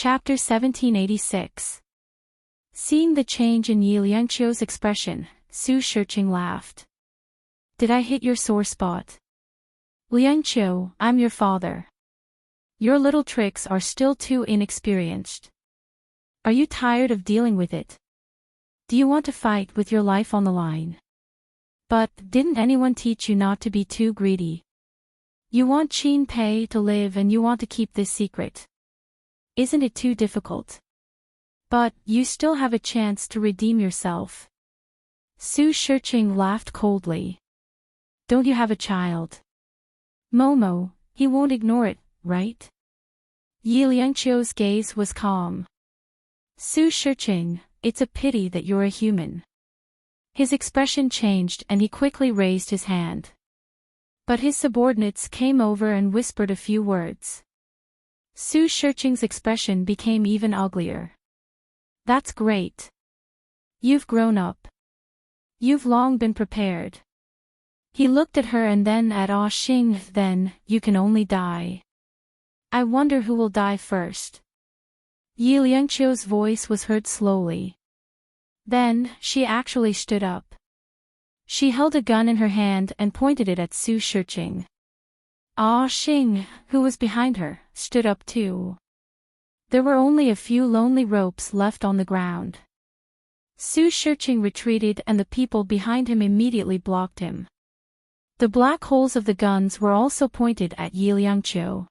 Chapter 1786. Seeing the change in Yi Liangqiu's expression, Su Shiqing laughed. Did I hit your sore spot? Liangqiu, I'm your father. Your little tricks are still too inexperienced. Are you tired of dealing with it? Do you want to fight with your life on the line? But didn't anyone teach you not to be too greedy? You want Qin Pei to live and you want to keep this secret. Isn't it too difficult? But you still have a chance to redeem yourself. Su Shiqing laughed coldly. Don't you have a child? Momo, he won't ignore it, right? Yi Liangqiu's gaze was calm. Su Shiqing, it's a pity that you're a human. His expression changed and he quickly raised his hand. But his subordinates came over and whispered a few words. Su Shiqing's expression became even uglier. That's great. You've grown up. You've long been prepared. He looked at her and then at Ah Xing. Then, you can only die. I wonder who will die first. Yi Liangqiu's voice was heard slowly. Then, she actually stood up. She held a gun in her hand and pointed it at Su Shiqing. Ah Xing, who was behind her, stood up too. There were only a few lonely ropes left on the ground. Su Shiqing retreated and the people behind him immediately blocked him. The black holes of the guns were also pointed at Yi Liangqiu.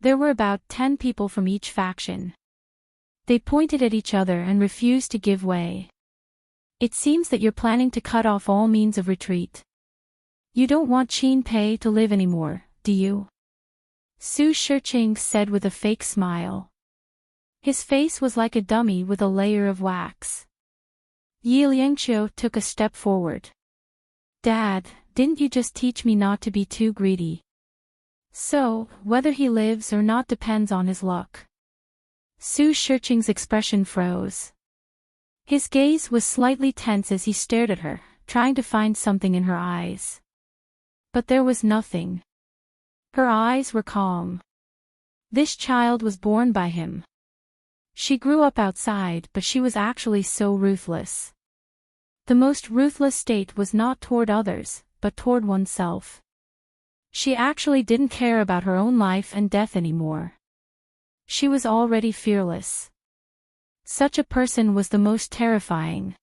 There were about 10 people from each faction. They pointed at each other and refused to give way. It seems that you're planning to cut off all means of retreat. You don't want Qin Pei to live anymore, do you? Su Shiqing said with a fake smile. His face was like a dummy with a layer of wax. Yi Liangqiu took a step forward. Dad, didn't you just teach me not to be too greedy? So, whether he lives or not depends on his luck. Su Shiqing's expression froze. His gaze was slightly tense as he stared at her, trying to find something in her eyes. But there was nothing. Her eyes were calm. This child was born by him. She grew up outside, but she was actually so ruthless. The most ruthless state was not toward others, but toward oneself. She actually didn't care about her own life and death anymore. She was already fearless. Such a person was the most terrifying.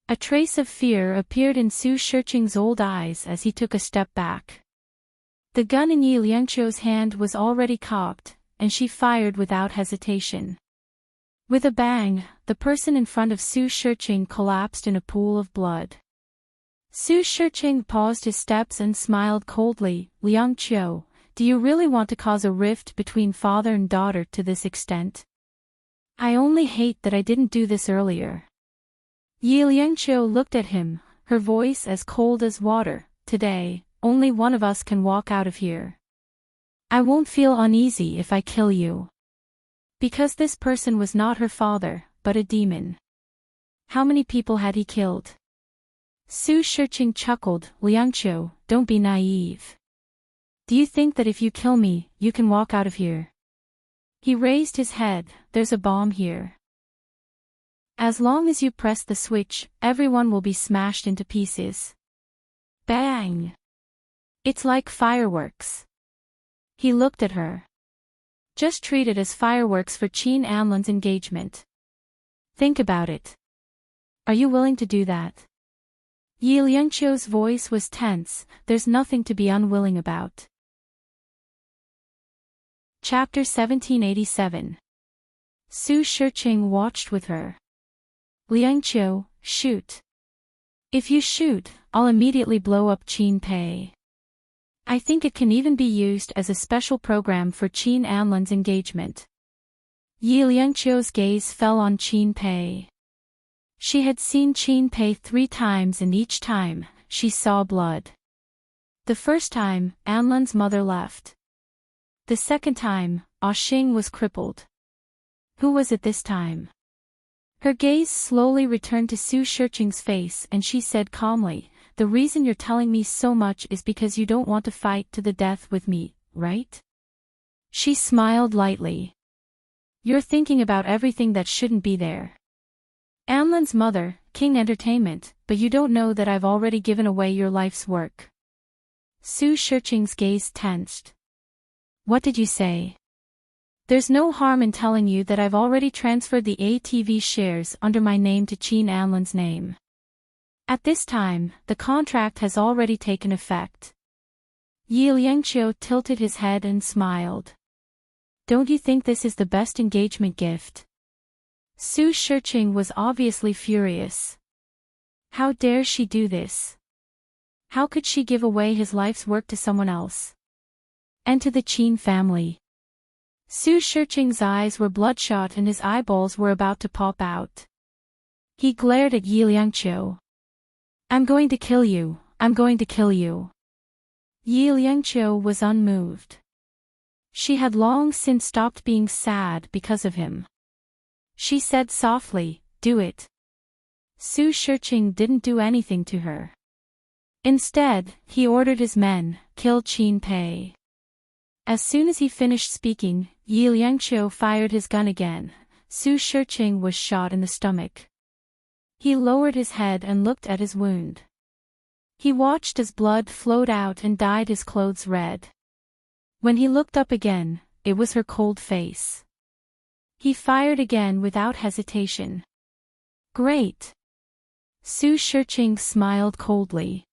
A trace of fear appeared in Su Shiqing's old eyes as he took a step back. The gun in Yi Liangqiu's hand was already cocked, and she fired without hesitation. With a bang, the person in front of Su Shiqing collapsed in a pool of blood. Su Shiqing paused his steps and smiled coldly. Liangqiu, do you really want to cause a rift between father and daughter to this extent? I only hate that I didn't do this earlier. Yi Liangqiu looked at him, her voice as cold as water. Today, only one of us can walk out of here. I won't feel uneasy if I kill you. Because this person was not her father, but a demon. How many people had he killed? Su Shiqing chuckled. Liangqiu, don't be naive. Do you think that if you kill me, you can walk out of here? He raised his head. There's a bomb here. As long as you press the switch, everyone will be smashed into pieces. Bang! It's like fireworks. He looked at her. Just treat it as fireworks for Qin Anlan's engagement. Think about it. Are you willing to do that? Yi Liangqiu's voice was tense. There's nothing to be unwilling about. Chapter 1787. Su Shiqing watched with her. Liangqiu, shoot. If you shoot, I'll immediately blow up Qin Pei. I think it can even be used as a special program for Qin Anlan's engagement. Yi Liangqiu's gaze fell on Qin Pei. She had seen Qin Pei 3 times and each time, she saw blood. The first time, Anlan's mother left. The second time, Ah Xing was crippled. Who was it this time? Her gaze slowly returned to Su Shiqing's face and she said calmly, the reason you're telling me so much is because you don't want to fight to the death with me, right? She smiled lightly. You're thinking about everything that shouldn't be there. Amlan's mother, King Entertainment, but you don't know that I've already given away your life's work. Su Shiqing's gaze tensed. What did you say? There's no harm in telling you that I've already transferred the ATV shares under my name to Qin Anlan's name. At this time, the contract has already taken effect. Yi Liangqiu tilted his head and smiled. Don't you think this is the best engagement gift? Su Shiqing was obviously furious. How dare she do this? How could she give away his life's work to someone else? And to the Qin family. Su Shiqing's eyes were bloodshot and his eyeballs were about to pop out. He glared at Yi Liangqiu. I'm going to kill you, I'm going to kill you. Yi Liangqiu was unmoved. She had long since stopped being sad because of him. She said softly, do it. Su Shiqing didn't do anything to her. Instead, he ordered his men, kill Qin Pei. As soon as he finished speaking, Yi Liangqiu fired his gun again. Su Shiqing was shot in the stomach. He lowered his head and looked at his wound. He watched as blood flowed out and dyed his clothes red. When he looked up again, it was her cold face. He fired again without hesitation. Great. Su Shiqing smiled coldly.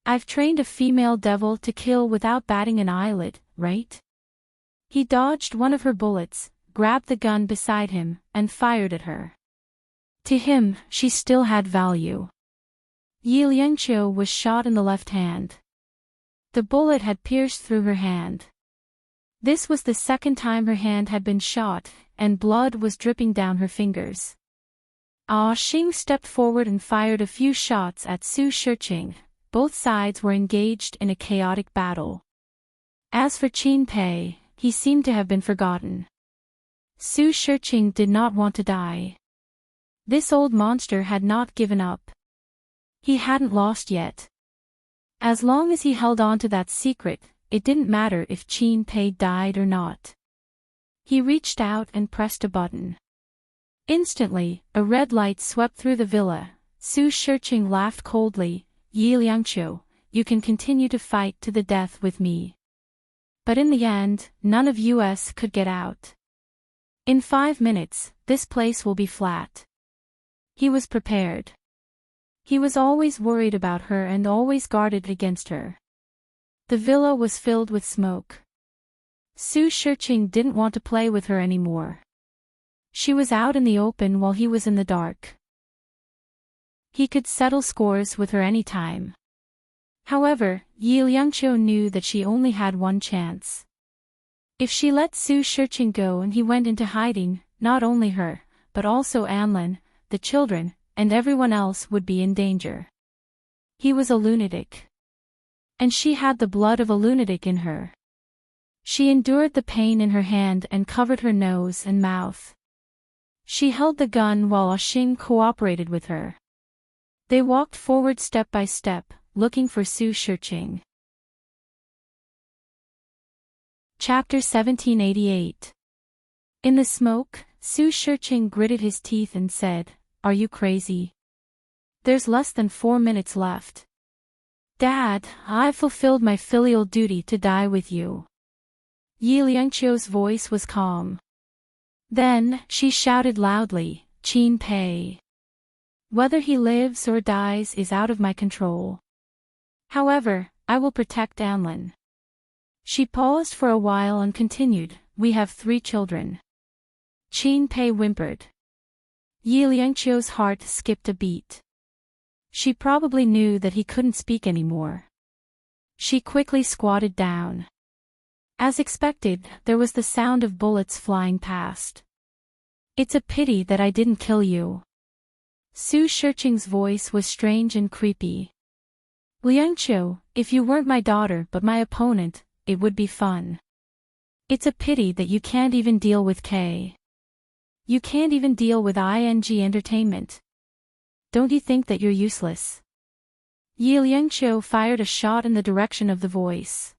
I've trained a female devil to kill without batting an eyelid, right? He dodged one of her bullets, grabbed the gun beside him, and fired at her. To him, she still had value. Yi Liangqiu was shot in the left hand. The bullet had pierced through her hand. This was the second time her hand had been shot, and blood was dripping down her fingers. Xing stepped forward and fired a few shots at Su Shiqing. Both sides were engaged in a chaotic battle. As for Qin Pei, he seemed to have been forgotten. Su Shiqing did not want to die. This old monster had not given up. He hadn't lost yet. As long as he held on to that secret, it didn't matter if Qin Pei died or not. He reached out and pressed a button. Instantly, a red light swept through the villa. Su Shiqing laughed coldly. Yi Liangqiu, you can continue to fight to the death with me. But in the end, none of us could get out. In 5 minutes, this place will be flat. He was prepared. He was always worried about her and always guarded against her. The villa was filled with smoke. Su Shiqing didn't want to play with her anymore. She was out in the open while he was in the dark. He could settle scores with her any time. However, Yi Liangqiu knew that she only had one chance. If she let Su Shiqing go and he went into hiding, not only her, but also Anlan, the children, and everyone else would be in danger. He was a lunatic. And she had the blood of a lunatic in her. She endured the pain in her hand and covered her nose and mouth. She held the gun while Xing cooperated with her. They walked forward step by step, looking for Su Shiqing. Chapter 1788. In the smoke, Su Shiqing gritted his teeth and said, Are you crazy? There's less than 4 minutes left. Dad, I've fulfilled my filial duty to die with you. Yi Liangqiu's voice was calm. Then, she shouted loudly, Qin Pei. Whether he lives or dies is out of my control. However, I will protect Anlan. She paused for a while and continued, We have 3 children. Qin Pei whimpered. Yi Liangqiu's heart skipped a beat. She probably knew that he couldn't speak anymore. She quickly squatted down. As expected, there was the sound of bullets flying past. It's a pity that I didn't kill you. Su Shiqing's voice was strange and creepy. Liangqiu, if you weren't my daughter but my opponent, it would be fun. It's a pity that you can't even deal with K. You can't even deal with Entertainment. Don't you think that you're useless? Yi Liangqiu fired a shot in the direction of the voice.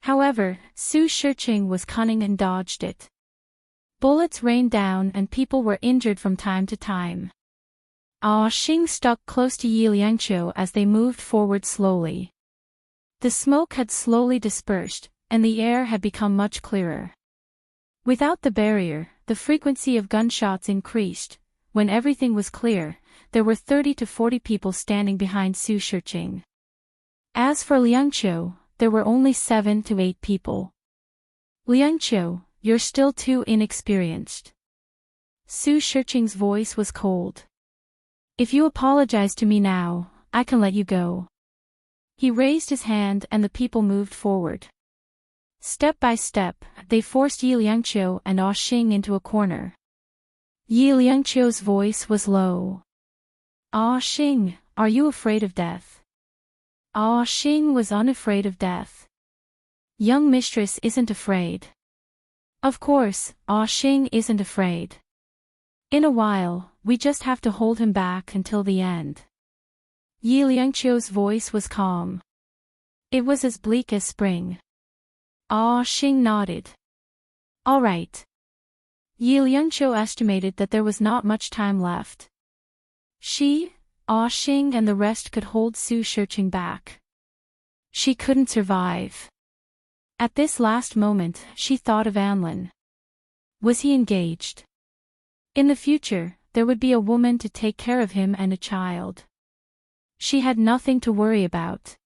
However, Su Shiqing was cunning and dodged it. Bullets rained down and people were injured from time to time. Xing stuck close to Yi Liangqiu as they moved forward slowly. The smoke had slowly dispersed, and the air had become much clearer. Without the barrier, the frequency of gunshots increased. When everything was clear, there were 30 to 40 people standing behind Su Shiqing. As for Liangqiu, there were only 7 to 8 people. Liangqiu, you're still too inexperienced. Su Shiqing's voice was cold. If you apologize to me now, I can let you go. He raised his hand and the people moved forward. Step by step, they forced Yi Liangqiu and Xing into a corner. Yi Liangqiu's voice was low. Xing, are you afraid of death? Xing was unafraid of death. Young mistress isn't afraid. Of course, Xing isn't afraid. In a while, we just have to hold him back until the end. Yi Liangqiu's voice was calm. It was as bleak as spring. Xing nodded. All right. Yi Liangqiu estimated that there was not much time left. She, Xing and the rest could hold Su Shiqing back. She couldn't survive. At this last moment, she thought of Anlin. Was he engaged? In the future, there would be a woman to take care of him and a child. She had nothing to worry about.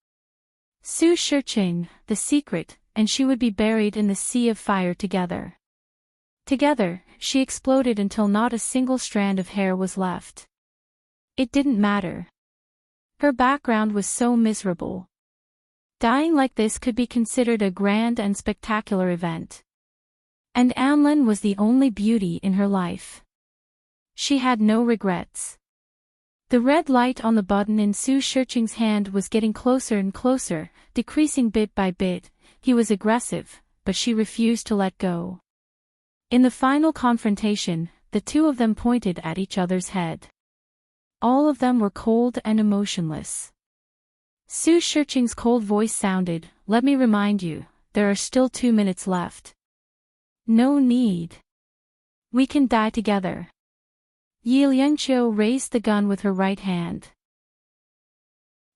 Su Shiqing, the secret, and she would be buried in the sea of fire together. Together, she exploded until not a single strand of hair was left. It didn't matter. Her background was so miserable. Dying like this could be considered a grand and spectacular event. And Anlin was the only beauty in her life. She had no regrets. The red light on the button in Su Shiqing's hand was getting closer and closer, decreasing bit by bit. He was aggressive, but she refused to let go. In the final confrontation, the two of them pointed at each other's head. All of them were cold and emotionless. Su Shiqing's cold voice sounded, "Let me remind you, there are still 2 minutes left." "No need. We can die together." Yi Liangqiu raised the gun with her right hand.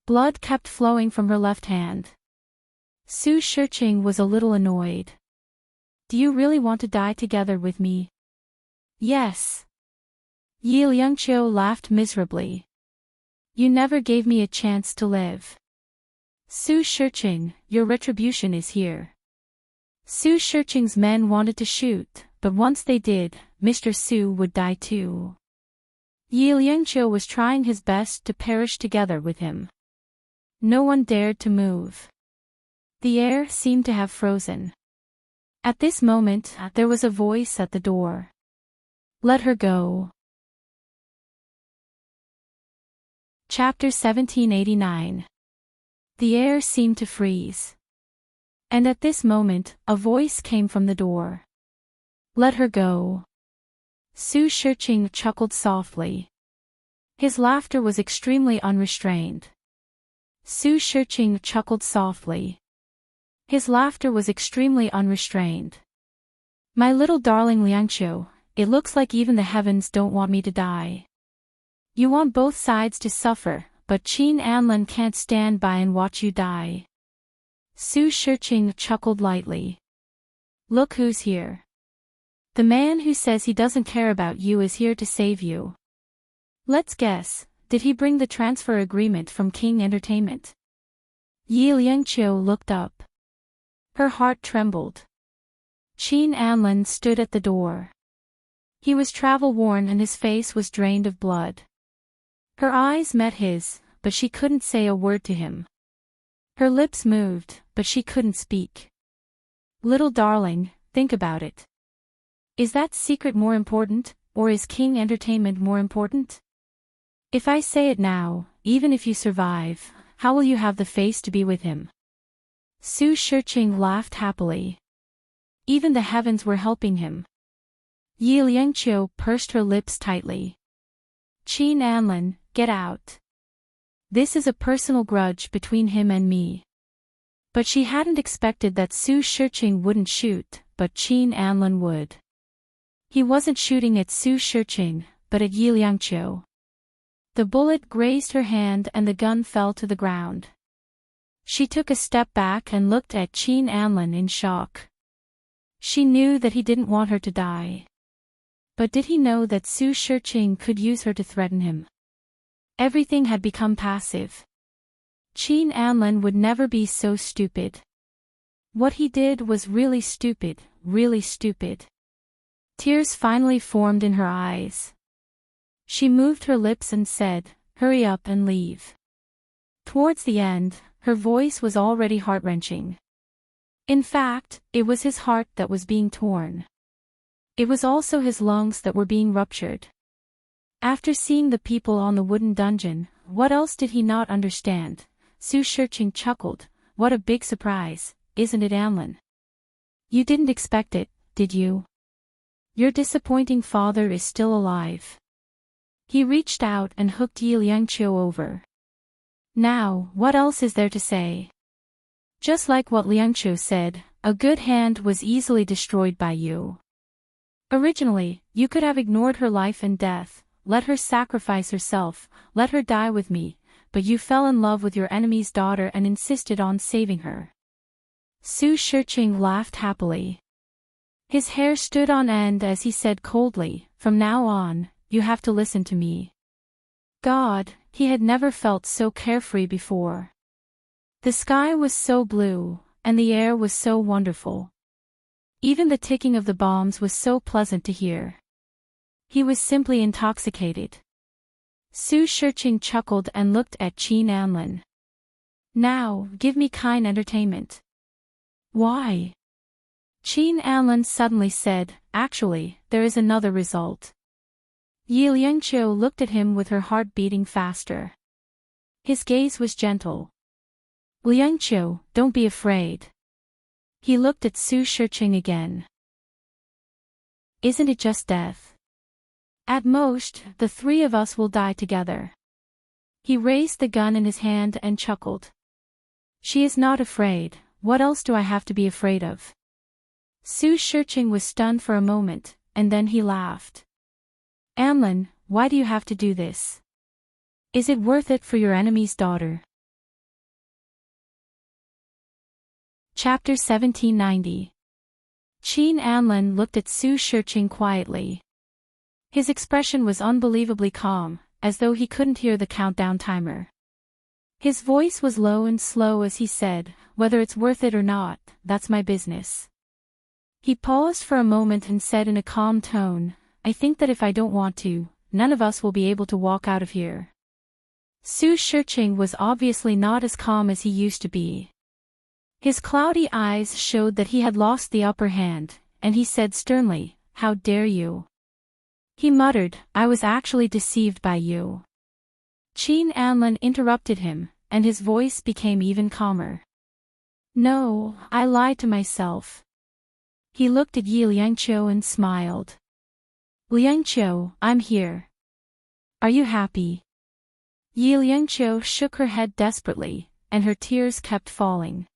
Blood kept flowing from her left hand. Su Shiqing was a little annoyed. "Do you really want to die together with me?" "Yes." Yi Liangqiu laughed miserably. "You never gave me a chance to live." "Su Shiqing, your retribution is here." Su Shiqing's men wanted to shoot, but once they did, Mr. Su would die too. Yi Liangqiu was trying his best to perish together with him. No one dared to move. The air seemed to have frozen. At this moment, there was a voice at the door. "Let her go." Chapter 1789. The air seemed to freeze. And at this moment, a voice came from the door. "Let her go." Su Shiqing chuckled softly. His laughter was extremely unrestrained. Su Shiqing chuckled softly. His laughter was extremely unrestrained. "My little darling Liangqiu, it looks like even the heavens don't want me to die. You want both sides to suffer, but Qin Anlin can't stand by and watch you die." Su Shiqing chuckled lightly. "Look who's here. The man who says he doesn't care about you is here to save you. Let's guess, did he bring the transfer agreement from King Entertainment?" Yi Liangqiu looked up. Her heart trembled. Qin Anlin stood at the door. He was travel-worn and his face was drained of blood. Her eyes met his, but she couldn't say a word to him. Her lips moved, but she couldn't speak. "Little darling, think about it. Is that secret more important, or is King Entertainment more important? If I say it now, even if you survive, how will you have the face to be with him?" Su Shiqing laughed happily. Even the heavens were helping him. Yi Liangqiu pursed her lips tightly. "Qin Anlin, get out. This is a personal grudge between him and me." But she hadn't expected that Su Shiqing wouldn't shoot, but Qin Anlin would. He wasn't shooting at Su Shiqing, but at Yi Liangqiu. The bullet grazed her hand and the gun fell to the ground. She took a step back and looked at Qin Anlin in shock. She knew that he didn't want her to die. But did he know that Su Shiqing could use her to threaten him? Everything had become passive. Qin Anlin would never be so stupid. What he did was really stupid, really stupid. Tears finally formed in her eyes. She moved her lips and said, "Hurry up and leave." Towards the end, her voice was already heart-wrenching. In fact, it was his heart that was being torn. It was also his lungs that were being ruptured. After seeing the people on the wooden dungeon, what else did he not understand? Su Shiqing chuckled. "What a big surprise, isn't it, Anlin? You didn't expect it, did you? Your disappointing father is still alive." He reached out and hooked Yi Liangqiu over. "Now, what else is there to say? Just like what Liangqiu said, a good hand was easily destroyed by you. Originally, you could have ignored her life and death, let her sacrifice herself, let her die with me, but you fell in love with your enemy's daughter and insisted on saving her." Su Shiqing laughed happily. His hair stood on end as he said coldly, "From now on, you have to listen to me." God, he had never felt so carefree before. The sky was so blue, and the air was so wonderful. Even the ticking of the bombs was so pleasant to hear. He was simply intoxicated. Su Shiqing chuckled and looked at Qin Anlin. "Now, give me kind entertainment." "Why?" Qin Anlin suddenly said, "Actually, there is another result." Yi Liangqiu looked at him with her heart beating faster. His gaze was gentle. "Liangqiu, don't be afraid." He looked at Su Shiqing again. "Isn't it just death? At most, the three of us will die together." He raised the gun in his hand and chuckled. "She is not afraid, what else do I have to be afraid of?" Su Shiqing was stunned for a moment, and then he laughed. "Anlin, why do you have to do this? Is it worth it for your enemy's daughter?" Chapter 1790. Qin Anlin looked at Su Shiqing quietly. His expression was unbelievably calm, as though he couldn't hear the countdown timer. His voice was low and slow as he said, "Whether it's worth it or not, that's my business." He paused for a moment and said in a calm tone, "I think that if I don't want to, none of us will be able to walk out of here." Su Shiqing was obviously not as calm as he used to be. His cloudy eyes showed that he had lost the upper hand, and he said sternly, "How dare you?" He muttered, "I was actually deceived by you." Qin Anlin interrupted him, and his voice became even calmer. "No, I lied to myself." He looked at Yi Liangqiu and smiled. "Liangqiu, I'm here. Are you happy?" Yi Liangqiu shook her head desperately, and her tears kept falling.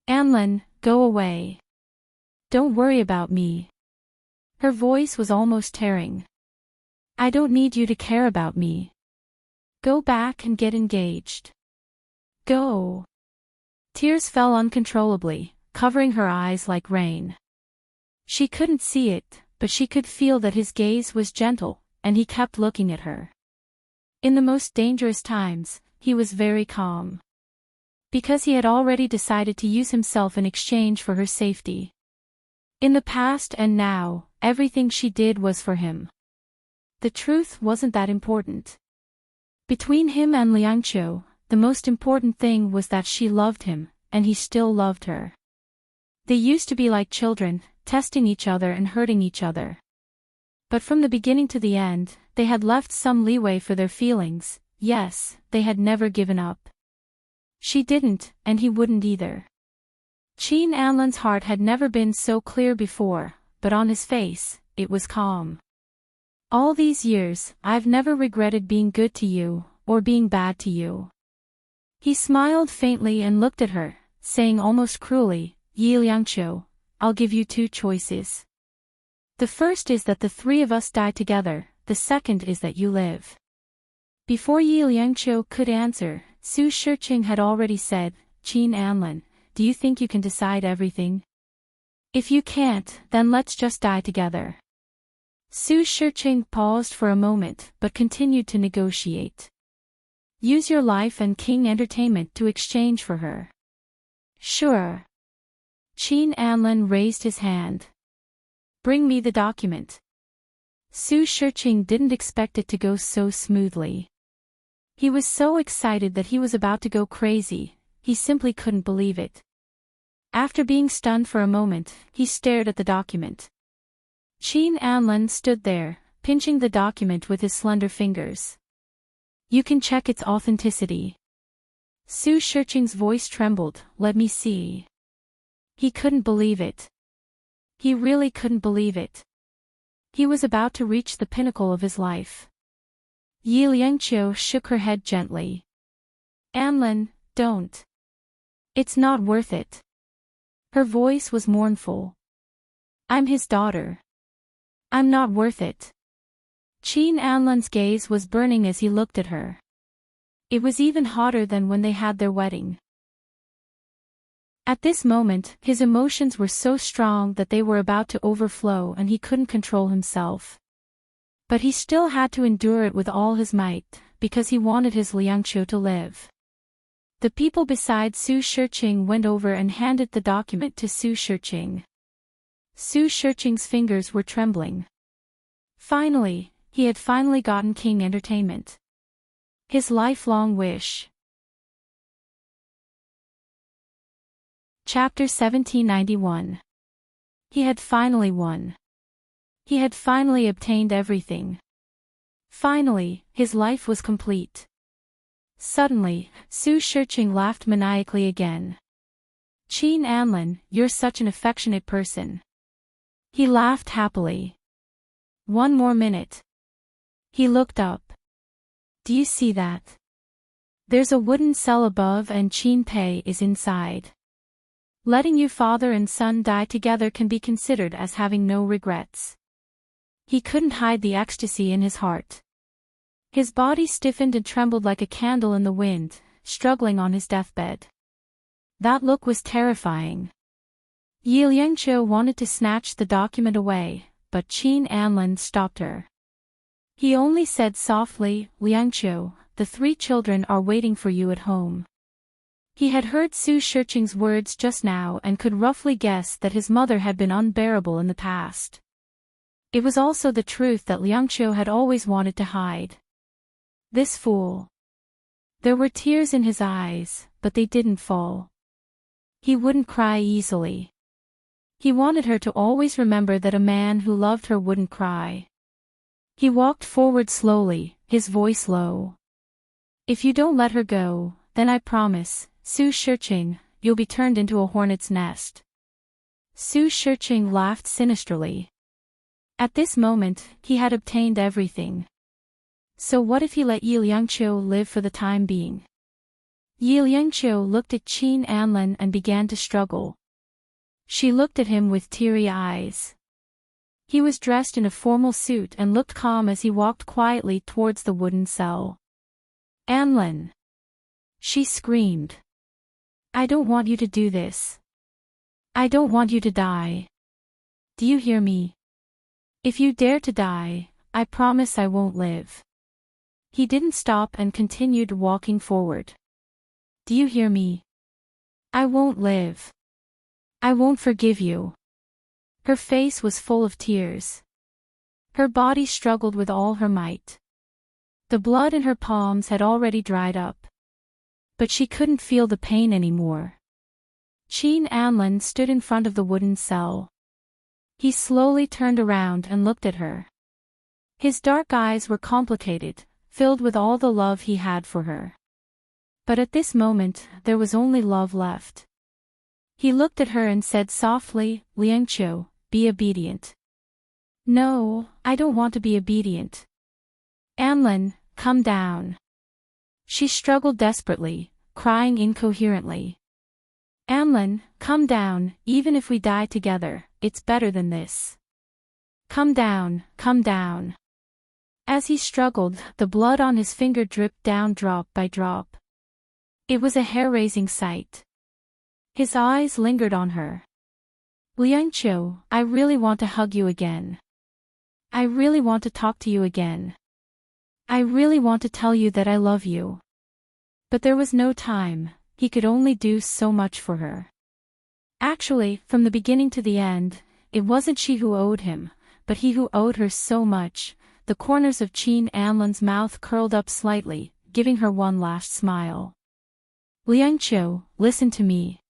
"Anlin, go away. Don't worry about me." Her voice was almost tearing. "I don't need you to care about me. Go back and get engaged. Go." Tears fell uncontrollably, covering her eyes like rain. She couldn't see it, but she could feel that his gaze was gentle, and he kept looking at her. In the most dangerous times, he was very calm. Because he had already decided to use himself in exchange for her safety. In the past and now, everything she did was for him. The truth wasn't that important. Between him and Liangqiu, the most important thing was that she loved him, and he still loved her. They used to be like children, testing each other and hurting each other. But from the beginning to the end, they had left some leeway for their feelings. Yes, they had never given up. She didn't, and he wouldn't either. Qin Anlin's heart had never been so clear before, but on his face, it was calm. "All these years, I've never regretted being good to you, or being bad to you." He smiled faintly and looked at her, saying almost cruelly, "Yi Liangqiu, I'll give you two choices. The first is that the three of us die together, the second is that you live. Before Yi Liangqiu could answer, Su Shiqing had already said, Qin Anlin, do you think you can decide everything? If you can't, then let's just die together. Su Shiqing paused for a moment but continued to negotiate. Use your life and King Entertainment to exchange for her. Sure. Qin Anlin raised his hand. Bring me the document. Su Shiqing didn't expect it to go so smoothly. He was so excited that he was about to go crazy, he simply couldn't believe it. After being stunned for a moment, he stared at the document. Qin Anlin stood there, pinching the document with his slender fingers. You can check its authenticity. Su Shiqing's voice trembled, let me see. He couldn't believe it. He really couldn't believe it. He was about to reach the pinnacle of his life. Yi Liangqiu shook her head gently. Anlin, don't. It's not worth it. Her voice was mournful. I'm his daughter. I'm not worth it. Qin Anlin's gaze was burning as he looked at her. It was even hotter than when they had their wedding. At this moment, his emotions were so strong that they were about to overflow and he couldn't control himself. But he still had to endure it with all his might, because he wanted his Liangqiu to live. The people beside Su Shiqing went over and handed the document to Su Shiqing. Su Shiqing's fingers were trembling. Finally, he had finally gotten King Entertainment. His lifelong wish. Chapter 1791. He had finally won. He had finally obtained everything. Finally, his life was complete. Suddenly, Su Shiqing laughed maniacally again. Qin Anlin, you're such an affectionate person. He laughed happily. One more minute. He looked up. Do you see that? There's a wooden cell above and Qin Pei is inside. Letting you father and son die together can be considered as having no regrets. He couldn't hide the ecstasy in his heart. His body stiffened and trembled like a candle in the wind, struggling on his deathbed. That look was terrifying. Yi Liangqiu wanted to snatch the document away, but Qin Anlin stopped her. He only said softly, Liangqiu, the three children are waiting for you at home. He had heard Su Shiqing's words just now and could roughly guess that his mother had been unbearable in the past. It was also the truth that Liangqiu had always wanted to hide. This fool. There were tears in his eyes, but they didn't fall. He wouldn't cry easily. He wanted her to always remember that a man who loved her wouldn't cry. He walked forward slowly, his voice low. If you don't let her go, then I promise, Su Shiqing, you'll be turned into a hornet's nest. Su Shiqing laughed sinisterly. At this moment, he had obtained everything. So what if he let Yi Liangqiu live for the time being? Yi Liangqiu looked at Qin Anlin and began to struggle. She looked at him with teary eyes. He was dressed in a formal suit and looked calm as he walked quietly towards the wooden cell. Anlin! She screamed. I don't want you to do this. I don't want you to die. Do you hear me? If you dare to die, I promise I won't live. He didn't stop and continued walking forward. Do you hear me? I won't live. I won't forgive you. Her face was full of tears. Her body struggled with all her might. The blood in her palms had already dried up. But she couldn't feel the pain anymore. Qin Anlin stood in front of the wooden cell. He slowly turned around and looked at her. His dark eyes were complicated, filled with all the love he had for her. But at this moment, there was only love left. He looked at her and said softly, Liangqiu, be obedient. No, I don't want to be obedient. Anlin, come down. She struggled desperately, crying incoherently. Anlin, come down, even if we die together, it's better than this. Come down, come down. As he struggled, the blood on his finger dripped down drop by drop. It was a hair-raising sight. His eyes lingered on her. Liangqiu, I really want to hug you again. I really want to talk to you again. I really want to tell you that I love you. But there was no time, he could only do so much for her. Actually, from the beginning to the end, it wasn't she who owed him, but he who owed her so much. The corners of Qin Anlan's mouth curled up slightly, giving her one last smile. Liangqiu, listen to me.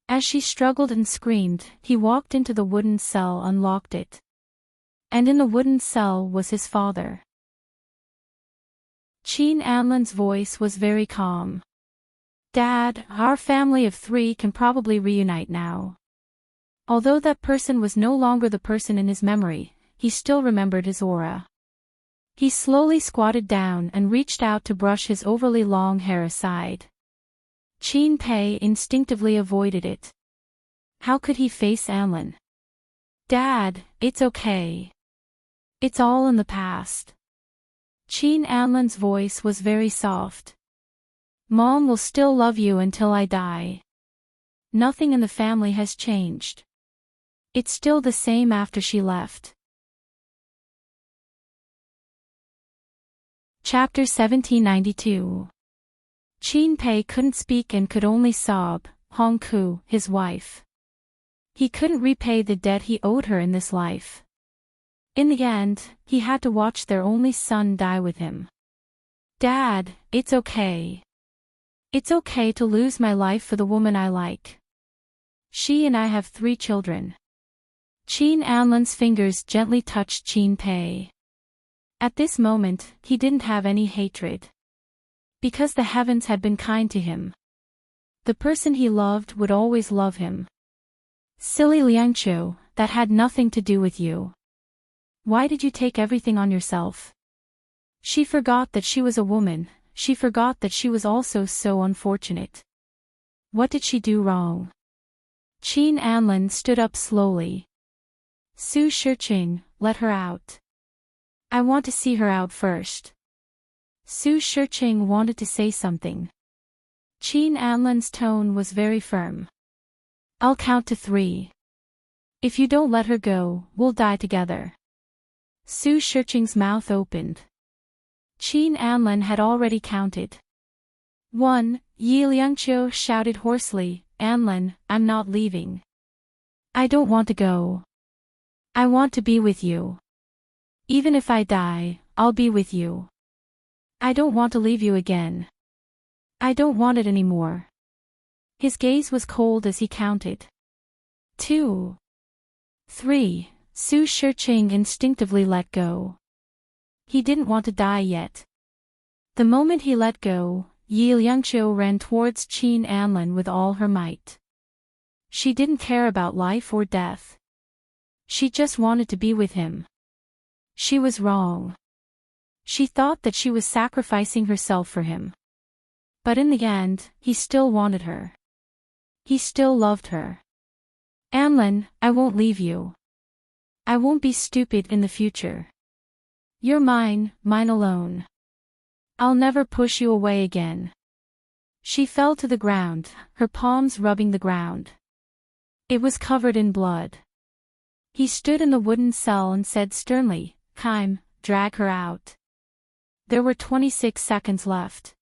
As she struggled and screamed, he walked into the wooden cell, unlocked it. And in the wooden cell was his father. Qin Anlan's voice was very calm. Dad, our family of 3 can probably reunite now. Although that person was no longer the person in his memory, he still remembered his aura. He slowly squatted down and reached out to brush his overly long hair aside. Qin Pei instinctively avoided it. How could he face Anlan? Dad, it's okay. It's all in the past. Qin Anlan's voice was very soft. Mom will still love you until I die. Nothing in the family has changed. It's still the same after she left. Chapter 1792. Qin Pei couldn't speak and could only sob, Hong Ku, his wife. He couldn't repay the debt he owed her in this life. In the end, he had to watch their only son die with him. Dad, it's okay. It's okay to lose my life for the woman I like. She and I have 3 children. Qin Anlan's fingers gently touched Qin Pei. At this moment, he didn't have any hatred. Because the heavens had been kind to him. The person he loved would always love him. Silly Liangqiu, that had nothing to do with you. Why did you take everything on yourself? She forgot that she was a woman, she forgot that she was also so unfortunate. What did she do wrong? Qin Anlan stood up slowly. Su Shiqing, let her out. I want to see her out first. Su Shiqing wanted to say something. Qin Anlan's tone was very firm. I'll count to 3. If you don't let her go, we'll die together. Su Shiqing's mouth opened. Qin Anlan had already counted. 1, Yi Liangqiu shouted hoarsely, Anlan, I'm not leaving. I don't want to go. I want to be with you. Even if I die, I'll be with you. I don't want to leave you again. I don't want it anymore. His gaze was cold as he counted. 2. 3. Su Shiqing instinctively let go. He didn't want to die yet. The moment he let go, Yi Liangqiu ran towards Qin Anlan with all her might. She didn't care about life or death. She just wanted to be with him. She was wrong. She thought that she was sacrificing herself for him. But in the end, he still wanted her. He still loved her. Anlan, I won't leave you. I won't be stupid in the future. You're mine, mine alone. I'll never push you away again. She fell to the ground, her palms rubbing the ground. It was covered in blood. He stood in the wooden cell and said sternly, Kaim, drag her out. There were 26 seconds left.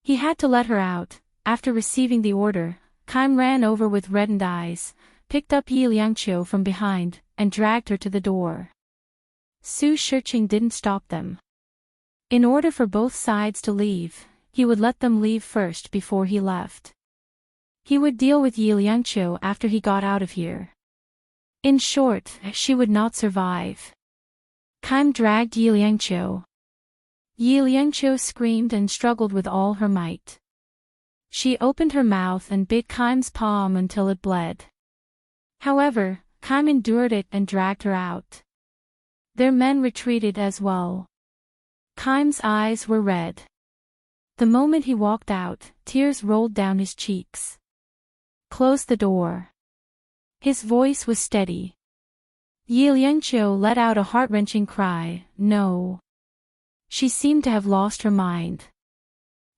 He had to let her out. After receiving the order, Kaim ran over with reddened eyes, picked up Yi Liangqiu from behind, and dragged her to the door. Su Shiqing didn't stop them. In order for both sides to leave, he would let them leave first before he left. He would deal with Yi Liangqiu after he got out of here. In short, she would not survive. Kaim dragged Yi Liangqiu. Yi Liangqiu screamed and struggled with all her might. She opened her mouth and bit Kaim's palm until it bled. However, Kaim endured it and dragged her out. Their men retreated as well. Kaim's eyes were red. The moment he walked out, tears rolled down his cheeks. Close the door. His voice was steady. Yi Liangqiu let out a heart-wrenching cry. No. She seemed to have lost her mind.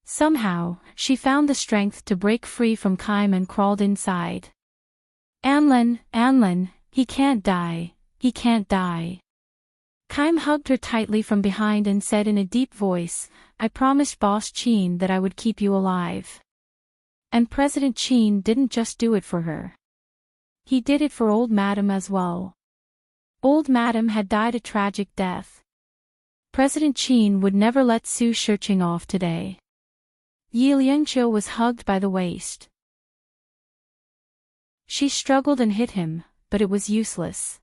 Somehow, she found the strength to break free from Kaim and crawled inside. Anlin, he can't die, he can't die. Kaim hugged her tightly from behind and said in a deep voice, I promised Boss Qin that I would keep you alive. And President Qin didn't just do it for her. He did it for old Madam as well. Old Madam had died a tragic death. President Qin would never let Su Shiqing off today. Yi Liangqiu was hugged by the waist. She struggled and hit him, but it was useless.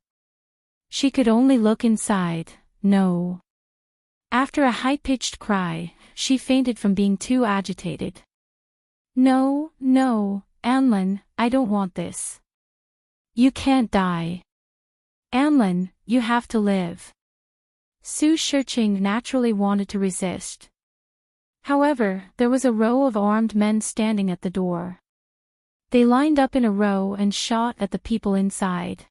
She could only look inside. No. After a high-pitched cry, she fainted from being too agitated. No, Anlin, I don't want this. You can't die. Anlin, you have to live. Su Shiqing naturally wanted to resist. However, there was a row of armed men standing at the door. They lined up in a row and shot at the people inside.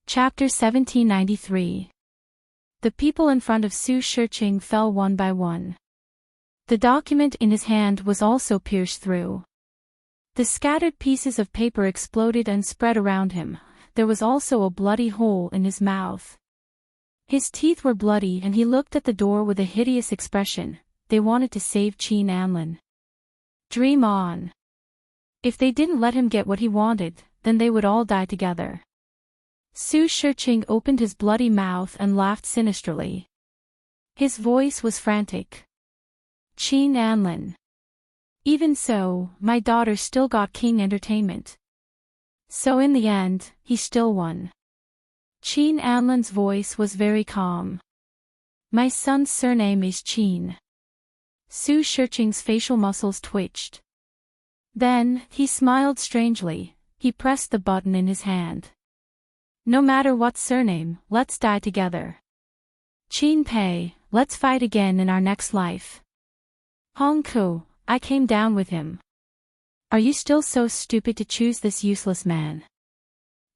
Chapter 1793. The people in front of Su Shiqing fell one by one. The document in his hand was also pierced through. The scattered pieces of paper exploded and spread around him. There was also a bloody hole in his mouth. His teeth were bloody and he looked at the door with a hideous expression. They wanted to save Qin Anlin. Dream on. If they didn't let him get what he wanted, then they would all die together. Su Shiqing opened his bloody mouth and laughed sinisterly. His voice was frantic. Qin Anlin. Even so, my daughter still got king entertainment. So in the end, he still won. Qin Anlin's voice was very calm. My son's surname is Qin. Su Shiqing's facial muscles twitched. Then, he smiled strangely. He pressed the button in his hand. No matter what surname, let's die together. Qin Pei, let's fight again in our next life. Hong Ku, I came down with him. Are you still so stupid to choose this useless man?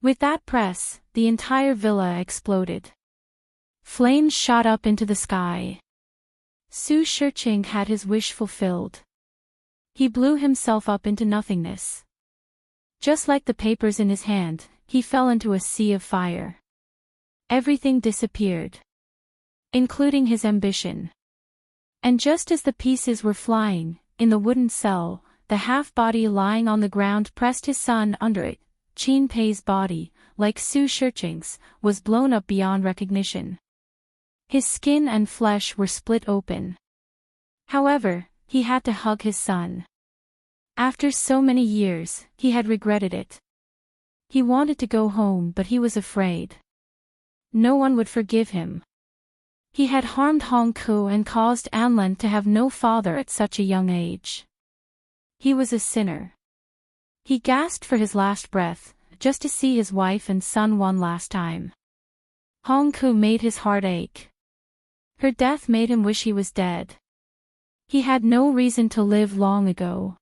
With that press, the entire villa exploded. Flames shot up into the sky. Su Shiqing had his wish fulfilled. He blew himself up into nothingness. Just like the papers in his hand, he fell into a sea of fire. Everything disappeared. Including his ambition. And just as the pieces were flying, in the wooden cell, the half-body lying on the ground pressed his son under it. Qin Pei's body, like Su Shiqing's, was blown up beyond recognition. His skin and flesh were split open. However, he had to hug his son. After so many years, he had regretted it. He wanted to go home but he was afraid. No one would forgive him. He had harmed Hong Ku and caused Anlin to have no father at such a young age. He was a sinner. He gasped for his last breath, just to see his wife and son one last time. Hong Ku made his heart ache. Her death made him wish he was dead. He had no reason to live long ago.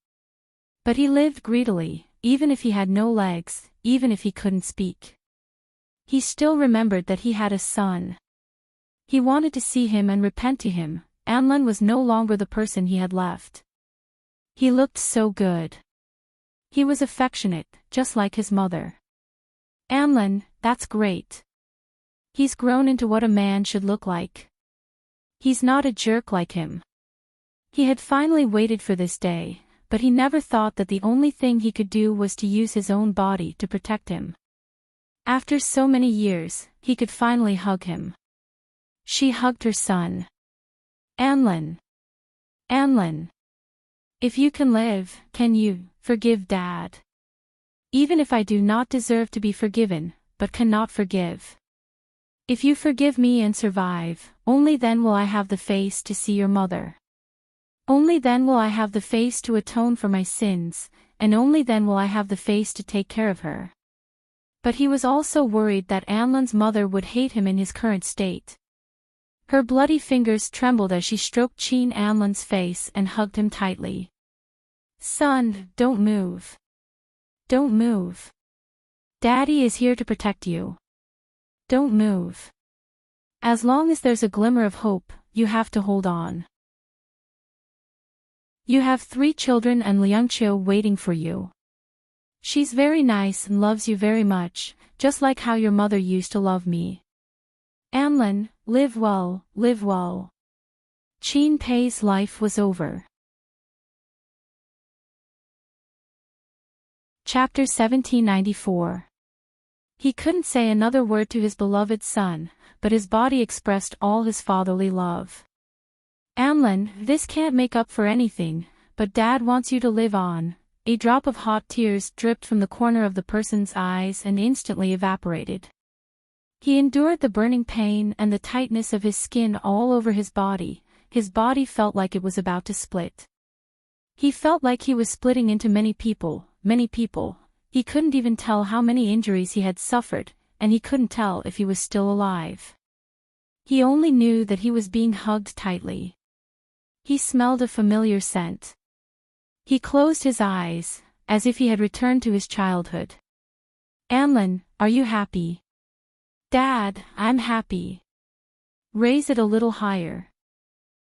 But he lived greedily, even if he had no legs, even if he couldn't speak. He still remembered that he had a son. He wanted to see him and repent to him. Anlin was no longer the person he had left. He looked so good. He was affectionate, just like his mother. Anlin, that's great. He's grown into what a man should look like. He's not a jerk like him. He had finally waited for this day, but he never thought that the only thing he could do was to use his own body to protect him. After so many years, he could finally hug him. She hugged her son. Anlin. Anlin. If you can live, can you forgive Dad? Even if I do not deserve to be forgiven, but cannot forgive. If you forgive me and survive, only then will I have the face to see your mother. Only then will I have the face to atone for my sins, and only then will I have the face to take care of her. But he was also worried that Anlin's mother would hate him in his current state. Her bloody fingers trembled as she stroked Qin Anlin's face and hugged him tightly. Son, don't move. Don't move. Daddy is here to protect you. Don't move. As long as there's a glimmer of hope, you have to hold on. You have 3 children and Liangqiu waiting for you. She's very nice and loves you very much, just like how your mother used to love me. Anlin, live well, live well. Qin Pei's life was over. Chapter 1794. He couldn't say another word to his beloved son, but his body expressed all his fatherly love. Anlin, this can't make up for anything, but Dad wants you to live on. A drop of hot tears dripped from the corner of the person's eyes and instantly evaporated. He endured the burning pain and the tightness of his skin all over his body felt like it was about to split. He felt like he was splitting into many people. He couldn't even tell how many injuries he had suffered, and he couldn't tell if he was still alive. He only knew that he was being hugged tightly. He smelled a familiar scent. He closed his eyes, as if he had returned to his childhood. Anlin, are you happy? Dad, I'm happy. Raise it a little higher.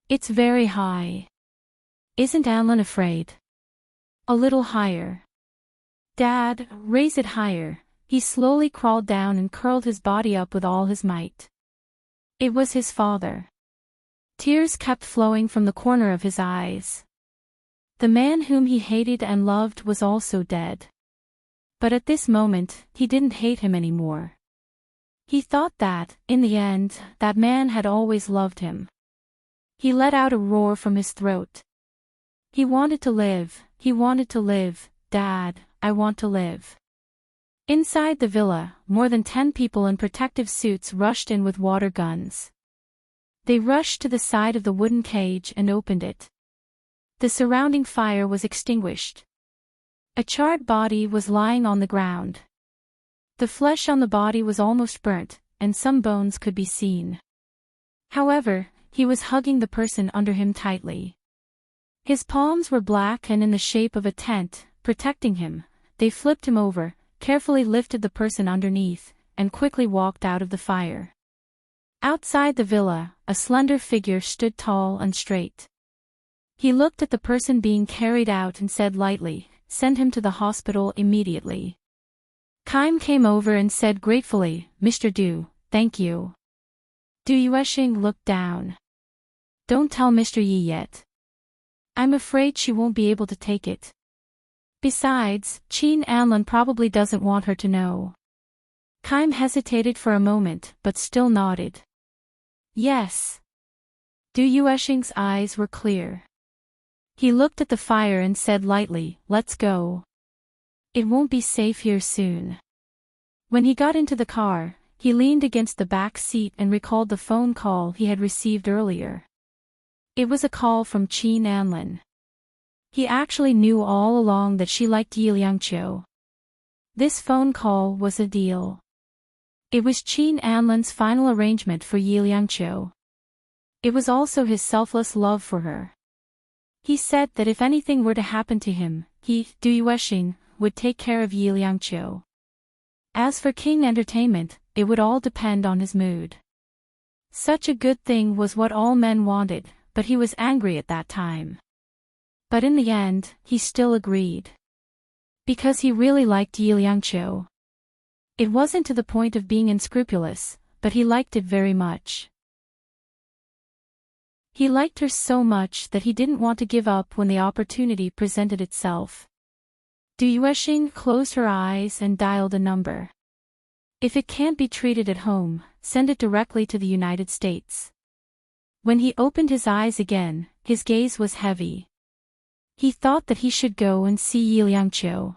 It's very high. Isn't Anlin afraid? A little higher. Dad, raise it higher. He slowly crawled down and curled his body up with all his might. It was his father. Tears kept flowing from the corner of his eyes. The man whom he hated and loved was also dead. But at this moment, he didn't hate him anymore. He thought that, in the end, that man had always loved him. He let out a roar from his throat. He wanted to live, Dad, I want to live. Inside the villa, more than 10 people in protective suits rushed in with water guns. They rushed to the side of the wooden cage and opened it. The surrounding fire was extinguished. A charred body was lying on the ground. The flesh on the body was almost burnt, and some bones could be seen. However, he was hugging the person under him tightly. His palms were black and in the shape of a tent, protecting him. They flipped him over, carefully lifted the person underneath, and quickly walked out of the fire. Outside the villa, a slender figure stood tall and straight. He looked at the person being carried out and said lightly, "Send him to the hospital immediately." Kaim came over and said gratefully, "Mr. Du, thank you." Du Yueshing looked down. "Don't tell Mr. Yi yet. I'm afraid she won't be able to take it. Besides, Qin Anlin probably doesn't want her to know." Kaim hesitated for a moment but still nodded. "Yes." Du Yueshing's eyes were clear. He looked at the fire and said lightly, "Let's go. It won't be safe here soon." When he got into the car, he leaned against the back seat and recalled the phone call he had received earlier. It was a call from Qin Anlin. He actually knew all along that she liked Yi Liangqiu. This phone call was a deal. It was Qin Anlin's final arrangement for Yi Liangqiu. It was also his selfless love for her. He said that if anything were to happen to him, he, Du Yueshing, would take care of Yi Liangqiu. As for King Entertainment, it would all depend on his mood. Such a good thing was what all men wanted, but he was angry at that time. But in the end, he still agreed. Because he really liked Yi Liangqiu. It wasn't to the point of being unscrupulous, but he liked it very much. He liked her so much that he didn't want to give up when the opportunity presented itself. Du Yueshing closed her eyes and dialed a number. If it can't be treated at home, send it directly to the United States. When he opened his eyes again, his gaze was heavy. He thought that he should go and see Yi Liangqiu.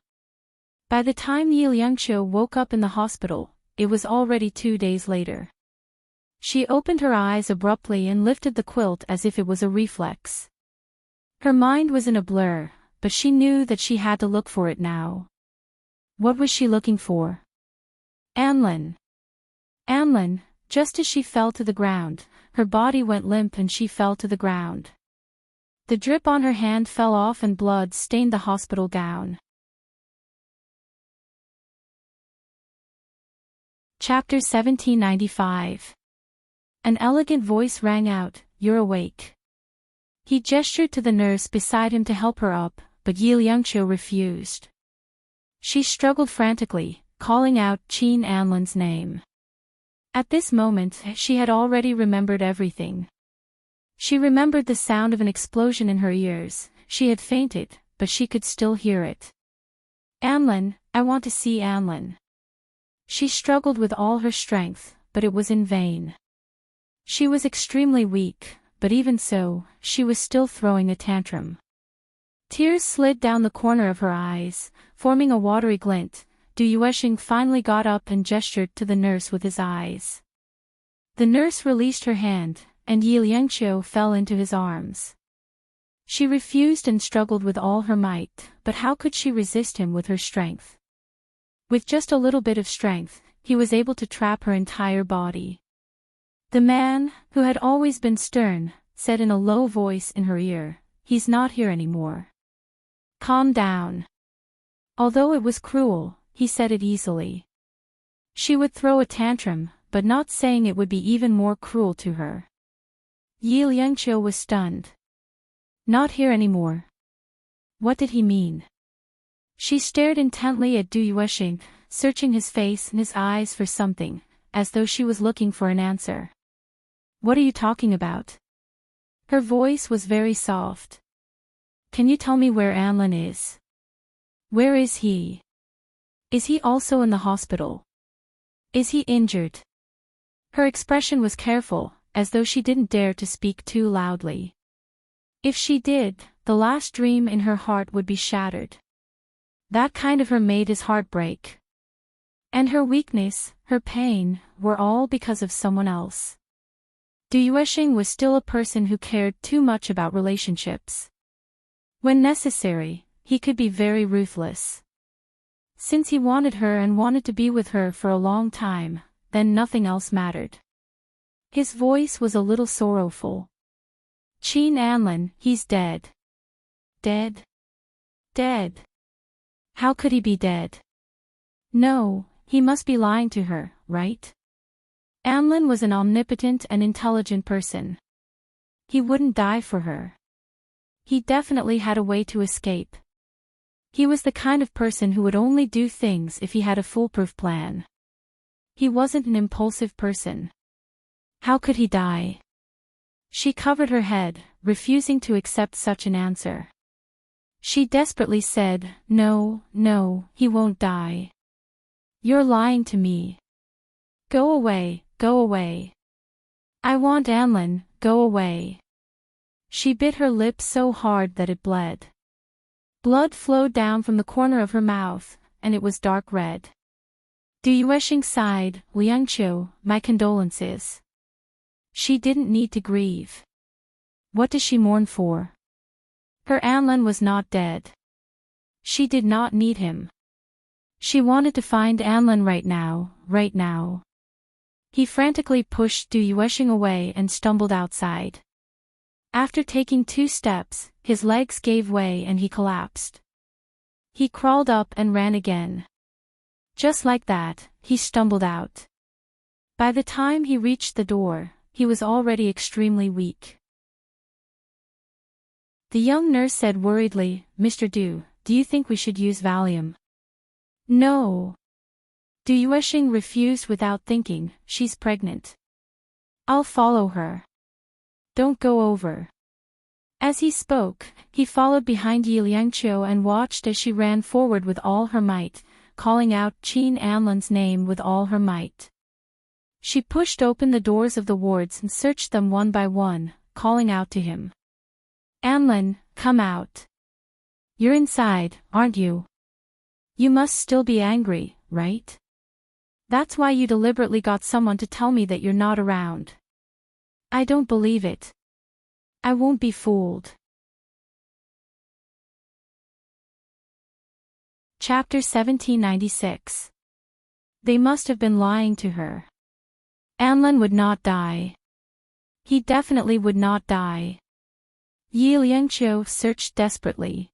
By the time Yi Liangqiu woke up in the hospital, it was already 2 days later. She opened her eyes abruptly and lifted the quilt as if it was a reflex. Her mind was in a blur, but she knew that she had to look for it now. What was she looking for? Anlin. Anlin, just as she fell to the ground, her body went limp and she fell to the ground. The drip on her hand fell off and blood stained the hospital gown. Chapter 1795. An elegant voice rang out, "You're awake." He gestured to the nurse beside him to help her up, but Yi Liangqiu refused. She struggled frantically, calling out Qin Anlan's name. At this moment, she had already remembered everything. She remembered the sound of an explosion in her ears. She had fainted, but she could still hear it. "Anlan, I want to see Anlan." She struggled with all her strength, but it was in vain. She was extremely weak, but even so, she was still throwing a tantrum. Tears slid down the corner of her eyes, forming a watery glint. Du Yuesheng finally got up and gestured to the nurse with his eyes. The nurse released her hand, and Yi Liangqiu fell into his arms. She refused and struggled with all her might, but how could she resist him with her strength? With just a little bit of strength, he was able to trap her entire body. The man, who had always been stern, said in a low voice in her ear, "He's not here anymore. Calm down." Although it was cruel, he said it easily. She would throw a tantrum, but not saying it would be even more cruel to her. Yi Liangqiu was stunned. Not here anymore. What did he mean? She stared intently at Du Yuesheng, searching his face and his eyes for something, as though she was looking for an answer. "What are you talking about?" Her voice was very soft. "Can you tell me where Anlan is? Where is he? Is he also in the hospital? Is he injured?" Her expression was careful, as though she didn't dare to speak too loudly. If she did, the last dream in her heart would be shattered. That kind of her made his heart break. And her weakness, her pain, were all because of someone else. Du Yuesheng was still a person who cared too much about relationships. When necessary, he could be very ruthless. Since he wanted her and wanted to be with her for a long time, then nothing else mattered. His voice was a little sorrowful. "Qin Anlan, he's dead." "Dead? Dead? How could he be dead?" No, he must be lying to her, right? Anlan was an omnipotent and intelligent person. He wouldn't die for her. He definitely had a way to escape. He was the kind of person who would only do things if he had a foolproof plan. He wasn't an impulsive person. How could he die? She covered her head, refusing to accept such an answer. She desperately said, "No, no, he won't die. You're lying to me. Go away, go away. I want Anlan, go away." She bit her lip so hard that it bled. Blood flowed down from the corner of her mouth, and it was dark red. Du Yuesheng sighed, "Liangqiu, my condolences." She didn't need to grieve. What does she mourn for? Her Anlan was not dead. She did not need him. She wanted to find Anlan right now, right now. He frantically pushed Du Yuesheng away and stumbled outside. After taking 2 steps, his legs gave way and he collapsed. He crawled up and ran again. Just like that, he stumbled out. By the time he reached the door, he was already extremely weak. The young nurse said worriedly, "Mr. Du, do you think we should use Valium?" "No." Du Yuesheng refused without thinking, "She's pregnant. I'll follow her. Don't go over." As he spoke, he followed behind Yi Liangqiu and watched as she ran forward with all her might, calling out Qin Anlan's name with all her might. She pushed open the doors of the wards and searched them one by one, calling out to him. "Anlan, come out. You're inside, aren't you? You must still be angry, right? That's why you deliberately got someone to tell me that you're not around. I don't believe it. I won't be fooled." Chapter 1796. They must have been lying to her. Anlan would not die. He definitely would not die. Yi Liangqiu searched desperately.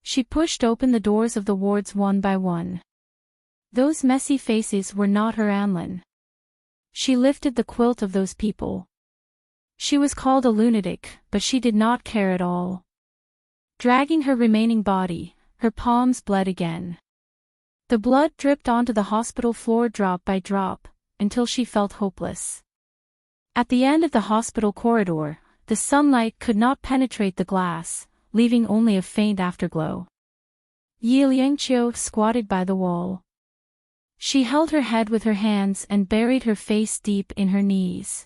She pushed open the doors of the wards one by one. Those messy faces were not her Anlin. She lifted the quilt of those people. She was called a lunatic, but she did not care at all. Dragging her remaining body, her palms bled again. The blood dripped onto the hospital floor drop by drop, until she felt hopeless. At the end of the hospital corridor, the sunlight could not penetrate the glass, leaving only a faint afterglow. Yi Liangqiu squatted by the wall. She held her head with her hands and buried her face deep in her knees.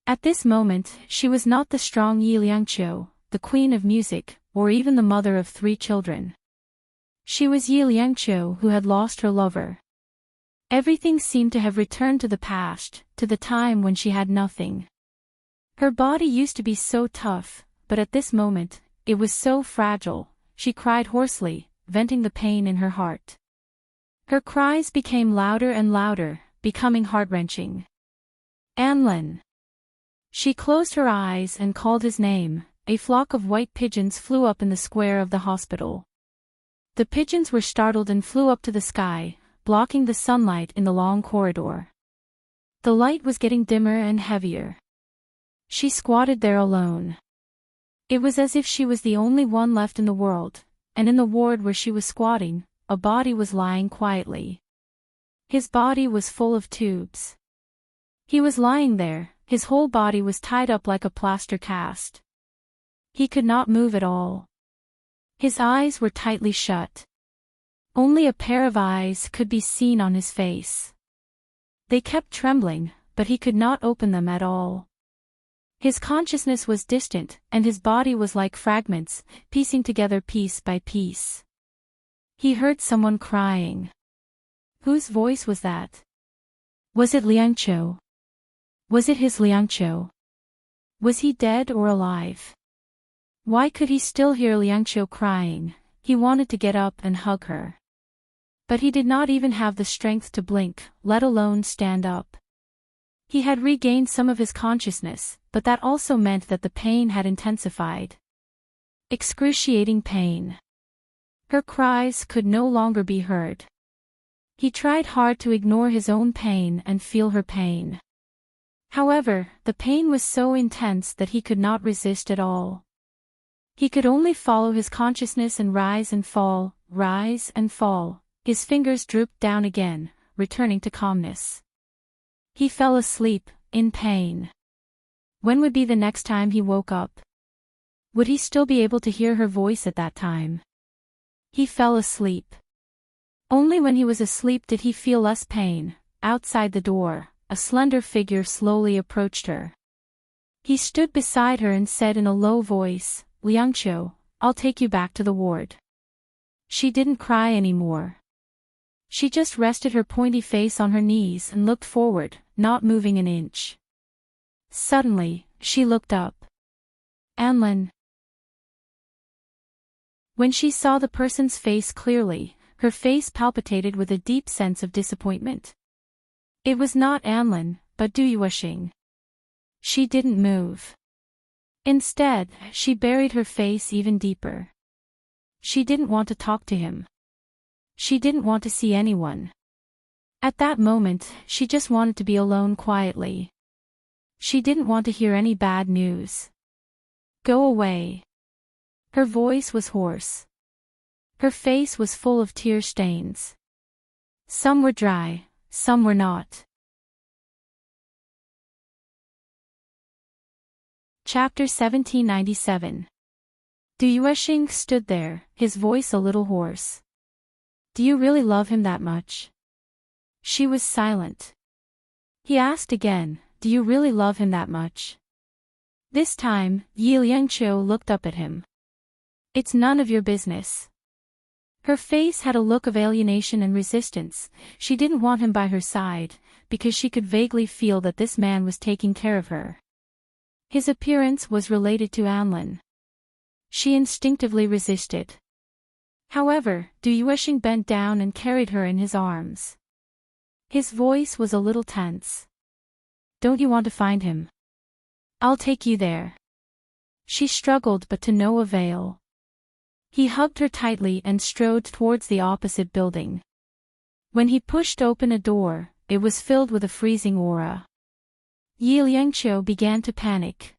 At this moment, she was not the strong Yi Liangqiu, the queen of music, or even the mother of 3 children. She was Yi Liangqiu who had lost her lover. Everything seemed to have returned to the past, to the time when she had nothing. Her body used to be so tough, but at this moment, it was so fragile. She cried hoarsely, venting the pain in her heart. Her cries became louder and louder, becoming heart-wrenching. Anlin. She closed her eyes and called his name. A flock of white pigeons flew up in the square of the hospital. The pigeons were startled and flew up to the sky, blocking the sunlight in the long corridor. The light was getting dimmer and heavier. She squatted there alone. It was as if she was the only one left in the world, and in the ward where she was squatting, a body was lying quietly. His body was full of tubes. He was lying there, his whole body was tied up like a plaster cast. He could not move at all. His eyes were tightly shut. Only a pair of eyes could be seen on his face. They kept trembling, but he could not open them at all. His consciousness was distant, and his body was like fragments, piecing together piece by piece. He heard someone crying. Whose voice was that? Was it Liangqiu? Was it his Liangqiu? Was he dead or alive? Why could he still hear Liangqiu crying? He wanted to get up and hug her. But he did not even have the strength to blink, let alone stand up. He had regained some of his consciousness, but that also meant that the pain had intensified. Excruciating pain. Her cries could no longer be heard. He tried hard to ignore his own pain and feel her pain. However, the pain was so intense that he could not resist at all. He could only follow his consciousness and rise and fall, rise and fall. His fingers drooped down again, returning to calmness. He fell asleep, in pain. When would be the next time he woke up? Would he still be able to hear her voice at that time? He fell asleep. Only when he was asleep did he feel less pain. Outside the door, a slender figure slowly approached her. He stood beside her and said in a low voice, Liangqiu, I'll take you back to the ward. She didn't cry anymore. She just rested her pointy face on her knees and looked forward, not moving an inch. Suddenly, she looked up. Anlin. When she saw the person's face clearly, her face palpitated with a deep sense of disappointment. It was not Anlin, but Du Yuexing. She didn't move. Instead, she buried her face even deeper. She didn't want to talk to him. She didn't want to see anyone. At that moment, she just wanted to be alone quietly. She didn't want to hear any bad news. Go away. Her voice was hoarse. Her face was full of tear stains. Some were dry, some were not. Chapter 1797. Du Yuexing stood there, his voice a little hoarse. Do you really love him that much? She was silent. He asked again, do you really love him that much? This time, Yi Liangqiu looked up at him. It's none of your business. Her face had a look of alienation and resistance. She didn't want him by her side, because she could vaguely feel that this man was taking care of her. His appearance was related to Anlin. She instinctively resisted. However, Du Yuexing bent down and carried her in his arms. His voice was a little tense. Don't you want to find him? I'll take you there. She struggled but to no avail. He hugged her tightly and strode towards the opposite building. When he pushed open a door, it was filled with a freezing aura. Yi Liangqiu began to panic.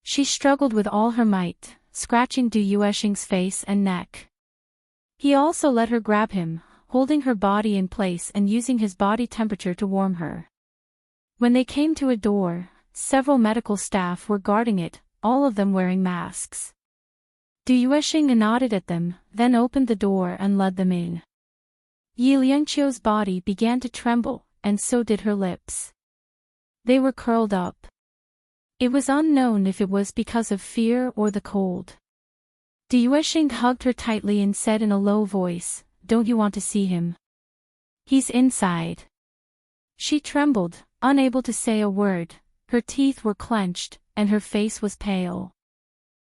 She struggled with all her might, scratching Du Yuesheng's face and neck. He also let her grab him, holding her body in place and using his body temperature to warm her. When they came to a door, several medical staff were guarding it, all of them wearing masks. Du Yuesheng nodded at them, then opened the door and led them in. Yi Liangqiu's body began to tremble, and so did her lips. They were curled up. It was unknown if it was because of fear or the cold. Du Yuesheng hugged her tightly and said in a low voice, "Don't you want to see him? He's inside." She trembled, unable to say a word, her teeth were clenched, and her face was pale.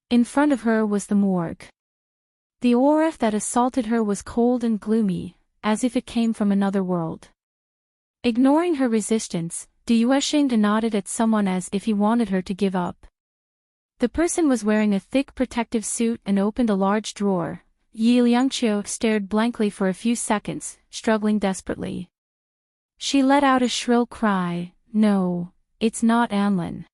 In front of her was the morgue. The aura that assaulted her was cold and gloomy, as if it came from another world. Ignoring her resistance, Du Yuesheng nodded at someone as if he wanted her to give up. The person was wearing a thick protective suit and opened a large drawer. Yi Liangqiu stared blankly for a few seconds, struggling desperately. She let out a shrill cry, "No, it's not Anlin.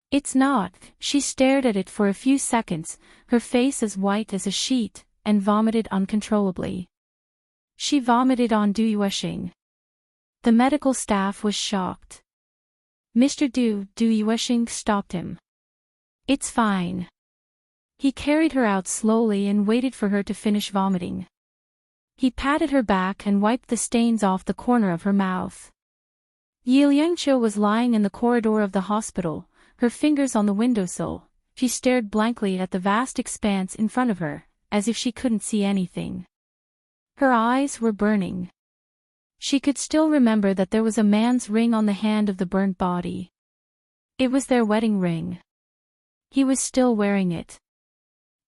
It's not." She stared at it for a few seconds, her face as white as a sheet, and vomited uncontrollably. She vomited on Du Yuesheng. The medical staff was shocked. "Mr. Du Yuesheng stopped him. It's fine." He carried her out slowly and waited for her to finish vomiting. He patted her back and wiped the stains off the corner of her mouth. Yi Liangqiu was lying in the corridor of the hospital, her fingers on the windowsill. She stared blankly at the vast expanse in front of her, as if she couldn't see anything. Her eyes were burning. She could still remember that there was a man's ring on the hand of the burnt body. It was their wedding ring. He was still wearing it.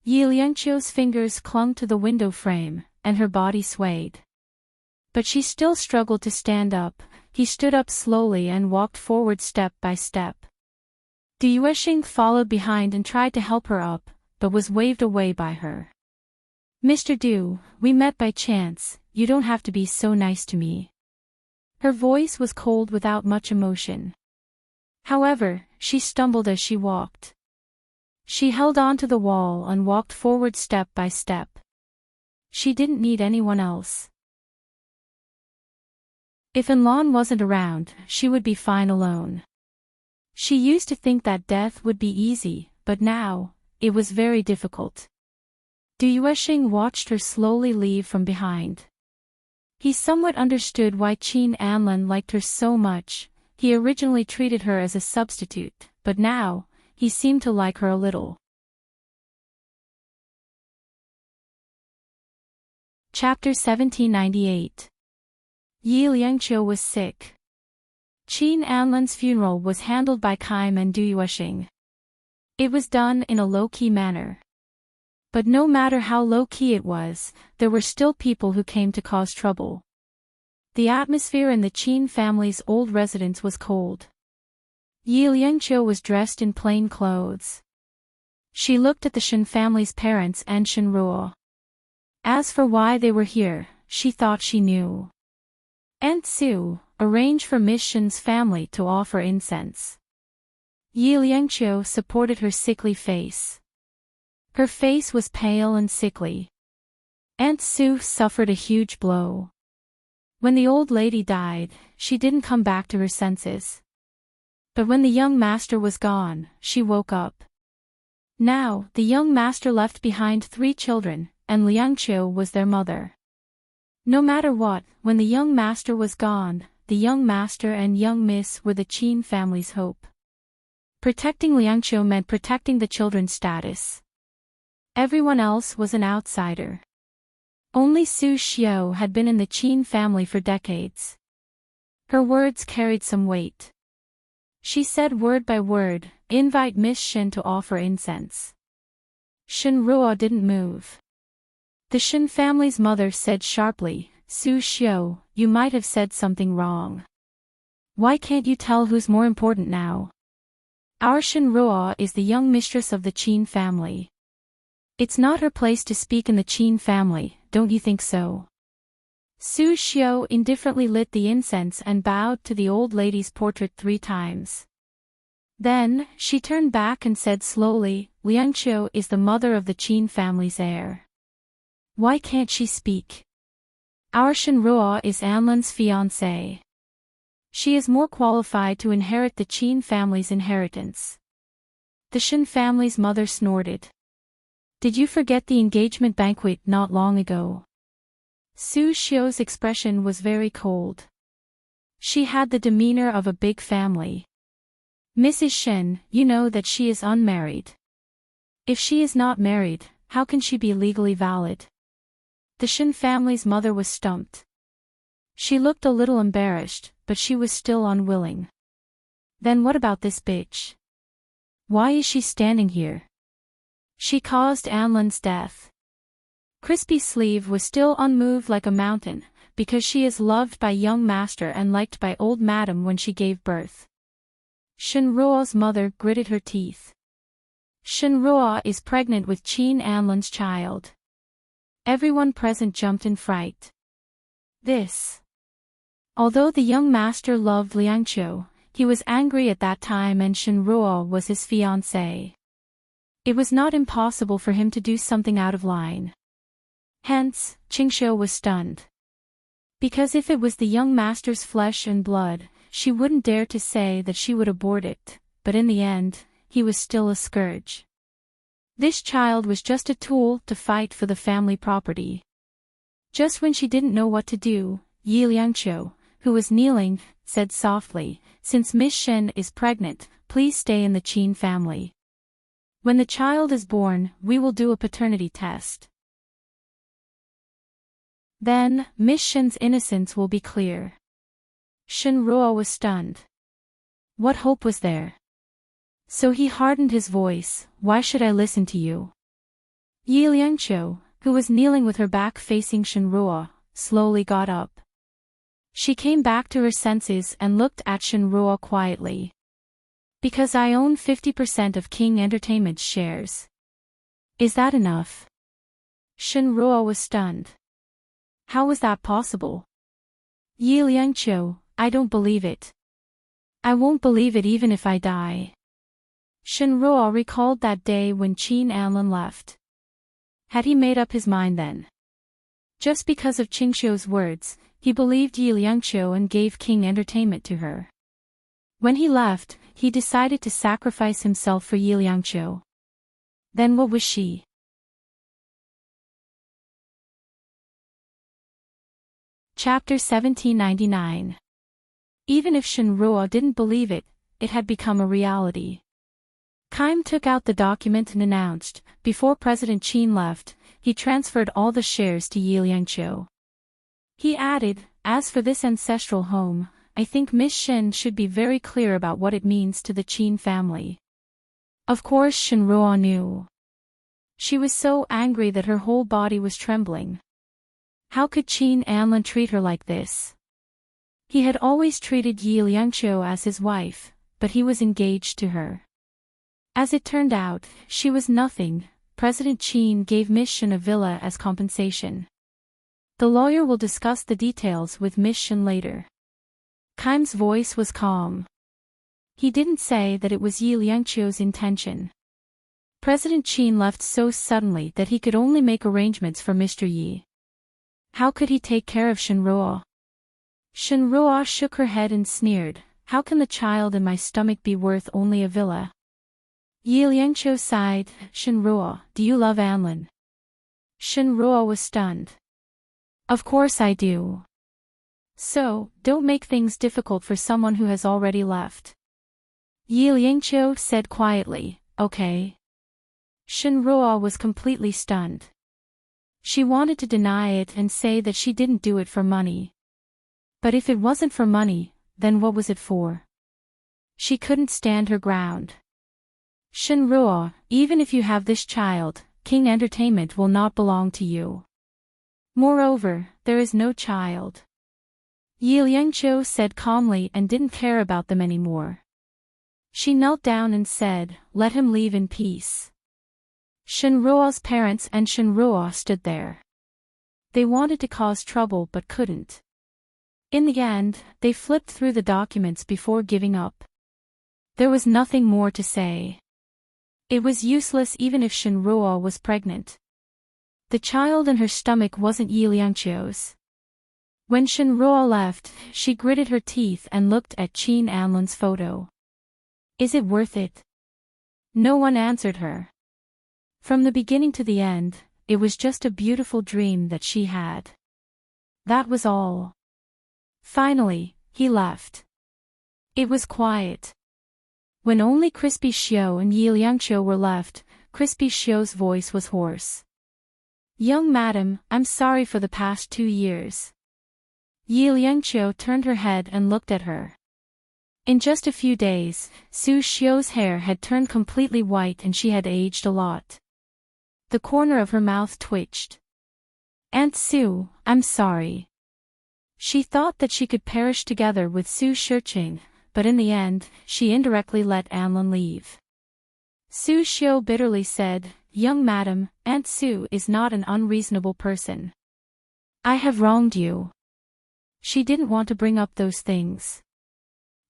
Yi Liangqiu's fingers clung to the window frame, and her body swayed. But she still struggled to stand up. He stood up slowly and walked forward step by step. Du Yuesheng followed behind and tried to help her up, but was waved away by her. "Mr. Du, we met by chance, you don't have to be so nice to me." Her voice was cold without much emotion. However, she stumbled as she walked. She held on to the wall and walked forward step by step. She didn't need anyone else. If Enlon wasn't around, she would be fine alone. She used to think that death would be easy, but now, it was very difficult. Du Yuesheng watched her slowly leave from behind. He somewhat understood why Qin Anlin liked her so much. He originally treated her as a substitute, but now, he seemed to like her a little. Chapter 1798. Yi Liangqiu was sick. Qin Anlin's funeral was handled by Kaim and Du Yuesheng. It was done in a low-key manner. But no matter how low-key it was, there were still people who came to cause trouble. The atmosphere in the Qin family's old residence was cold. Yi Liangqiu was dressed in plain clothes. She looked at the Shen family's parents and Shen Ruo. As for why they were here, she thought she knew. Aunt Su arranged for Miss Shen's family to offer incense. Yi Liangqiu supported her sickly face. Her face was pale and sickly. Aunt Su suffered a huge blow. When the old lady died, she didn't come back to her senses. But when the young master was gone, she woke up. Now, the young master left behind 3 children, and Liangqiu was their mother. No matter what, when the young master was gone, the young master and young miss were the Qin family's hope. Protecting Liangqiu meant protecting the children's status. Everyone else was an outsider. Only Su Xiao had been in the Qin family for decades. Her words carried some weight. She said word by word, "Invite Miss Shen to offer incense." Shen Ruo didn't move. The Shen family's mother said sharply, "Su Xiao, you might have said something wrong. Why can't you tell who's more important now? Our Shen Ruo is the young mistress of the Qin family. It's not her place to speak in the Qin family, don't you think so?" Su Xiu indifferently lit the incense and bowed to the old lady's portrait 3 times. Then, she turned back and said slowly, Liangqiu is the mother of the Qin family's heir. Why can't she speak? Our Shenruo is Anlin's fiancée. She is more qualified to inherit the Qin family's inheritance. The Shen family's mother snorted. Did you forget the engagement banquet not long ago? Su Xiu's expression was very cold. She had the demeanor of a big family. Mrs. Shen, you know that she is unmarried. If she is not married, how can she be legally valid? The Shen family's mother was stumped. She looked a little embarrassed, but she was still unwilling. Then what about this bitch? Why is she standing here? She caused Anlin's death. Crispy Sleeve was still unmoved like a mountain, because she is loved by young master and liked by old madam when she gave birth. Shenruo's mother gritted her teeth. Shenruo is pregnant with Qin Anlin's child. Everyone present jumped in fright. This. Although the young master loved Liangqiu, he was angry at that time and Shenruo was his fiancée. It was not impossible for him to do something out of line. Hence, Qingxiu was stunned. Because if it was the young master's flesh and blood, she wouldn't dare to say that she would abort it, but in the end, he was still a scourge. This child was just a tool to fight for the family property. Just when she didn't know what to do, Yi Liangqiu, who was kneeling, said softly, since Miss Shen is pregnant, please stay in the Qin family. When the child is born, we will do a paternity test. Then, Miss Shen's innocence will be clear. Shenruo was stunned. What hope was there? So he hardened his voice, why should I listen to you? Yi Liangqiu, who was kneeling with her back facing Shenruo, slowly got up. She came back to her senses and looked at Shenruo quietly. Because I own 50% of King Entertainment's shares. Is that enough? Shenruo was stunned. How was that possible? Yi Liangqiu, I don't believe it. I won't believe it even if I die. Shenruo recalled that day when Qin Anlin left. Had he made up his mind then? Just because of Qingxiu's words, he believed Yi Liangqiu and gave King Entertainment to her. When he left, he decided to sacrifice himself for Yi Liangqiu. Then what was she? Chapter 1799. Even if Shenruo didn't believe it, it had become a reality. Keim took out the document and announced, before President Qin left, he transferred all the shares to Yi Liangqiu. He added, as for this ancestral home, I think Miss Shen should be very clear about what it means to the Qin family. Of course Shenruo knew. She was so angry that her whole body was trembling. How could Qin Anlin treat her like this? He had always treated Yi Liangqiu as his wife, but he was engaged to her. As it turned out, she was nothing. President Qin gave Miss Shen a villa as compensation. The lawyer will discuss the details with Miss Shen later. Keim's voice was calm. He didn't say that it was Yi Liangqiu's intention. President Qin left so suddenly that he could only make arrangements for Mr. Yi. How could he take care of Shenruo? Shenruo shook her head and sneered, how can the child in my stomach be worth only a villa? Yi Liangqiu sighed, Shenruo, do you love Anlin? Shenruo was stunned. Of course I do. So, don't make things difficult for someone who has already left. Yi Liangqiu said quietly, okay. Shenruo was completely stunned. She wanted to deny it and say that she didn't do it for money. But if it wasn't for money, then what was it for? She couldn't stand her ground. Shenruo, even if you have this child, King Entertainment will not belong to you. Moreover, there is no child. Yi Liangqiu said calmly and didn't care about them anymore. She knelt down and said, let him leave in peace. Shenruo's parents and Shenruo stood there. They wanted to cause trouble but couldn't. In the end, they flipped through the documents before giving up. There was nothing more to say. It was useless even if Shinruo was pregnant. The child in her stomach wasn't Yi Liangqiu's. When Shinruo left, she gritted her teeth and looked at Qin Anlan's photo. Is it worth it? No one answered her. From the beginning to the end, it was just a beautiful dream that she had. That was all. Finally, he left. It was quiet. When only Crispy Xiao and Yi Liangqiu were left, Crispy Xiao's voice was hoarse. Young madam, I'm sorry for the past 2 years. Yi Liangqiu turned her head and looked at her. In just a few days, Su Xiao's hair had turned completely white and she had aged a lot. The corner of her mouth twitched. Aunt Su, I'm sorry. She thought that she could perish together with Su Shiqing, but in the end, she indirectly let Anlan leave. Su Xiao bitterly said, Young madam, Aunt Su is not an unreasonable person. I have wronged you. She didn't want to bring up those things.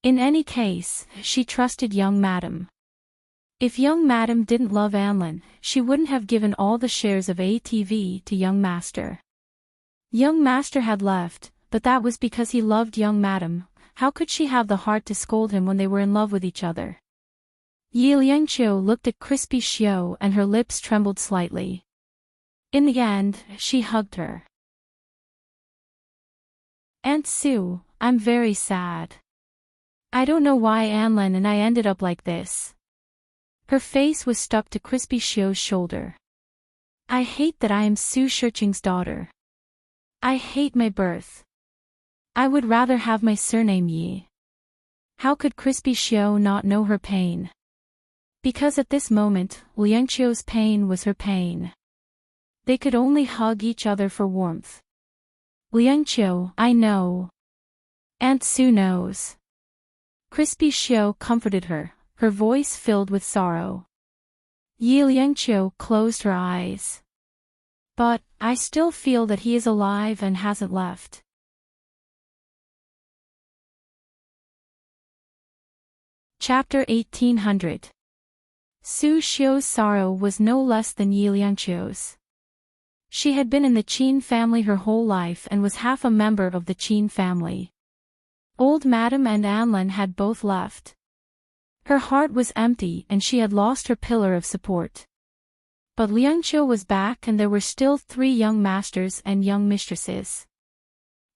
In any case, she trusted young madam. If young madam didn't love Anlan, she wouldn't have given all the shares of ATV to young master. Young master had left, but that was because he loved young madam. How could she have the heart to scold him when they were in love with each other? Yi Liangqiu looked at Crispy Xiao and her lips trembled slightly. In the end, she hugged her. Aunt Su, I'm very sad. I don't know why Anlan and I ended up like this. Her face was stuck to Crispy Xiao's shoulder. I hate that I am Su Shiqing's daughter. I hate my birth. I would rather have my surname Yi. How could Crispy Xiao not know her pain? Because at this moment, Liangqiu's pain was her pain. They could only hug each other for warmth. Liangqiu, I know. Aunt Su knows. Crispy Xiao comforted her, her voice filled with sorrow. Yi Liangqiu closed her eyes. But, I still feel that he is alive and hasn't left. Chapter 1800. Su Xiao's sorrow was no less than Yi Liangqiu's. She had been in the Qin family her whole life and was half a member of the Qin family. Old Madam and Anlan had both left. Her heart was empty and she had lost her pillar of support. But Liangqiu was back and there were still 3 young masters and young mistresses.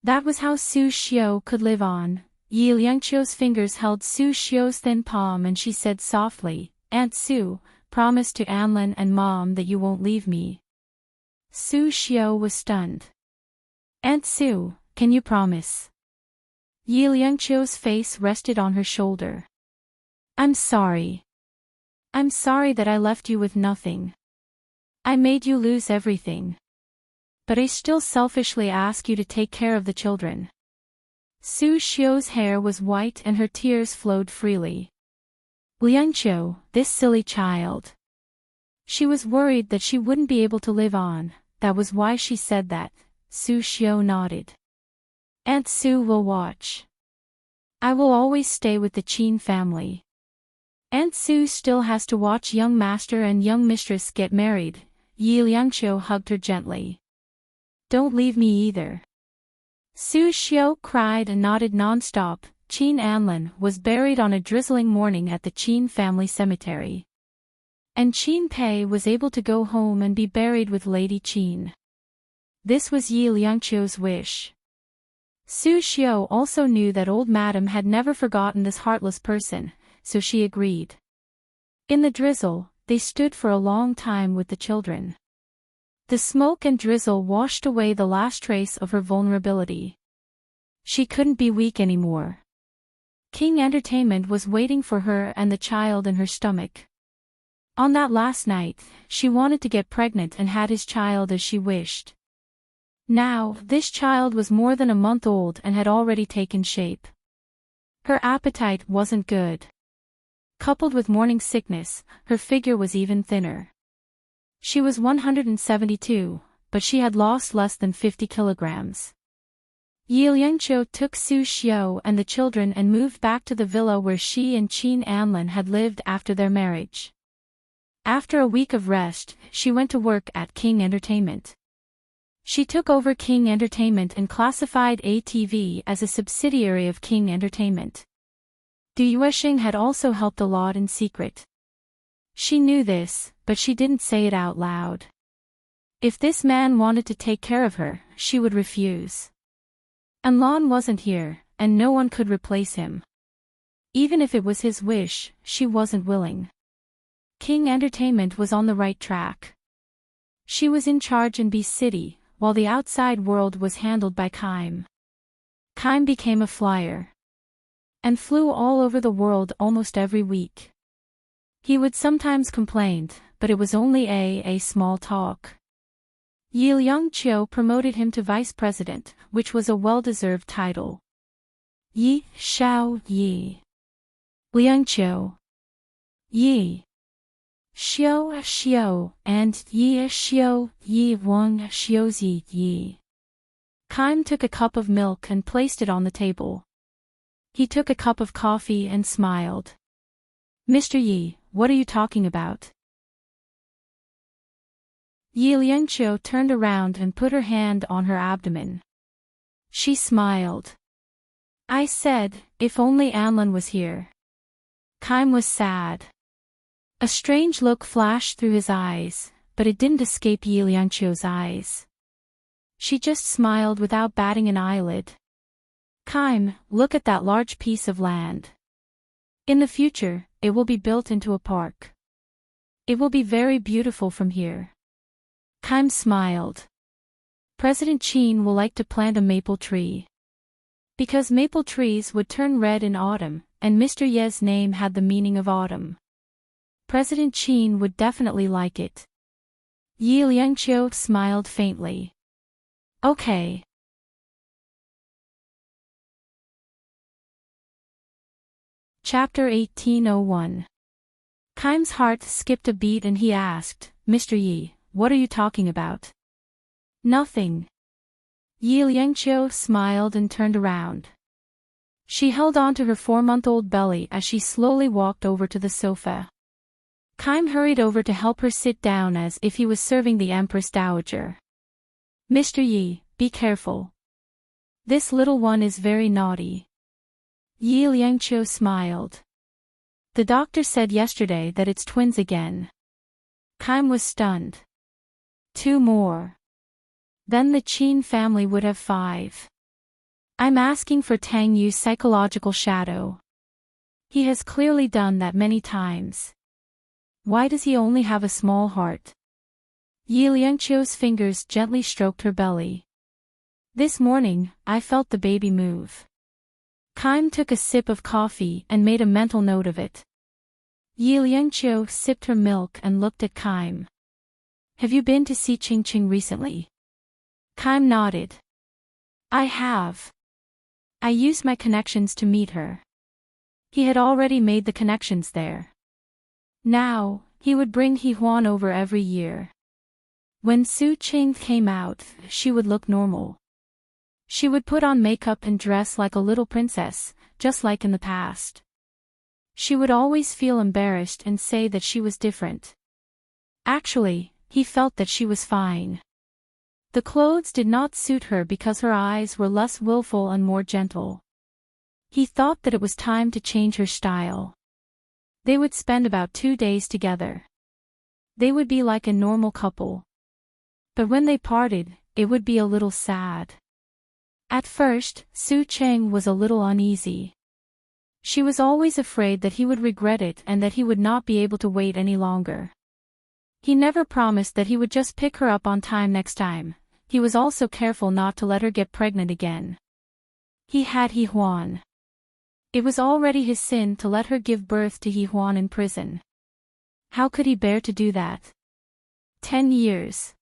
That was how Su Xiao could live on. Yi Liangqiu's fingers held Su Xiao's thin palm and she said softly, Aunt Su, promise to Anlan and Mom that you won't leave me. Su Xiao was stunned. Aunt Su, can you promise? Yi Liangqiu's face rested on her shoulder. I'm sorry. I'm sorry that I left you with nothing. I made you lose everything. But I still selfishly ask you to take care of the children. Su Xiao's hair was white and her tears flowed freely. Liangqiu, this silly child. She was worried that she wouldn't be able to live on, that was why she said that. Su Xiao nodded. Aunt Su will watch. I will always stay with the Qin family. Aunt Su still has to watch young master and young mistress get married. Yi Liangqiu hugged her gently. Don't leave me either. Su Xiao cried and nodded non-stop. Qin Anlan was buried on a drizzling morning at the Qin family cemetery. And Qin Pei was able to go home and be buried with Lady Qin. This was Yi Liangqiu's wish. Su Xiao also knew that old madam had never forgotten this heartless person, so she agreed. In the drizzle, they stood for a long time with the children. The smoke and drizzle washed away the last trace of her vulnerability. She couldn't be weak anymore. King Entertainment was waiting for her and the child in her stomach. On that last night, she wanted to get pregnant and had his child as she wished. Now, this child was more than a month old and had already taken shape. Her appetite wasn't good. Coupled with morning sickness, her figure was even thinner. She was 172 but she had lost less than 50 kilograms. Yi Liangqiu took Su Xiu and the children and moved back to the villa where she and Qin Anlin had lived after their marriage. After a week of rest, she went to work at King Entertainment. She took over King Entertainment and classified ATV as a subsidiary of King Entertainment. Du Yuexing had also helped a lot in secret. She knew this, but she didn't say it out loud. If this man wanted to take care of her, she would refuse. And Lan wasn't here, and no one could replace him. Even if it was his wish, she wasn't willing. King Entertainment was on the right track. She was in charge in B City, while the outside world was handled by Kaim. Kaim became a flyer and flew all over the world almost every week. He would sometimes complain, but it was only a small talk. Yi Liangqiu promoted him to vice president, which was a well-deserved title. Yi Xiao Yi Liangqiu Yi Xiu Xiu and Yi Xiu Yi Wang Xiuzi Yi. Kaim took a cup of milk and placed it on the table. He took a cup of coffee and smiled. Mr. Yi, what are you talking about? Yi Liangqiu turned around and put her hand on her abdomen. She smiled. I said, if only Anlin was here. Kaim was sad. A strange look flashed through his eyes, but it didn't escape Yi Liangqiu's eyes. She just smiled without batting an eyelid. Kaim, look at that large piece of land. In the future, it will be built into a park. It will be very beautiful from here. Kaim smiled. President Qin will like to plant a maple tree. Because maple trees would turn red in autumn, and Mr. Ye's name had the meaning of autumn. President Qin would definitely like it. Yi Liangqiu smiled faintly. Okay. Chapter 1801. Kaim's heart skipped a beat and he asked, Mr. Yi, what are you talking about? Nothing. Yi Liangqiu smiled and turned around. She held on to her 4-month-old belly as she slowly walked over to the sofa. Kaim hurried over to help her sit down as if he was serving the Empress Dowager. Mr. Yi, be careful. This little one is very naughty. Yi Liangqiu smiled. The doctor said yesterday that it's twins again. Kaim was stunned. 2 more. Then the Qin family would have 5. I'm asking for Tang Yu's psychological shadow. He has clearly done that many times. Why does he only have a small heart? Yi Liangqiu's fingers gently stroked her belly. This morning, I felt the baby move. Kaim took a sip of coffee and made a mental note of it. Yi Liangqiu sipped her milk and looked at Kaim. Have you been to see Qingqing recently? Kaim nodded. I have. I used my connections to meet her. He had already made the connections there. Now, he would bring He Huan over every year. When Su Qing came out, she would look normal. She would put on makeup and dress like a little princess, just like in the past. She would always feel embarrassed and say that she was different. Actually, he felt that she was fine. The clothes did not suit her because her eyes were less willful and more gentle. He thought that it was time to change her style. They would spend about 2 days together. They would be like a normal couple. But when they parted, it would be a little sad. At first, Su Cheng was a little uneasy. She was always afraid that he would regret it and that he would not be able to wait any longer. He never promised that he would just pick her up on time next time. He was also careful not to let her get pregnant again. He had He Huan. It was already his sin to let her give birth to He Huan in prison. How could he bear to do that? 10 years.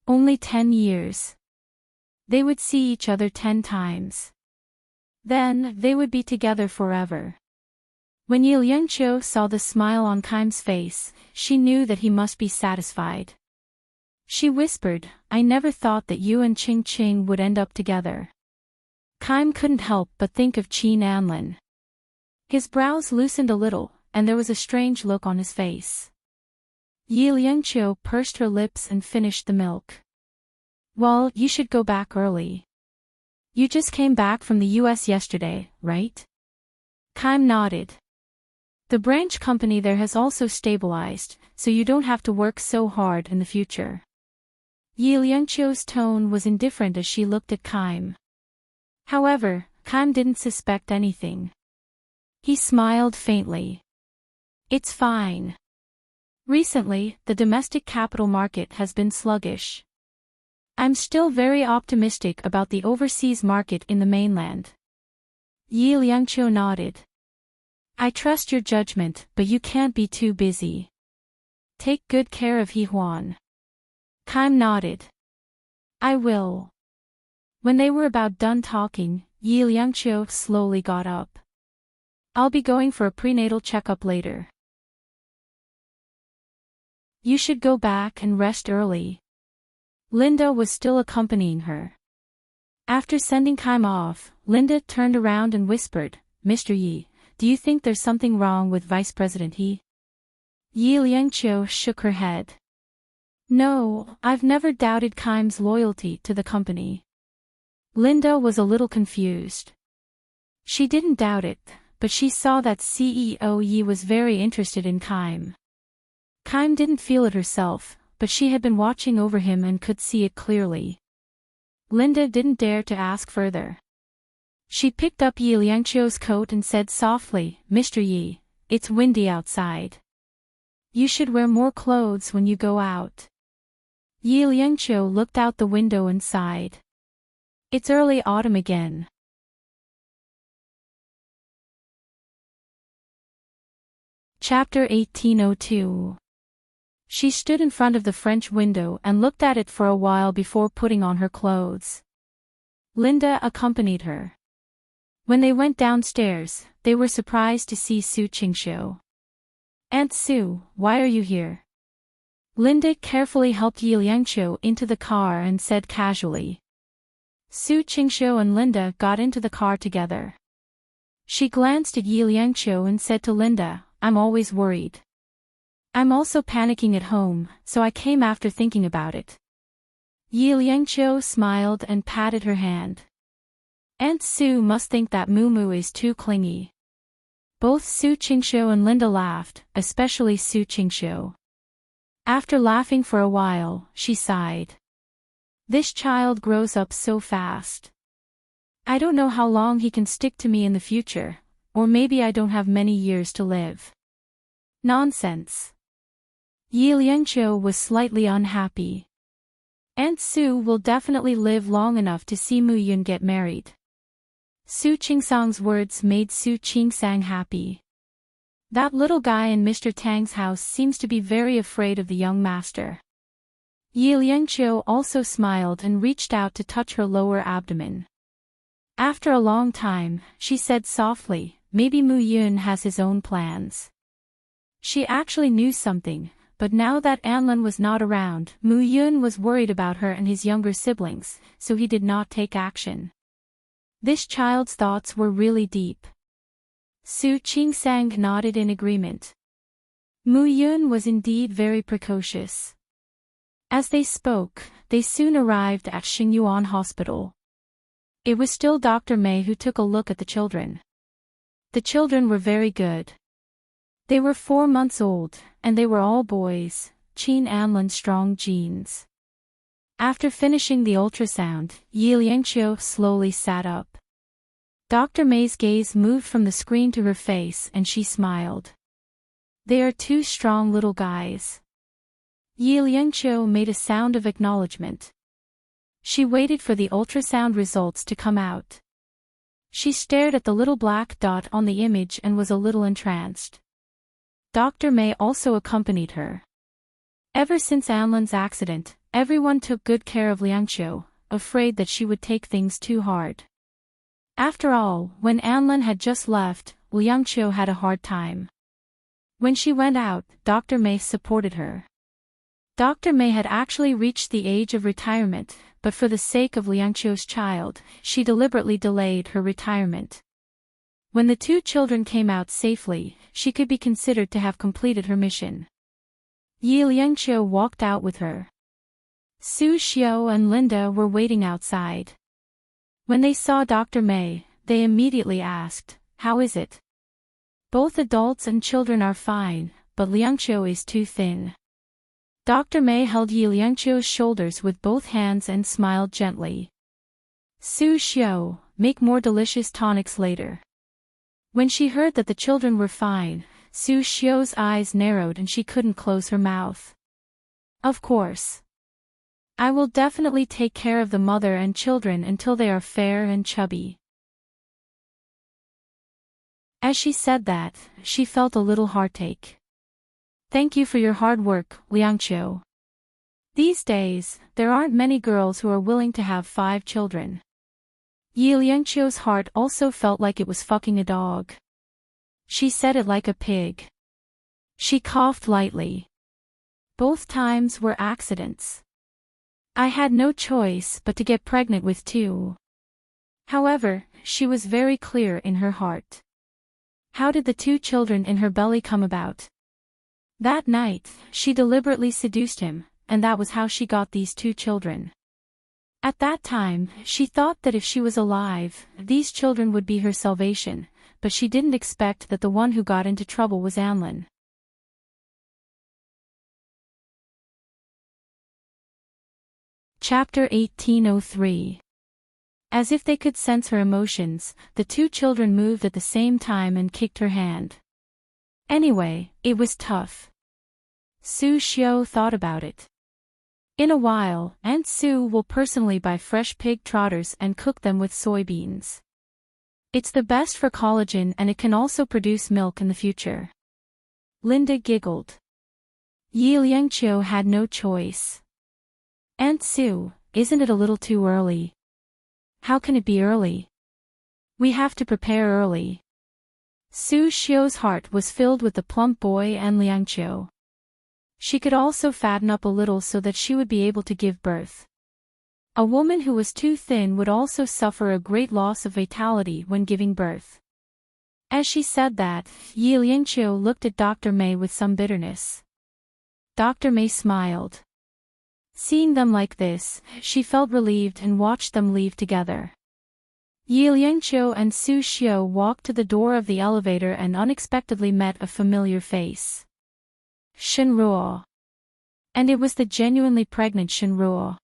Only 10 years. They would see each other 10 times. Then, they would be together forever. When Yi Liangqiu saw the smile on Kaim's face, she knew that he must be satisfied. She whispered, I never thought that you and Ching Ching would end up together. Kaim couldn't help but think of Qin Anlin. His brows loosened a little, and there was a strange look on his face. Yi Liangqiu pursed her lips and finished the milk. Well, you should go back early. You just came back from the US yesterday, right? Kaim nodded. The branch company there has also stabilized, so you don't have to work so hard in the future. Yi Liangqiu's tone was indifferent as she looked at Kaim. However, Kaim didn't suspect anything. He smiled faintly. It's fine. Recently, the domestic capital market has been sluggish. I'm still very optimistic about the overseas market in the mainland. Yi Liangqiu nodded. I trust your judgment, but you can't be too busy. Take good care of He Huan. Kaim nodded. I will. When they were about done talking, Yi Liangqiu slowly got up. I'll be going for a prenatal checkup later. You should go back and rest early. Linda was still accompanying her. After sending Kaim off, Linda turned around and whispered, Mr. Yi, do you think there's something wrong with Vice President He? Yi Liangqiu shook her head. No, I've never doubted Kaim's loyalty to the company. Linda was a little confused. She didn't doubt it, but she saw that CEO Yi was very interested in Kaim. Kaim didn't feel it herself, but she had been watching over him and could see it clearly. Linda didn't dare to ask further. She picked up Yi Liangqiu's coat and said softly, Mr. Yi, it's windy outside. You should wear more clothes when you go out. Yi Liangqiu looked out the window and sighed. It's early autumn again. Chapter 1802. She stood in front of the French window and looked at it for a while before putting on her clothes. Linda accompanied her. When they went downstairs, they were surprised to see Su Qingxiu. Aunt Su, why are you here? Linda carefully helped Yi Liangqiu into the car and said casually. Su Qingxiu and Linda got into the car together. She glanced at Yi Liangqiu and said to Linda, I'm always worried. I'm also panicking at home, so I came after thinking about it. Yi Liangqiu smiled and patted her hand. Aunt Su must think that Moo is too clingy. Both Su Qingxiu and Linda laughed, especially Su Qingxiu. After laughing for a while, she sighed. This child grows up so fast. I don't know how long he can stick to me in the future, or maybe I don't have many years to live. Nonsense. Yi Liangqiu was slightly unhappy. Aunt Su will definitely live long enough to see Mu Yun get married. Su Qingsang's words made Su Qingsang happy. That little guy in Mr. Tang's house seems to be very afraid of the young master. Yi Liangqiu also smiled and reached out to touch her lower abdomen. After a long time, she said softly, maybe Mu Yun has his own plans. She actually knew something, but now that Anlin was not around, Mu Yun was worried about her and his younger siblings, so he did not take action. This child's thoughts were really deep. Su Qingsang nodded in agreement. Mu Yun was indeed very precocious. As they spoke, they soon arrived at Xingyuan Hospital. It was still Dr. Mei who took a look at the children. The children were very good. They were 4 months old, and they were all boys, Qin Anlin's strong genes. After finishing the ultrasound, Yi Liangqiu slowly sat up. Dr. Mei's gaze moved from the screen to her face and she smiled. They are 2 strong little guys. Yi Liangqiu made a sound of acknowledgement. She waited for the ultrasound results to come out. She stared at the little black dot on the image and was a little entranced. Dr. Mei also accompanied her. Ever since Anlin's accident, everyone took good care of Liangqiu, afraid that she would take things too hard. After all, when Anlin had just left, Liangqiu had a hard time. When she went out, Dr. Mei supported her. Dr. May had actually reached the age of retirement, but for the sake of Liangqiu's child, she deliberately delayed her retirement. When the two children came out safely, she could be considered to have completed her mission. Yi Liangqiu walked out with her. Su Xiao and Linda were waiting outside. When they saw Dr. May, they immediately asked, "How is it?" "Both adults and children are fine, but Liangqiu is too thin." Dr. May held Yi Liangqiu's shoulders with both hands and smiled gently. "Su Xiao, make more delicious tonics later." When she heard that the children were fine, Su Xiao's eyes narrowed and she couldn't close her mouth. "Of course. I will definitely take care of the mother and children until they are fair and chubby." As she said that, she felt a little heartache. "Thank you for your hard work, Liangqiu. These days, there aren't many girls who are willing to have 5 children." Yi Liangqiu's heart also felt like it was fucking a dog. She said it like a pig. She coughed lightly. Both times were accidents. "I had no choice but to get pregnant with 2. However, she was very clear in her heart. How did the 2 children in her belly come about? That night, she deliberately seduced him, and that was how she got these 2 children. At that time, she thought that if she was alive, these children would be her salvation, but she didn't expect that the one who got into trouble was Anlin. Chapter 1803. As if they could sense her emotions, the 2 children moved at the same time and kicked her hand. Anyway, it was tough. Su Xiao thought about it. In a while, Aunt Su will personally buy fresh pig trotters and cook them with soybeans. It's the best for collagen and it can also produce milk in the future. Linda giggled. Yi Liangqiu had no choice. "Aunt Su, isn't it a little too early?" "How can it be early? We have to prepare early." Su Xiao's heart was filled with the plump boy and Liangqiu. She could also fatten up a little so that she would be able to give birth. A woman who was too thin would also suffer a great loss of vitality when giving birth. As she said that, Yi Liangqiu looked at Dr. May with some bitterness. Dr. May smiled. Seeing them like this, she felt relieved and watched them leave together. Yi Liangqiu and Su Xiao walked to the door of the elevator and unexpectedly met a familiar face. Shenruo. And it was the genuinely pregnant Shenruo.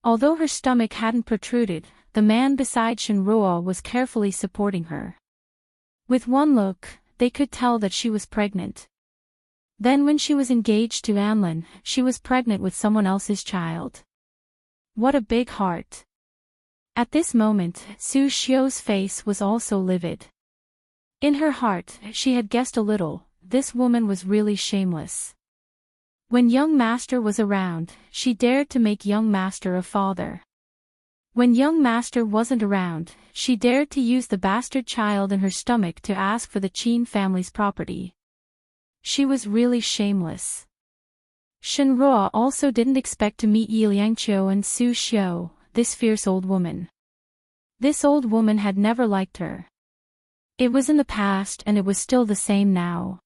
Although her stomach hadn't protruded, the man beside Shenruo was carefully supporting her. With one look, they could tell that she was pregnant. Then when she was engaged to Anlin, she was pregnant with someone else's child. What a big heart. At this moment, Su Xiao's face was also livid. In her heart, she had guessed a little, this woman was really shameless. When young master was around, she dared to make young master a father. When young master wasn't around, she dared to use the bastard child in her stomach to ask for the Qin family's property. She was really shameless. Shenruo also didn't expect to meet Yi Liangqiu and Su Xiao, this fierce old woman. This old woman had never liked her. It was in the past and it was still the same now.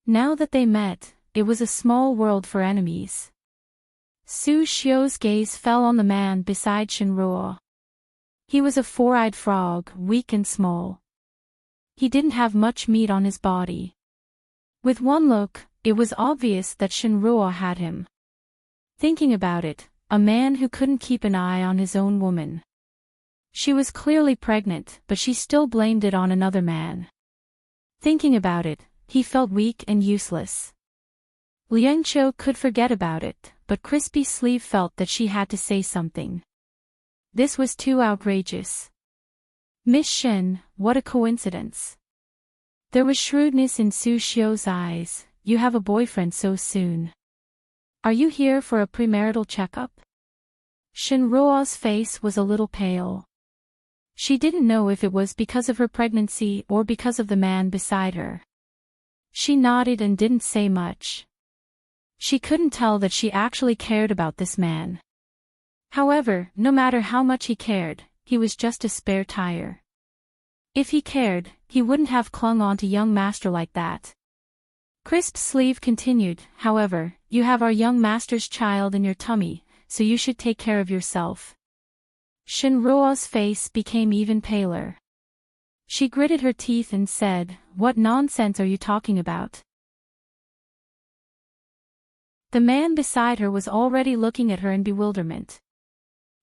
Now that they met, it was a small world for enemies. Su Xiao's gaze fell on the man beside Shenruo. He was a four-eyed frog, weak and small. He didn't have much meat on his body. With one look, it was obvious that Shenruo had him. Thinking about it, a man who couldn't keep an eye on his own woman. She was clearly pregnant, but she still blamed it on another man. Thinking about it, he felt weak and useless. Liangqiu could forget about it, but Crispy Sleeve felt that she had to say something. This was too outrageous. Miss Shen, what a coincidence. There was shrewdness in Su Xiao's eyes. You have a boyfriend so soon. Are you here for a premarital checkup? Shenruo's face was a little pale. She didn't know if it was because of her pregnancy or because of the man beside her. She nodded and didn't say much. She couldn't tell that she actually cared about this man. However, no matter how much he cared, he was just a spare tire. If he cared, he wouldn't have clung on to young master like that. Crisp's sleeve continued, however, you have our young master's child in your tummy, so you should take care of yourself. Shinruo's face became even paler. She gritted her teeth and said, what nonsense are you talking about? The man beside her was already looking at her in bewilderment.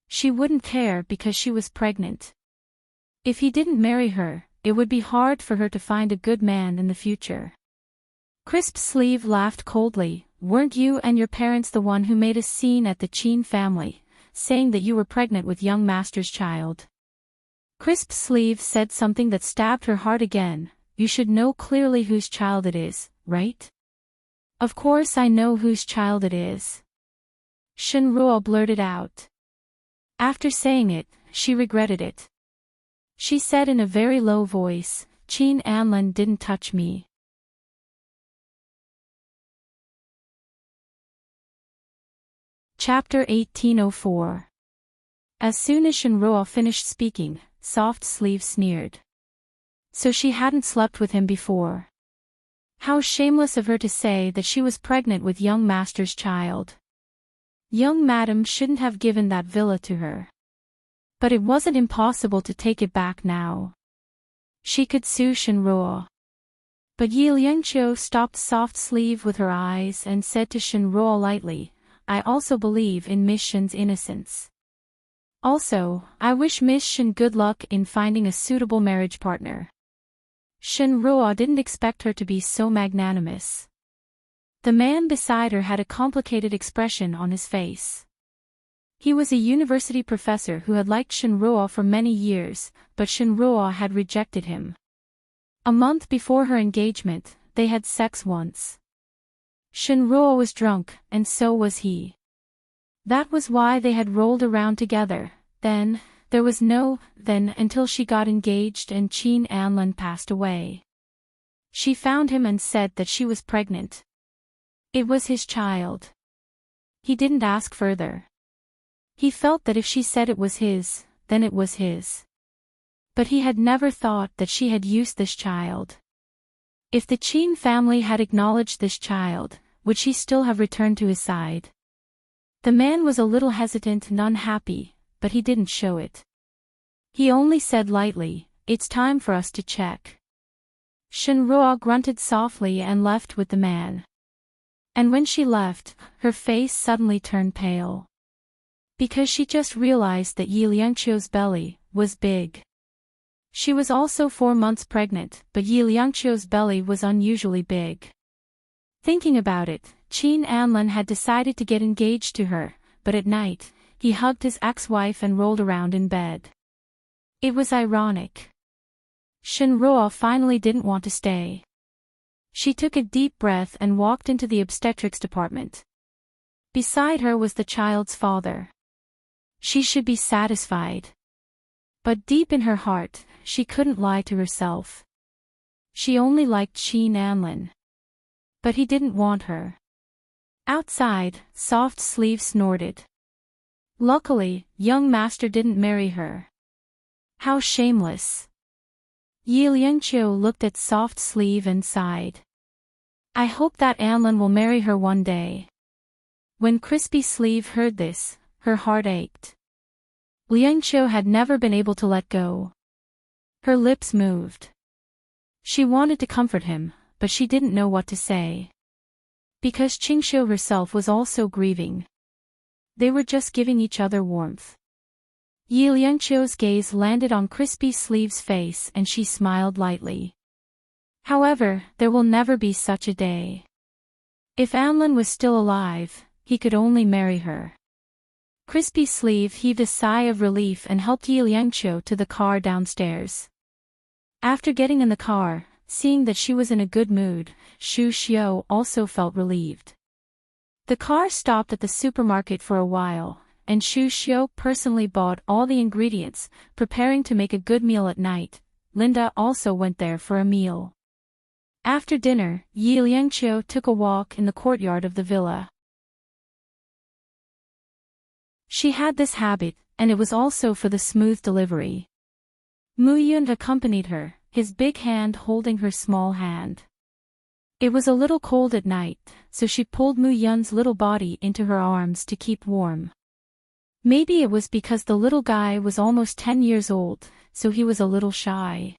She wouldn't care because she was pregnant. If he didn't marry her, it would be hard for her to find a good man in the future. Crisp's sleeve laughed coldly, weren't you and your parents the one who made a scene at the Qin family, saying that you were pregnant with young master's child? Crisp's sleeve said something that stabbed her heart again, you should know clearly whose child it is, right? Of course I know whose child it is. Shinruo blurted out. After saying it, she regretted it. She said in a very low voice, Qin Anlin didn't touch me. Chapter 1804. As soon as Shinruo finished speaking, Soft Sleeve sneered. So she hadn't slept with him before. How shameless of her to say that she was pregnant with young master's child. Young madam shouldn't have given that villa to her. But it wasn't impossible to take it back now. She could sue Shinruo. But Yi Liangqiu stopped Soft Sleeve with her eyes and said to Shinruo lightly, I also believe in Miss Shin's innocence. Also, I wish Miss Shin good luck in finding a suitable marriage partner. Shinruo didn't expect her to be so magnanimous. The man beside her had a complicated expression on his face. He was a university professor who had liked Shinruo for many years, but Shinruo had rejected him. A month before her engagement, they had sex once. Shinruo was drunk, and so was he. That was why they had rolled around together. Then, there was no then until she got engaged and Qin Anlin passed away. She found him and said that she was pregnant. It was his child. He didn't ask further. He felt that if she said it was his, then it was his. But he had never thought that she had used this child. If the Qin family had acknowledged this child, would she still have returned to his side? The man was a little hesitant and unhappy, but he didn't show it. He only said lightly, it's time for us to check. Shinruo grunted softly and left with the man. And when she left, her face suddenly turned pale. Because she just realized that Yi Liangqiu's belly was big. She was also 4 months pregnant, but Yi Liangqiu's belly was unusually big. Thinking about it, Qin Anlin had decided to get engaged to her, but at night, he hugged his ex-wife and rolled around in bed. It was ironic. Shinruo finally didn't want to stay. She took a deep breath and walked into the obstetrics department. Beside her was the child's father. She should be satisfied. But deep in her heart, she couldn't lie to herself. She only liked Qin Anlin. But he didn't want her. Outside, Soft Sleeve snorted. Luckily, young master didn't marry her. How shameless. Yi Liangqiu looked at Soft Sleeve and sighed. I hope that Anlin will marry her one day. When Crispy Sleeve heard this, her heart ached. Liangqiu had never been able to let go. Her lips moved. She wanted to comfort him, but she didn't know what to say. Because Qingxiu herself was also grieving. They were just giving each other warmth. Yi Liangqiu's gaze landed on Crispy Sleeve's face and she smiled lightly. However, there will never be such a day. If Anlin was still alive, he could only marry her. Crispy Sleeve heaved a sigh of relief and helped Yi Liangqiu to the car downstairs. After getting in the car, seeing that she was in a good mood, Shu Xiu also felt relieved. The car stopped at the supermarket for a while, and Shu Xiu personally bought all the ingredients, preparing to make a good meal at night. Linda also went there for a meal. After dinner, Yi Liangqiu took a walk in the courtyard of the villa. She had this habit, and it was also for the smooth delivery. Mu Yun accompanied her, his big hand holding her small hand. It was a little cold at night, so she pulled Mu Yun's little body into her arms to keep warm. Maybe it was because the little guy was almost 10 years old, so he was a little shy.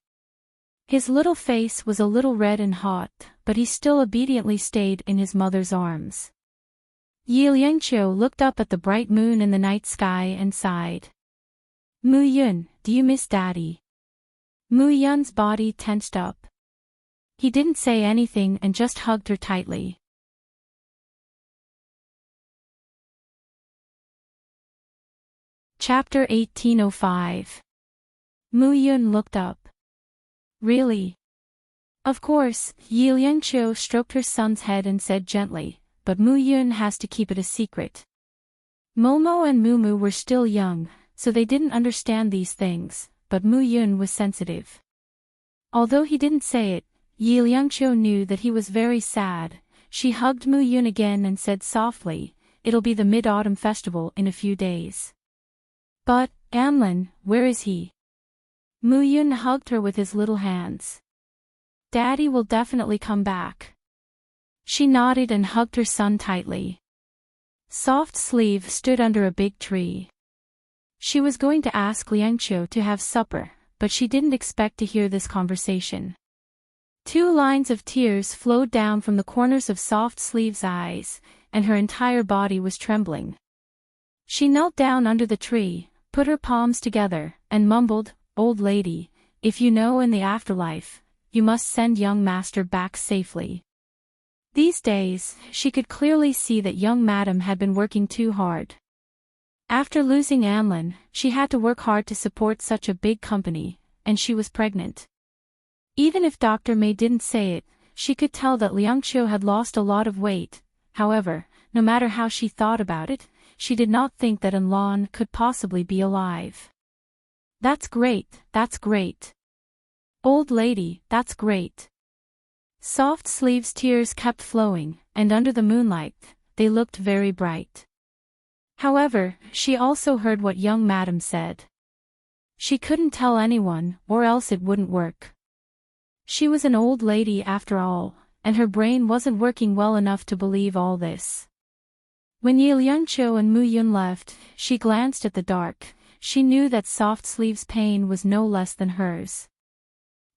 His little face was a little red and hot, but he still obediently stayed in his mother's arms. Yi Liangqiu looked up at the bright moon in the night sky and sighed. Mu Yun, do you miss Daddy? Mu Yun's body tensed up. He didn't say anything and just hugged her tightly. Chapter 1805. Mu Yun looked up. Really? Of course, Yi Liangqiu stroked her son's head and said gently, but Mu Yun has to keep it a secret. Momo and Mumu were still young, so they didn't understand these things, but Mu Yun was sensitive. Although he didn't say it, Yi Liangqiu knew that he was very sad. She hugged Mu Yun again and said softly, "It'll be the Mid-Autumn Festival in a few days." "But, Anlin, where is he?" Mu Yun hugged her with his little hands. "Daddy will definitely come back." She nodded and hugged her son tightly. Soft Sleeve stood under a big tree. She was going to ask Liangqiu to have supper, but she didn't expect to hear this conversation. 2 lines of tears flowed down from the corners of Soft Sleeve's eyes, and her entire body was trembling. She knelt down under the tree, put her palms together, and mumbled, "Old lady, if you know in the afterlife, you must send young master back safely." These days, she could clearly see that young madam had been working too hard. After losing Anlin, she had to work hard to support such a big company, and she was pregnant. Even if Dr. May didn't say it, she could tell that Liangqiu had lost a lot of weight. However, no matter how she thought about it, she did not think that Anlan could possibly be alive. "That's great, that's great. Old lady, that's great." Soft Sleeve's tears kept flowing, and under the moonlight, they looked very bright. However, she also heard what young madam said. She couldn't tell anyone, or else it wouldn't work. She was an old lady after all, and her brain wasn't working well enough to believe all this. When Yi Liangqiu and Mu Yun left, she glanced at the dark. She knew that Soft Sleeve's pain was no less than hers.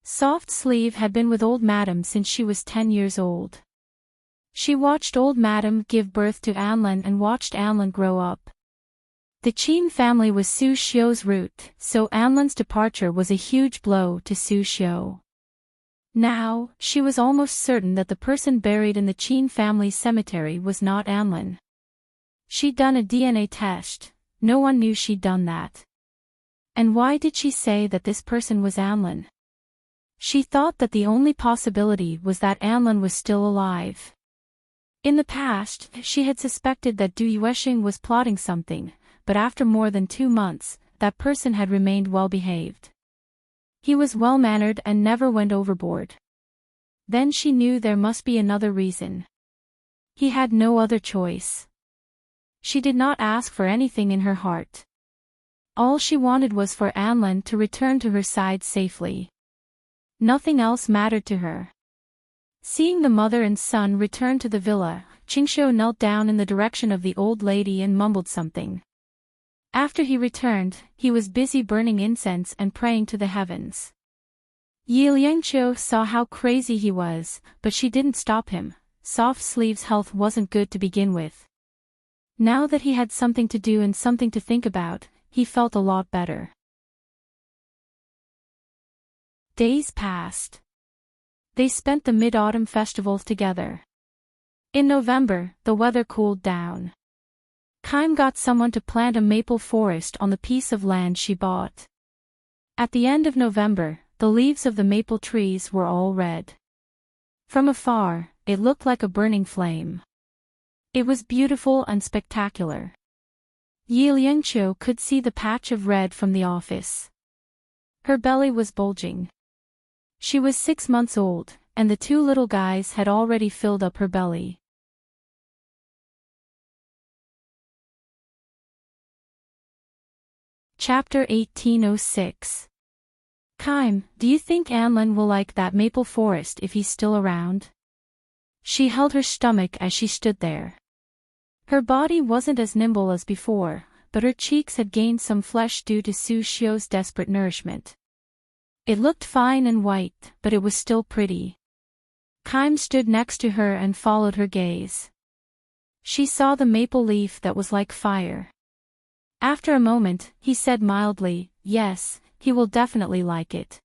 Soft Sleeve had been with old madam since she was 10 years old. She watched old madam give birth to Anlin and watched Anlin grow up. The Qin family was Su Xiu's root, so Anlin's departure was a huge blow to Su Xiu. Now, she was almost certain that the person buried in the Qin family cemetery was not Anlin. She'd done a DNA test. No one knew she'd done that. And why did she say that this person was Anlin? She thought that the only possibility was that Anlin was still alive. In the past, she had suspected that Du Yuexing was plotting something, but after more than 2 months, that person had remained well-behaved. He was well-mannered and never went overboard. Then she knew there must be another reason. He had no other choice. She did not ask for anything in her heart. All she wanted was for Anlin to return to her side safely. Nothing else mattered to her. Seeing the mother and son return to the villa, Qingxiu knelt down in the direction of the old lady and mumbled something. After he returned, he was busy burning incense and praying to the heavens. Yi Liangqiu saw how crazy he was, but she didn't stop him. Soft Sleeve's health wasn't good to begin with. Now that he had something to do and something to think about, he felt a lot better. Days passed. They spent the Mid-Autumn Festival together. In November, the weather cooled down. Kaim got someone to plant a maple forest on the piece of land she bought. At the end of November, the leaves of the maple trees were all red. From afar, it looked like a burning flame. It was beautiful and spectacular. Yi Liangqiu could see the patch of red from the office. Her belly was bulging. She was 6 months old, and the two little guys had already filled up her belly. Chapter 1806. Kym, do you think Anlin will like that maple forest if he's still around? She held her stomach as she stood there. Her body wasn't as nimble as before, but her cheeks had gained some flesh due to Su Xiu's desperate nourishment. It looked fine and white, but it was still pretty. Kym stood next to her and followed her gaze. She saw the maple leaf that was like fire. After a moment, he said mildly, "Yes, he will definitely like it."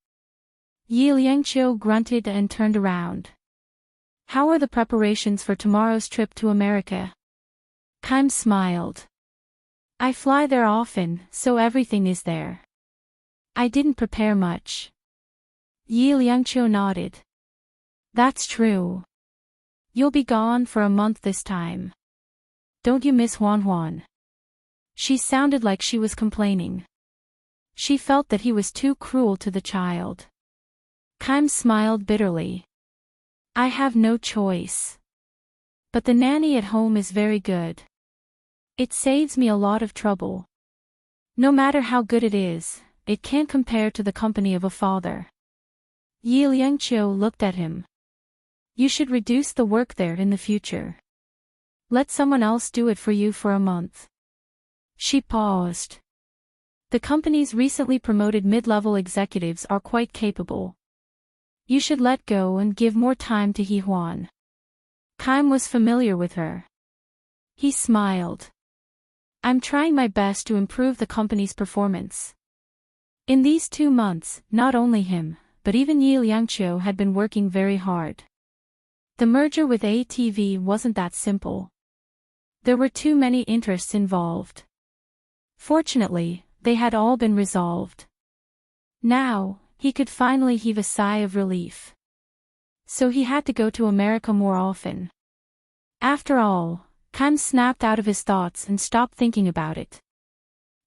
Yi Liangqiu grunted and turned around. "How are the preparations for tomorrow's trip to America?" Kym smiled. "I fly there often, so everything is there. I didn't prepare much." Yi Liangqiu nodded. "That's true. You'll be gone for a month this time. Don't you miss Huan Huan?" She sounded like she was complaining. She felt that he was too cruel to the child. Kym smiled bitterly. "I have no choice. But the nanny at home is very good. It saves me a lot of trouble. No matter how good it is, it can't compare to the company of a father." Yi Liangqiu looked at him. "You should reduce the work there in the future. Let someone else do it for you for a month." She paused. "The company's recently promoted mid-level executives are quite capable. You should let go and give more time to He Huan." Kym was familiar with her. He smiled. "I'm trying my best to improve the company's performance." In these 2 months, not only him, but even Yi Liangqiu had been working very hard. The merger with ATV wasn't that simple. There were too many interests involved. Fortunately, they had all been resolved. Now, he could finally heave a sigh of relief. So he had to go to America more often. After all, Kym snapped out of his thoughts and stopped thinking about it.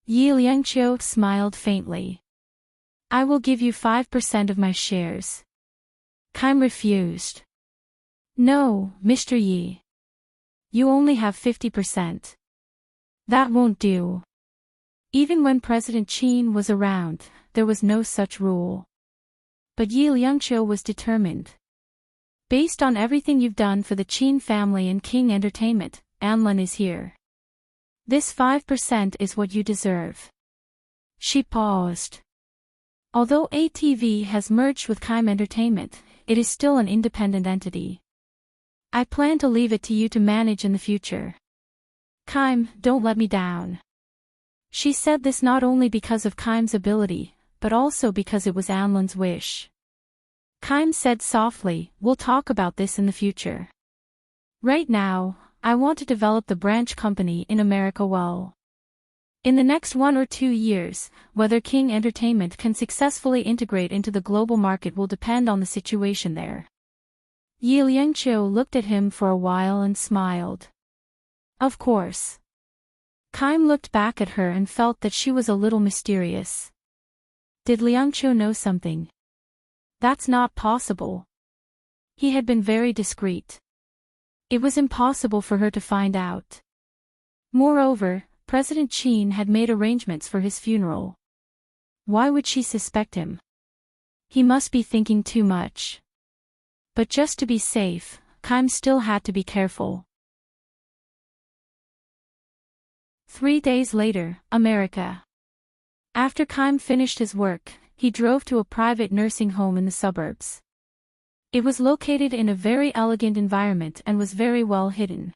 Yi Liangqiu smiled faintly. "I will give you 5% of my shares." Kym refused. "No, Mr. Yi. You only have 50%. That won't do." Even when President Qin was around, there was no such rule. But Yi Liangqiu was determined. "Based on everything you've done for the Qin family and King Entertainment, Anlin is here. This 5% is what you deserve." She paused. Although ATV has merged with Kym Entertainment, it is still an independent entity. "I plan to leave it to you to manage in the future. Kym, don't let me down." She said this not only because of Kym's ability, but also because it was Anlin's wish. Kym said softly, "We'll talk about this in the future. Right now, I want to develop the branch company in America well. In the next 1 or 2 years, whether King Entertainment can successfully integrate into the global market will depend on the situation there." Yi Liangqiu looked at him for a while and smiled. "Of course." Kym looked back at her and felt that she was a little mysterious. Did Liangqiu know something? That's not possible. He had been very discreet. It was impossible for her to find out. Moreover, President Qin had made arrangements for his funeral. Why would she suspect him? He must be thinking too much. But just to be safe, Kym still had to be careful. 3 days later, America. After Kym finished his work, he drove to a private nursing home in the suburbs. It was located in a very elegant environment and was very well hidden.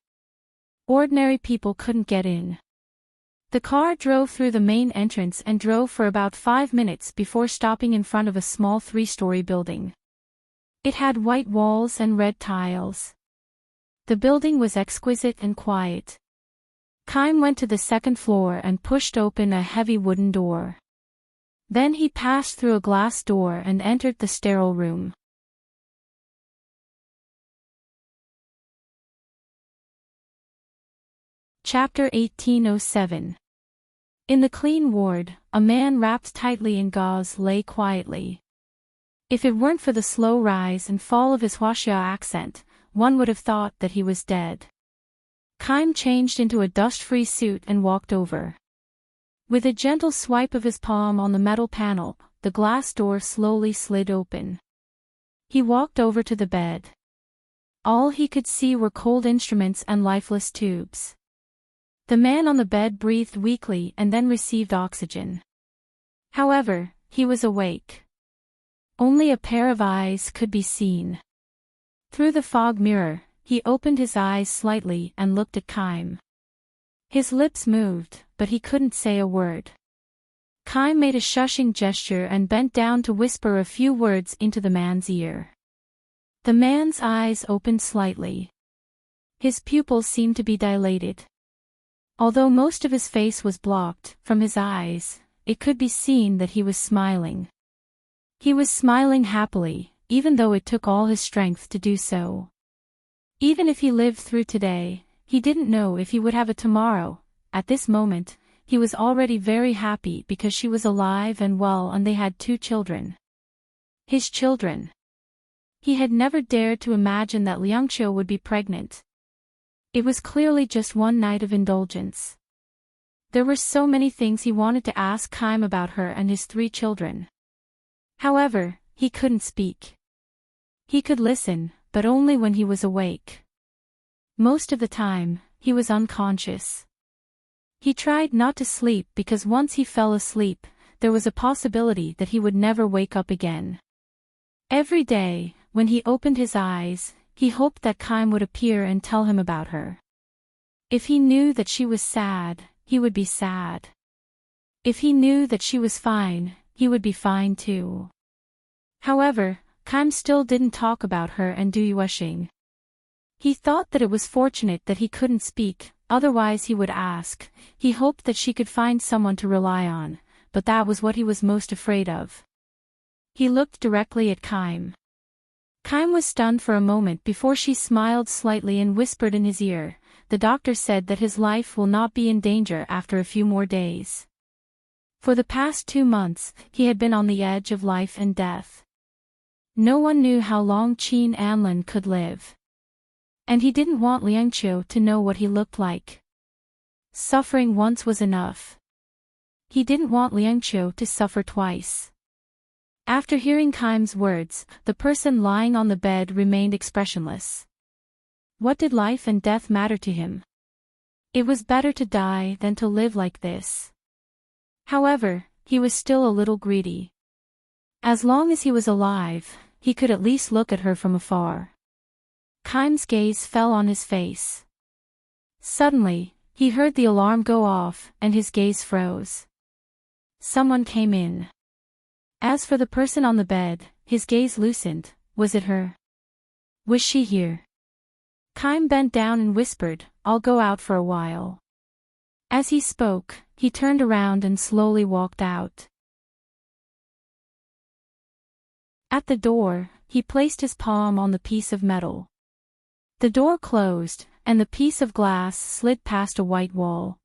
Ordinary people couldn't get in. The car drove through the main entrance and drove for about 5 minutes before stopping in front of a small 3-story building. It had white walls and red tiles. The building was exquisite and quiet. Kym went to the 2nd floor and pushed open a heavy wooden door. Then he passed through a glass door and entered the sterile room. Chapter 1807. In the clean ward, a man wrapped tightly in gauze lay quietly. If it weren't for the slow rise and fall of his Huaxia accent, one would have thought that he was dead. Kaim changed into a dust-free suit and walked over. With a gentle swipe of his palm on the metal panel, the glass door slowly slid open. He walked over to the bed. All he could see were cold instruments and lifeless tubes. The man on the bed breathed weakly and then received oxygen. However, he was awake. Only a pair of eyes could be seen. Through the fog mirror, he opened his eyes slightly and looked at Kaim. His lips moved, but he couldn't say a word. Kaim made a shushing gesture and bent down to whisper a few words into the man's ear. The man's eyes opened slightly. His pupils seemed to be dilated. Although most of his face was blocked, from his eyes, it could be seen that he was smiling. He was smiling happily, even though it took all his strength to do so. Even if he lived through today, he didn't know if he would have a tomorrow. At this moment, he was already very happy because she was alive and well and they had 2 children. His children. He had never dared to imagine that Liangqiu would be pregnant. It was clearly just one night of indulgence. There were so many things he wanted to ask Kaim about her and his 3 children. However, he couldn't speak. He could listen, but only when he was awake. Most of the time, he was unconscious. He tried not to sleep because once he fell asleep, there was a possibility that he would never wake up again. Every day, when he opened his eyes, he hoped that Kaim would appear and tell him about her. If he knew that she was sad, he would be sad. If he knew that she was fine, he would be fine too. However, Kaim still didn't talk about her and Du Yuexing. He thought that it was fortunate that he couldn't speak, otherwise he would ask. He hoped that she could find someone to rely on, but that was what he was most afraid of. He looked directly at Kaim. Kaim was stunned for a moment before she smiled slightly and whispered in his ear, "The doctor said that his life will not be in danger after a few more days." For the past 2 months, he had been on the edge of life and death. No one knew how long Qin Anlin could live. And he didn't want Liangqiu to know what he looked like. Suffering once was enough. He didn't want Liangqiu to suffer twice. After hearing Kaim's words, the person lying on the bed remained expressionless. What did life and death matter to him? It was better to die than to live like this. However, he was still a little greedy. As long as he was alive, he could at least look at her from afar. Kaim's gaze fell on his face. Suddenly, he heard the alarm go off, and his gaze froze. Someone came in. As for the person on the bed, his gaze loosened. Was it her? Was she here? Kaim bent down and whispered, "I'll go out for a while." As he spoke, he turned around and slowly walked out. At the door, he placed his palm on the piece of metal. The door closed, and the piece of glass slid past a white wall.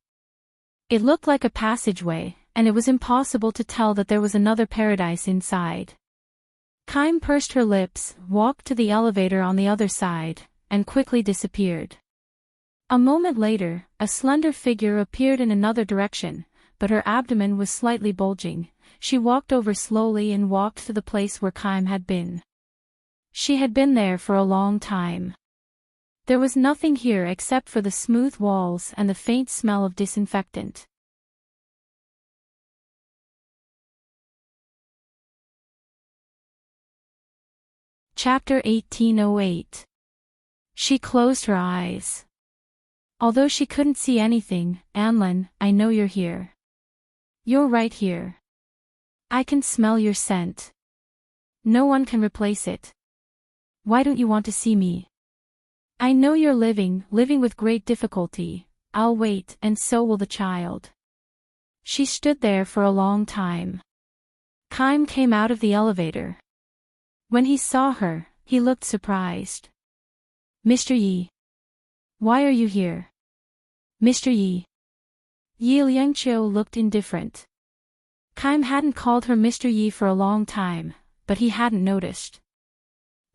It looked like a passageway, and it was impossible to tell that there was another paradise inside. Kaim pursed her lips, walked to the elevator on the other side, and quickly disappeared. A moment later, a slender figure appeared in another direction, but her abdomen was slightly bulging. She walked over slowly and walked to the place where Kaim had been. She had been there for a long time. There was nothing here except for the smooth walls and the faint smell of disinfectant. Chapter 1808. She closed her eyes. Although she couldn't see anything, "Anlin, I know you're here. You're right here. I can smell your scent. No one can replace it. Why don't you want to see me? I know you're living with great difficulty. I'll wait, and so will the child." She stood there for a long time. Kaim came out of the elevator. When he saw her, he looked surprised. "Mr. Yi. Why are you here?" "Mr. Yi." Yi Liangqiu looked indifferent. Kaim hadn't called her Mr. Yi for a long time, but he hadn't noticed.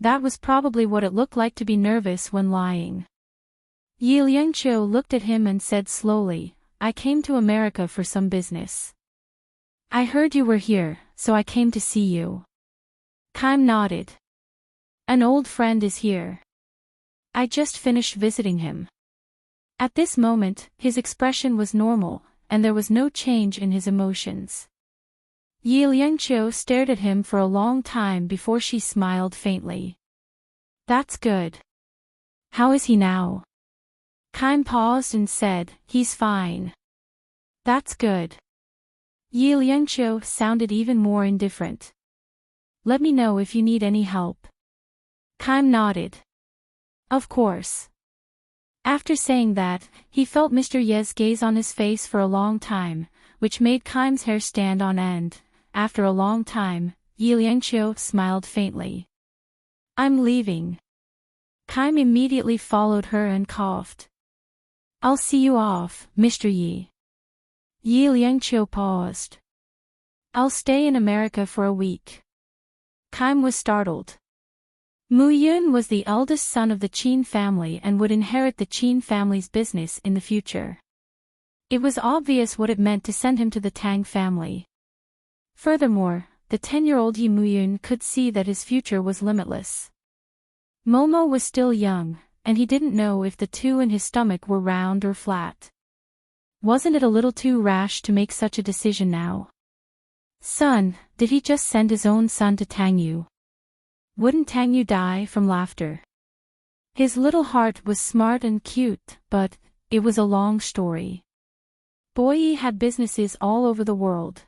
That was probably what it looked like to be nervous when lying. Yi Liangqiu looked at him and said slowly, I came to America for some business. I heard you were here, so I came to see you. Kaim nodded. An old friend is here. I just finished visiting him. At this moment, his expression was normal, and there was no change in his emotions. Yi Liangqiu stared at him for a long time before she smiled faintly. That's good. How is he now? Kaim paused and said, he's fine. That's good. Yi Liangqiu sounded even more indifferent. Let me know if you need any help. Kaim nodded. Of course. After saying that, he felt Mr. Ye's gaze on his face for a long time, which made Kaim's hair stand on end. After a long time, Yi Liangqiu smiled faintly. I'm leaving. Kaim immediately followed her and coughed. I'll see you off, Mr. Yi. Yi Liangqiu paused. I'll stay in America for a week. Kaim was startled. Mu Yun was the eldest son of the Qin family and would inherit the Qin family's business in the future. It was obvious what it meant to send him to the Tang family. Furthermore, the 10-year-old Yi Mu Yun could see that his future was limitless. Momo was still young, and he didn't know if the two in his stomach were round or flat. Wasn't it a little too rash to make such a decision now? Son, did he just send his own son to Tangyu? Wouldn't Tangyu die from laughter? His little heart was smart and cute, but it was a long story. Boyi had businesses all over the world.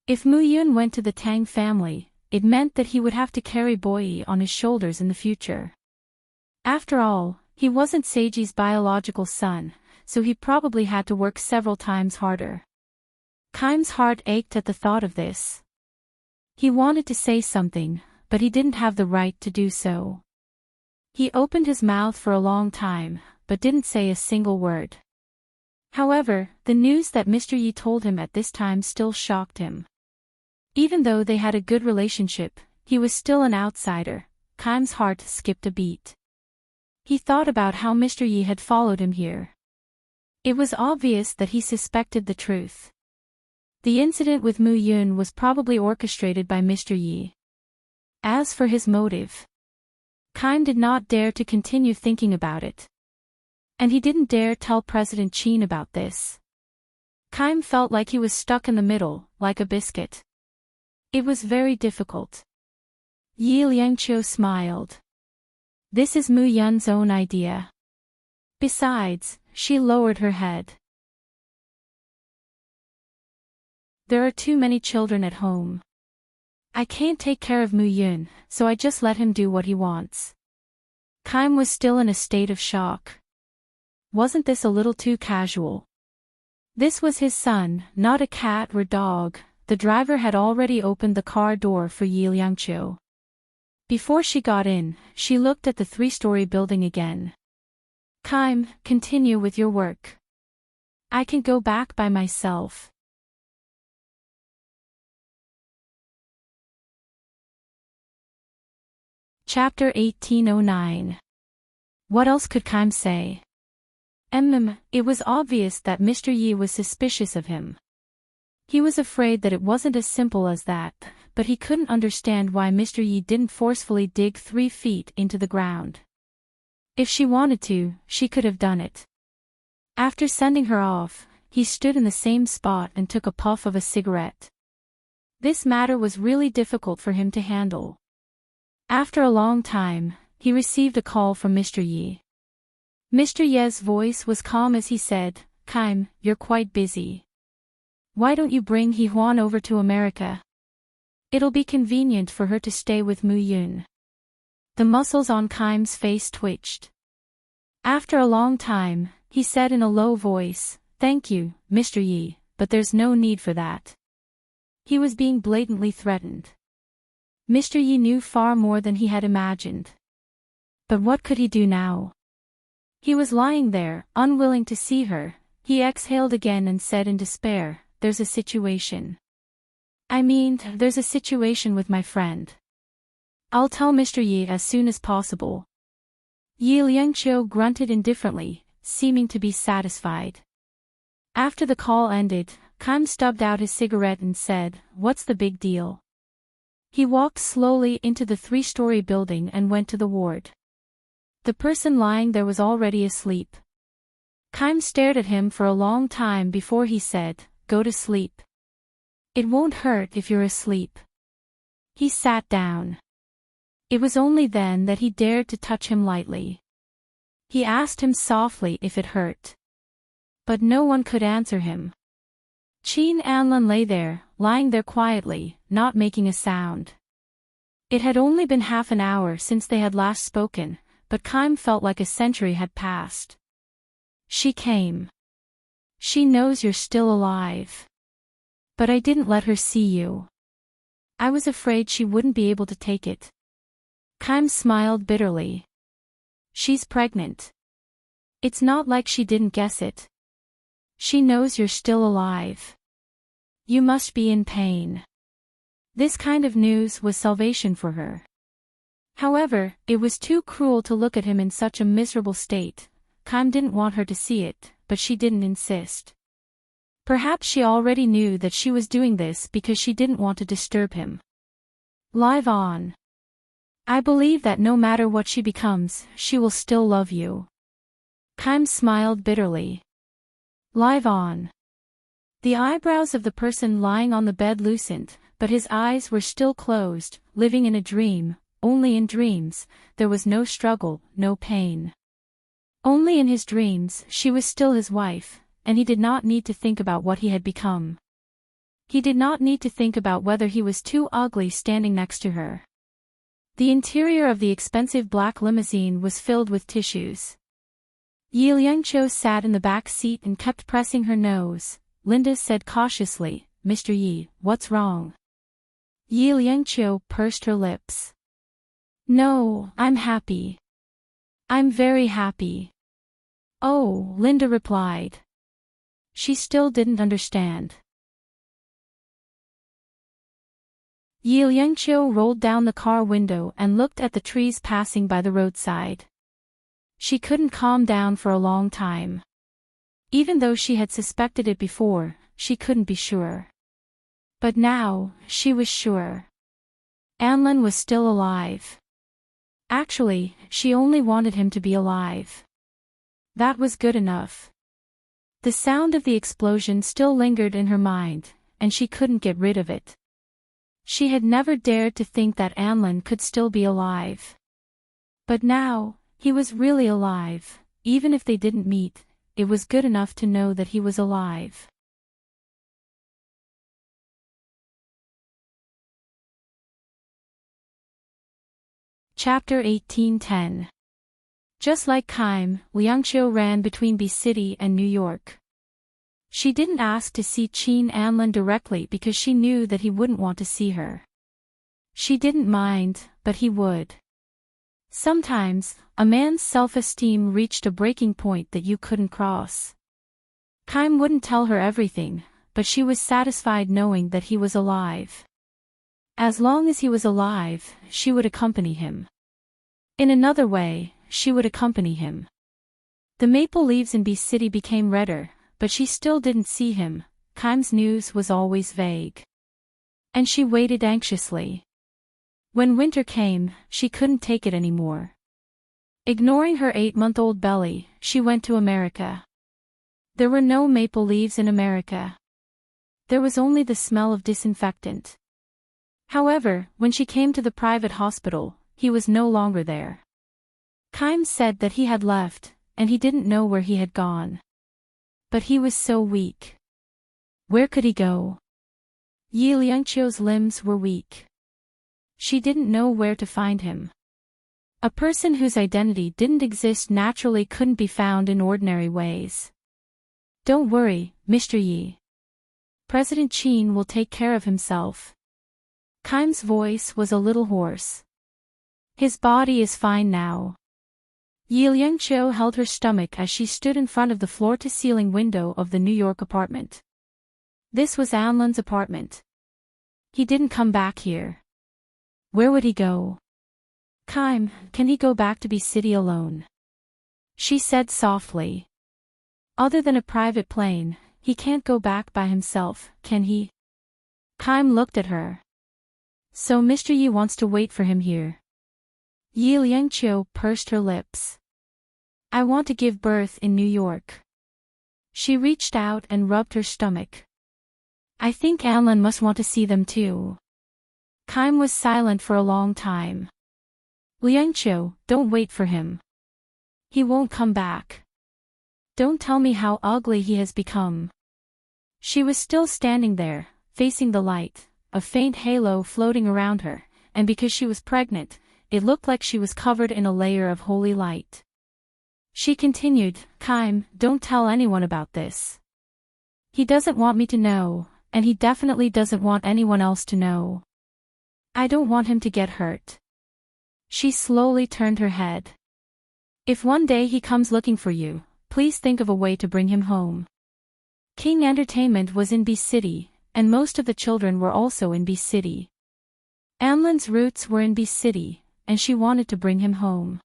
If Mu Yun went to the Tang family, it meant that he would have to carry Boyi on his shoulders in the future. After all, he wasn't Seiji's biological son, so he probably had to work several times harder. Kaim's heart ached at the thought of this. He wanted to say something, but he didn't have the right to do so. He opened his mouth for a long time, but didn't say a single word. However, the news that Mr. Yi told him at this time still shocked him. Even though they had a good relationship, he was still an outsider. Kaim's heart skipped a beat. He thought about how Mr. Yi had followed him here. It was obvious that he suspected the truth. The incident with Mu Yun was probably orchestrated by Mr. Yi. As for his motive, Kaim did not dare to continue thinking about it. And he didn't dare tell President Qin about this. Kaim felt like he was stuck in the middle, like a biscuit. It was very difficult. Yi Liangqiu smiled. This is Mu Yun's own idea. Besides, she lowered her head. There are too many children at home. I can't take care of Mu Yun, so I just let him do what he wants. Kaim was still in a state of shock. Wasn't this a little too casual? This was his son, not a cat or dog. The driver had already opened the car door for Yi Liangqiu. Before she got in, she looked at the 3-story building again. Kaim, continue with your work. I can go back by myself. Chapter 1809. What else could Kaim say? It was obvious that Mr. Yi was suspicious of him. He was afraid that it wasn't as simple as that, but he couldn't understand why Mr. Yi didn't forcefully dig 3 feet into the ground. If she wanted to, she could have done it. After sending her off, he stood in the same spot and took a puff of a cigarette. This matter was really difficult for him to handle. After a long time, he received a call from Mr. Yi. Mr. Ye's voice was calm as he said, Kaim, you're quite busy. Why don't you bring He Huan over to America? It'll be convenient for her to stay with Mu Yun. The muscles on Kaim's face twitched. After a long time, he said in a low voice, Thank you, Mr. Yi, but there's no need for that. He was being blatantly threatened. Mr. Yi knew far more than he had imagined. But what could he do now? He was lying there, unwilling to see her. He exhaled again and said in despair, There's a situation. I mean, there's a situation with my friend. I'll tell Mr. Yi as soon as possible. Yi Liangqiu grunted indifferently, seeming to be satisfied. After the call ended, Kaim stubbed out his cigarette and said, "What's the big deal?" He walked slowly into the 3-story building and went to the ward. The person lying there was already asleep. Kaim stared at him for a long time before he said, "Go to sleep. It won't hurt if you're asleep." He sat down. It was only then that he dared to touch him lightly. He asked him softly if it hurt. But no one could answer him. Qin Anlin lay there, lying there quietly, not making a sound. It had only been half an hour since they had last spoken, but Kaim felt like a century had passed. "She came. She knows you're still alive. But I didn't let her see you. I was afraid she wouldn't be able to take it." Kaim smiled bitterly. "She's pregnant. It's not like she didn't guess it. She knows you're still alive. You must be in pain." This kind of news was salvation for her. However, it was too cruel to look at him in such a miserable state. Kaim didn't want her to see it, but she didn't insist. Perhaps she already knew that she was doing this because she didn't want to disturb him. "Live on. I believe that no matter what she becomes, she will still love you." Kaim smiled bitterly. "Live on." The eyebrows of the person lying on the bed loosened, but his eyes were still closed, living in a dream. Only in dreams, there was no struggle, no pain. Only in his dreams, she was still his wife, and he did not need to think about what he had become. He did not need to think about whether he was too ugly standing next to her. The interior of the expensive black limousine was filled with tissues. Yi Liangqiu sat in the back seat and kept pressing her nose. Linda said cautiously, "Mr. Yi, what's wrong?" Yi Liangqiu pursed her lips. "No, I'm happy. I'm very happy." "Oh," Linda replied. She still didn't understand. Yi Liangqiu rolled down the car window and looked at the trees passing by the roadside. She couldn't calm down for a long time. Even though she had suspected it before, she couldn't be sure. But now, she was sure. Anlin was still alive. Actually, she only wanted him to be alive. That was good enough. The sound of the explosion still lingered in her mind, and she couldn't get rid of it. She had never dared to think that Anlin could still be alive. But now, he was really alive. Even if they didn't meet, it was good enough to know that he was alive. Chapter 18:10. Just like Kaim, Liangqiu ran between B City and New York. She didn't ask to see Qin Anlin directly because she knew that he wouldn't want to see her. She didn't mind, but he would. Sometimes, a man's self-esteem reached a breaking point that you couldn't cross. Kaim wouldn't tell her everything, but she was satisfied knowing that he was alive. As long as he was alive, she would accompany him. In another way, she would accompany him. The maple leaves in B City became redder, but she still didn't see him. Kaim's news was always vague. And she waited anxiously. When winter came, she couldn't take it anymore. Ignoring her 8-month-old belly, she went to America. There were no maple leaves in America. There was only the smell of disinfectant. However, when she came to the private hospital, he was no longer there. Kaim said that he had left, and he didn't know where he had gone. But he was so weak. Where could he go? Yi Liangqiu's limbs were weak. She didn't know where to find him. A person whose identity didn't exist naturally couldn't be found in ordinary ways. "Don't worry, Mr. Yi. President Qin will take care of himself." Kaim's voice was a little hoarse. "His body is fine now." Yi Liangqiu held her stomach as she stood in front of the floor-to-ceiling window of the New York apartment. This was Anlin's apartment. He didn't come back here. Where would he go? Kime, can he go back to B-City alone? She said softly. Other than a private plane, he can't go back by himself, can he? Kime looked at her. So Mr. Yi wants to wait for him here. Yi Liangqiu pursed her lips. I want to give birth in New York. She reached out and rubbed her stomach. I think Anlin must want to see them too. Kime was silent for a long time. Liangqiu, don't wait for him. He won't come back. Don't tell me how ugly he has become. She was still standing there, facing the light, a faint halo floating around her, and because she was pregnant, it looked like she was covered in a layer of holy light. She continued, Kime, don't tell anyone about this. He doesn't want me to know, and he definitely doesn't want anyone else to know. I don't want him to get hurt. She slowly turned her head. If one day he comes looking for you, please think of a way to bring him home. King Entertainment was in B-City, and most of the children were also in B-City. Amlin's roots were in B-City, and she wanted to bring him home.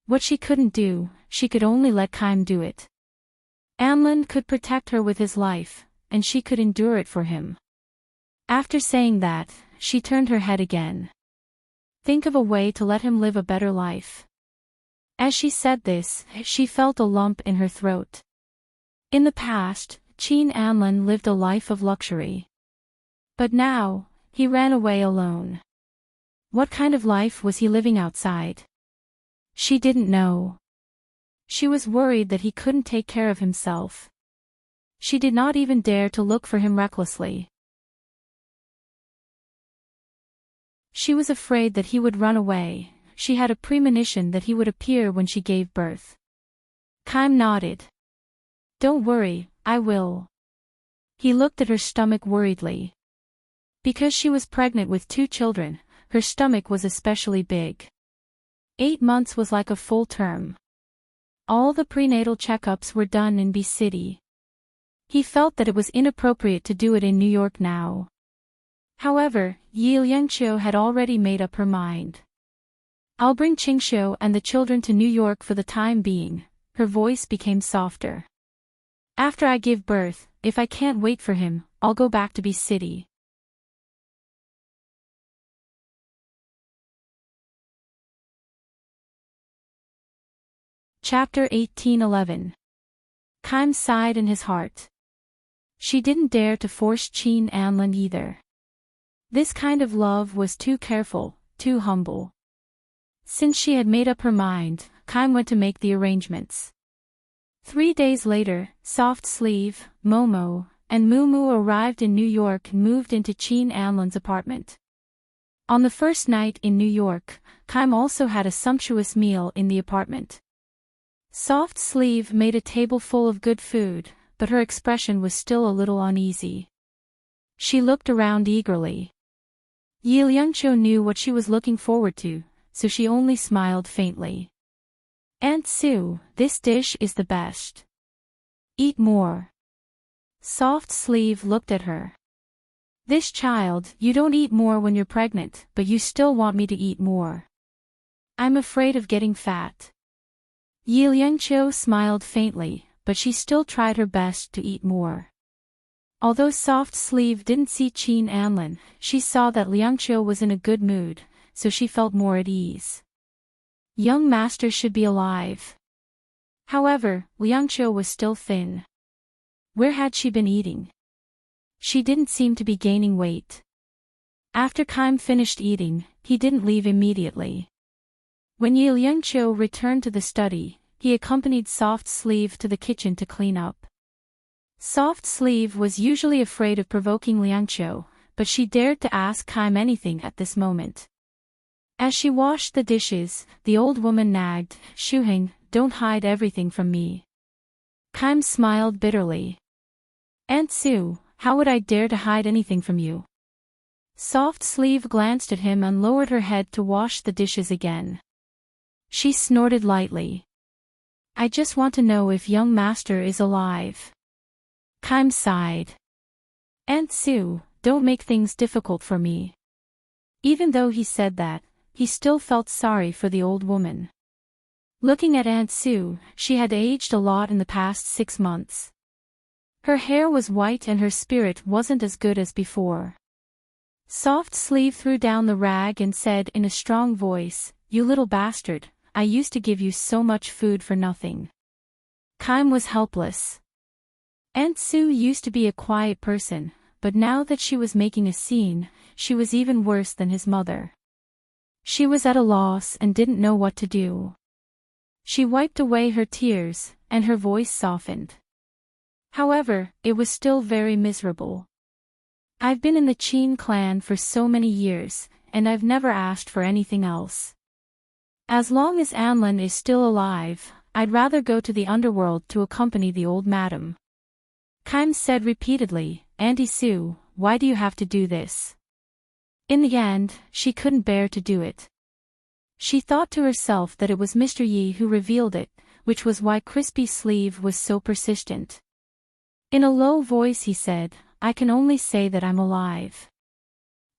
What she couldn't do, she could only let Kime do it. Amlin could protect her with his life, and she could endure it for him. After saying that, she turned her head again. Think of a way to let him live a better life. As she said this, she felt a lump in her throat. In the past, Qin Anlin lived a life of luxury. But now, he ran away alone. What kind of life was he living outside? She didn't know. She was worried that he couldn't take care of himself. She did not even dare to look for him recklessly. She was afraid that he would run away. She had a premonition that he would appear when she gave birth. Kime nodded. Don't worry, I will. He looked at her stomach worriedly. Because she was pregnant with 2 children, her stomach was especially big. 8 months was like a full term. All the prenatal checkups were done in B-City. He felt that it was inappropriate to do it in New York now. However, Yi Liangqiu had already made up her mind. I'll bring Qingxiu and the children to New York for the time being. Her voice became softer. After I give birth, if I can't wait for him, I'll go back to B-City. Chapter 18:11. Kime sighed in his heart. She didn't dare to force Qin Anlin either. This kind of love was too careful, too humble. Since she had made up her mind, Kime went to make the arrangements. 3 days later, Soft Sleeve, Momo, and Mumu arrived in New York and moved into Qin Anlin's apartment. On the first night in New York, Kime also had a sumptuous meal in the apartment. Soft Sleeve made a table full of good food, but her expression was still a little uneasy. She looked around eagerly. Yi Liangqiu knew what she was looking forward to, so she only smiled faintly. Aunt Sue, this dish is the best. Eat more. Soft Sleeve looked at her. This child, you don't eat more when you're pregnant, but you still want me to eat more. I'm afraid of getting fat. Yi Liangqiu smiled faintly, but she still tried her best to eat more. Although Soft Sleeve didn't see Qin Anlin, she saw that Liangqiu was in a good mood, so she felt more at ease. Young master should be alive. However, Liangqiu was still thin. Where had she been eating? She didn't seem to be gaining weight. After Kime finished eating, he didn't leave immediately. When Yi Liangqiu returned to the study, he accompanied Soft Sleeve to the kitchen to clean up. Soft Sleeve was usually afraid of provoking Liangqiu, but she dared to ask Kime anything at this moment. As she washed the dishes, the old woman nagged, Shuheng, don't hide everything from me. Kime smiled bitterly. Aunt Sue, how would I dare to hide anything from you? Soft Sleeve glanced at him and lowered her head to wash the dishes again. She snorted lightly. I just want to know if young master is alive. Kime sighed. Aunt Sue, don't make things difficult for me." Even though he said that, he still felt sorry for the old woman. Looking at Aunt Sue, she had aged a lot in the past 6 months. Her hair was white and her spirit wasn't as good as before. Soft Sleeve threw down the rag and said in a strong voice, "You little bastard, I used to give you so much food for nothing." Kime was helpless. Aunt Sue used to be a quiet person, but now that she was making a scene, she was even worse than his mother. She was at a loss and didn't know what to do. She wiped away her tears, and her voice softened. However, it was still very miserable. "I've been in the Qin clan for so many years, and I've never asked for anything else. As long as Anlin is still alive, I'd rather go to the underworld to accompany the old madam." Kime said repeatedly, "Auntie Sue, why do you have to do this?" In the end, she couldn't bear to do it. She thought to herself that it was Mr. Yi who revealed it, which was why Crispy Sleeve was so persistent. In a low voice he said, "I can only say that I'm alive.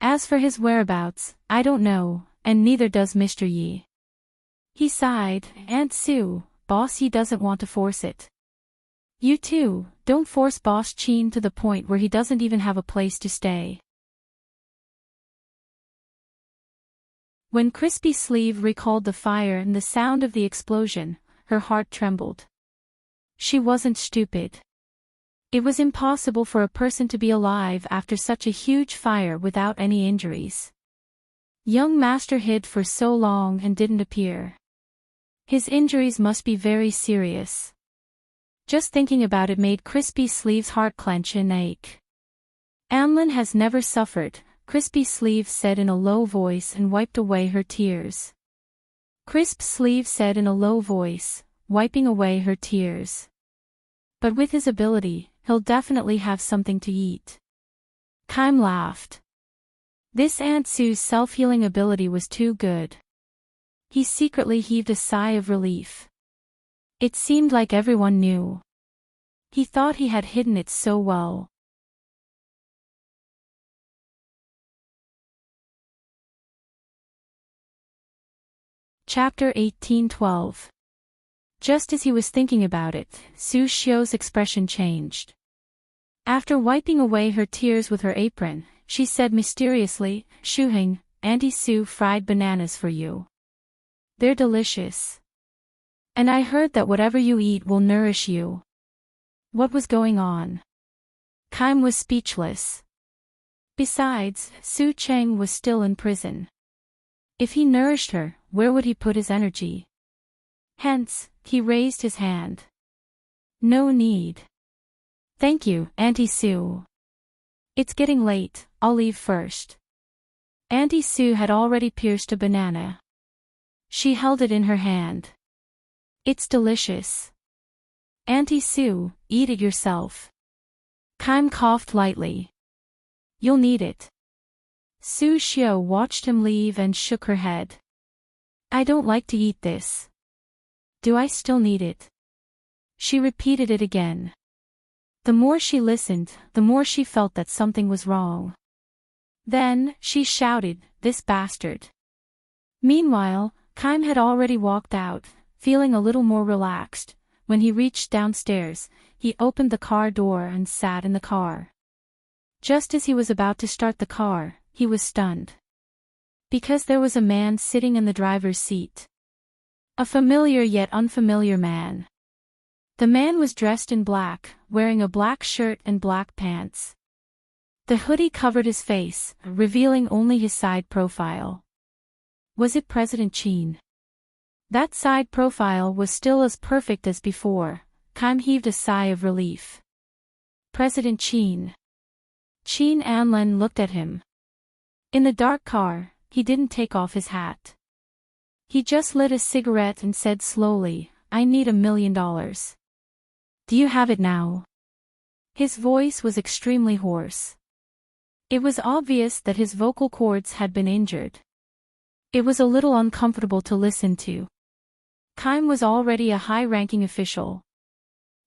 As for his whereabouts, I don't know, and neither does Mr. Yi." He sighed, "Aunt Sue, Boss Yi doesn't want to force it. You too, don't force Boss Qin to the point where he doesn't even have a place to stay." When Crispy Sleeve recalled the fire and the sound of the explosion, her heart trembled. She wasn't stupid. It was impossible for a person to be alive after such a huge fire without any injuries. Young Master hid for so long and didn't appear. His injuries must be very serious. Just thinking about it made Crispy Sleeve's heart clench and ache. "Anlin has never suffered," Crispy Sleeve said in a low voice and wiped away her tears. Crisp Sleeve said in a low voice, wiping away her tears. "But with his ability, he'll definitely have something to eat." Kime laughed. This Aunt Sue's self-healing ability was too good. He secretly heaved a sigh of relief. It seemed like everyone knew. He thought he had hidden it so well. Chapter 18:12. Just as he was thinking about it, Su Xiu's expression changed. After wiping away her tears with her apron, she said mysteriously, "Shuheng, Auntie Su fried bananas for you. They're delicious. And I heard that whatever you eat will nourish you." What was going on? Kime was speechless. Besides, Su Cheng was still in prison. If he nourished her, where would he put his energy? Hence, he raised his hand. "No need. Thank you, Auntie Sue. It's getting late, I'll leave first." Auntie Sue had already pierced a banana. She held it in her hand. "It's delicious. Auntie Sue, eat it yourself." Kime coughed lightly. "You'll need it." Su Xiu watched him leave and shook her head. "I don't like to eat this." "Do I still need it?" She repeated it again. The more she listened, the more she felt that something was wrong. Then, she shouted, "This bastard!" Meanwhile, Kime had already walked out, feeling a little more relaxed. When he reached downstairs, he opened the car door and sat in the car. Just as he was about to start the car, he was stunned. Because there was a man sitting in the driver's seat. A familiar yet unfamiliar man. The man was dressed in black, wearing a black shirt and black pants. The hoodie covered his face, revealing only his side profile. Was it President Qin? That side profile was still as perfect as before. Kime heaved a sigh of relief. President Qin. Qin Anlin looked at him. In the dark car, he didn't take off his hat. He just lit a cigarette and said slowly, "I need $1 million. Do you have it now?" His voice was extremely hoarse. It was obvious that his vocal cords had been injured. It was a little uncomfortable to listen to. Kime was already a high-ranking official.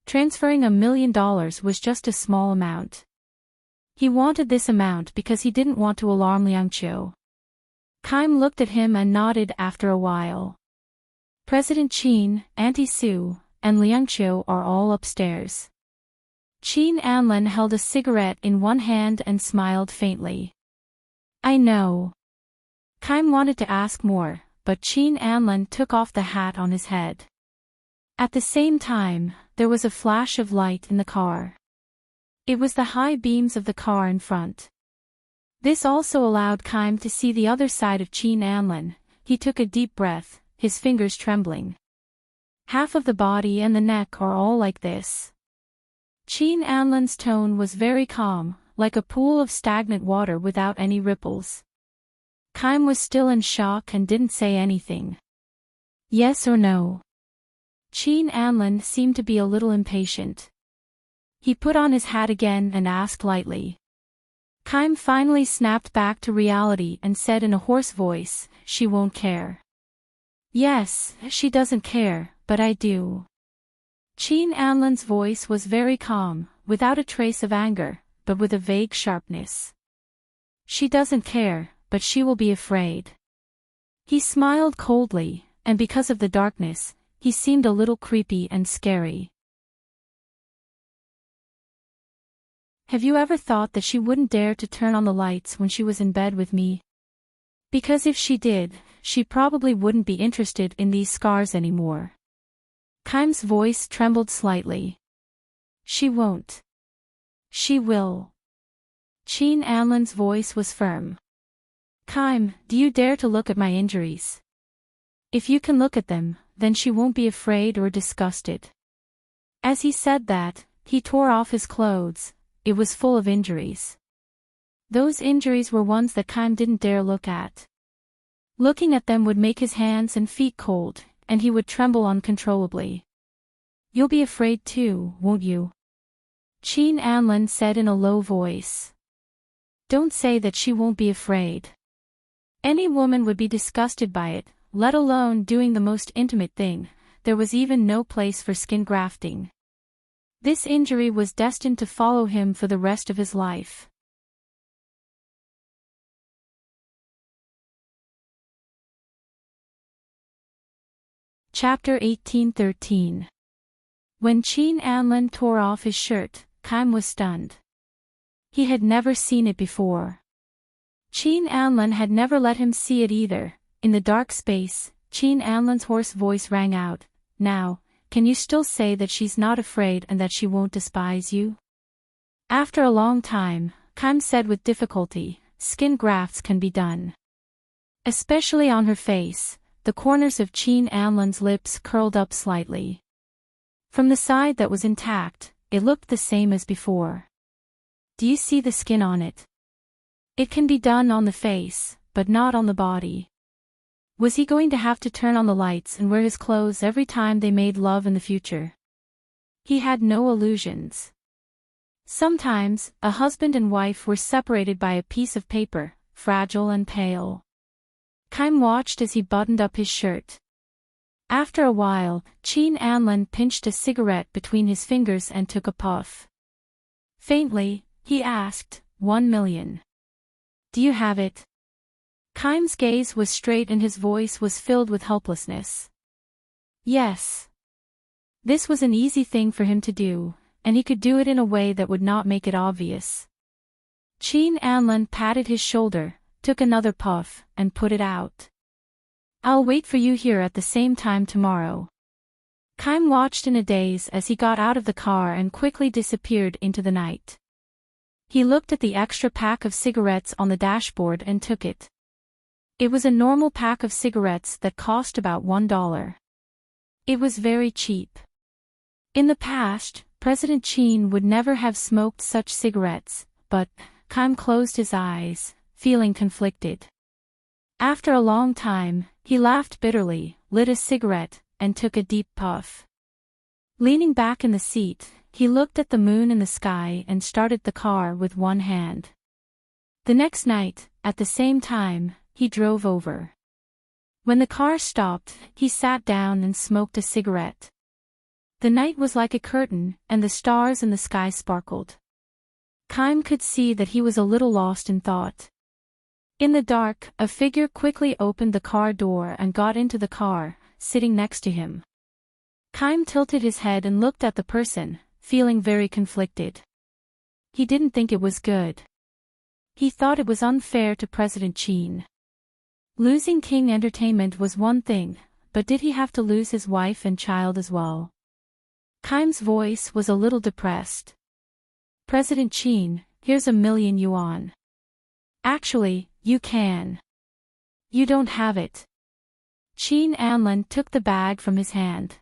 Transferring $1 million was just a small amount. He wanted this amount because he didn't want to alarm Liangqiu. Kaim looked at him and nodded after a while. President Qin, Auntie Sue, and Liangqiu are all upstairs. Qin Anlin held a cigarette in one hand and smiled faintly. I know. Kaim wanted to ask more, but Qin Anlin took off the hat on his head. At the same time, there was a flash of light in the car. It was the high beams of the car in front. This also allowed Kaim to see the other side of Qin Anlin. He took a deep breath, his fingers trembling. Half of the body and the neck are all like this. Qin Anlin's tone was very calm, like a pool of stagnant water without any ripples. Kaim was still in shock and didn't say anything. Yes or no? Qin Anlin seemed to be a little impatient. He put on his hat again and asked lightly. Kaim finally snapped back to reality and said in a hoarse voice, she won't care. Yes, she doesn't care, but I do. Qin Anlin's voice was very calm, without a trace of anger, but with a vague sharpness. She doesn't care, but she will be afraid. He smiled coldly, and because of the darkness, he seemed a little creepy and scary. Have you ever thought that she wouldn't dare to turn on the lights when she was in bed with me? Because if she did, she probably wouldn't be interested in these scars anymore. Kaim's voice trembled slightly. She won't. She will. Qin Anlin's voice was firm. Kaim, do you dare to look at my injuries? If you can look at them, then she won't be afraid or disgusted. As he said that, he tore off his clothes. It was full of injuries. Those injuries were ones that Kaim didn't dare look at. Looking at them would make his hands and feet cold, and he would tremble uncontrollably. You'll be afraid too, won't you? Qin Anlin said in a low voice. Don't say that she won't be afraid. Any woman would be disgusted by it, let alone doing the most intimate thing. There was even no place for skin grafting. This injury was destined to follow him for the rest of his life. Chapter 1813. When Qin Anlin tore off his shirt, Kaim was stunned. He had never seen it before. Qin Anlin had never let him see it either. In the dark space, Qin Anlin's hoarse voice rang out, Now, can you still say that she's not afraid and that she won't despise you? After a long time, Kaim said with difficulty, skin grafts can be done. Especially on her face. The corners of Qin Anlin's lips curled up slightly. From the side that was intact, it looked the same as before. Do you see the skin on it? It can be done on the face, but not on the body. Was he going to have to turn on the lights and wear his clothes every time they made love in the future? He had no illusions. Sometimes, a husband and wife were separated by a piece of paper, fragile and pale. Kaim watched as he buttoned up his shirt. After a while, Qin Anlin pinched a cigarette between his fingers and took a puff. Faintly, he asked, 1 million. Do you have it? Kaim's gaze was straight and his voice was filled with helplessness. Yes. This was an easy thing for him to do, and he could do it in a way that would not make it obvious. Qin Anlin patted his shoulder, took another puff, and put it out. I'll wait for you here at the same time tomorrow. Kaim watched in a daze as he got out of the car and quickly disappeared into the night. He looked at the extra pack of cigarettes on the dashboard and took it. It was a normal pack of cigarettes that cost about $1. It was very cheap. In the past, President Qin would never have smoked such cigarettes, but Kaim closed his eyes, feeling conflicted. After a long time, he laughed bitterly, lit a cigarette, and took a deep puff. Leaning back in the seat, he looked at the moon in the sky and started the car with one hand. The next night, at the same time, he drove over. When the car stopped, he sat down and smoked a cigarette. The night was like a curtain, and the stars in the sky sparkled. Kime could see that he was a little lost in thought. In the dark, a figure quickly opened the car door and got into the car, sitting next to him. Kime tilted his head and looked at the person, feeling very conflicted. He didn't think it was good. He thought it was unfair to President Qin. Losing King Entertainment was one thing, but did he have to lose his wife and child as well? Kime's voice was a little depressed. President Qin, here's $1,000,000 yuan. Actually, you can. You don't have it. Qin Anlin took the bag from his hand.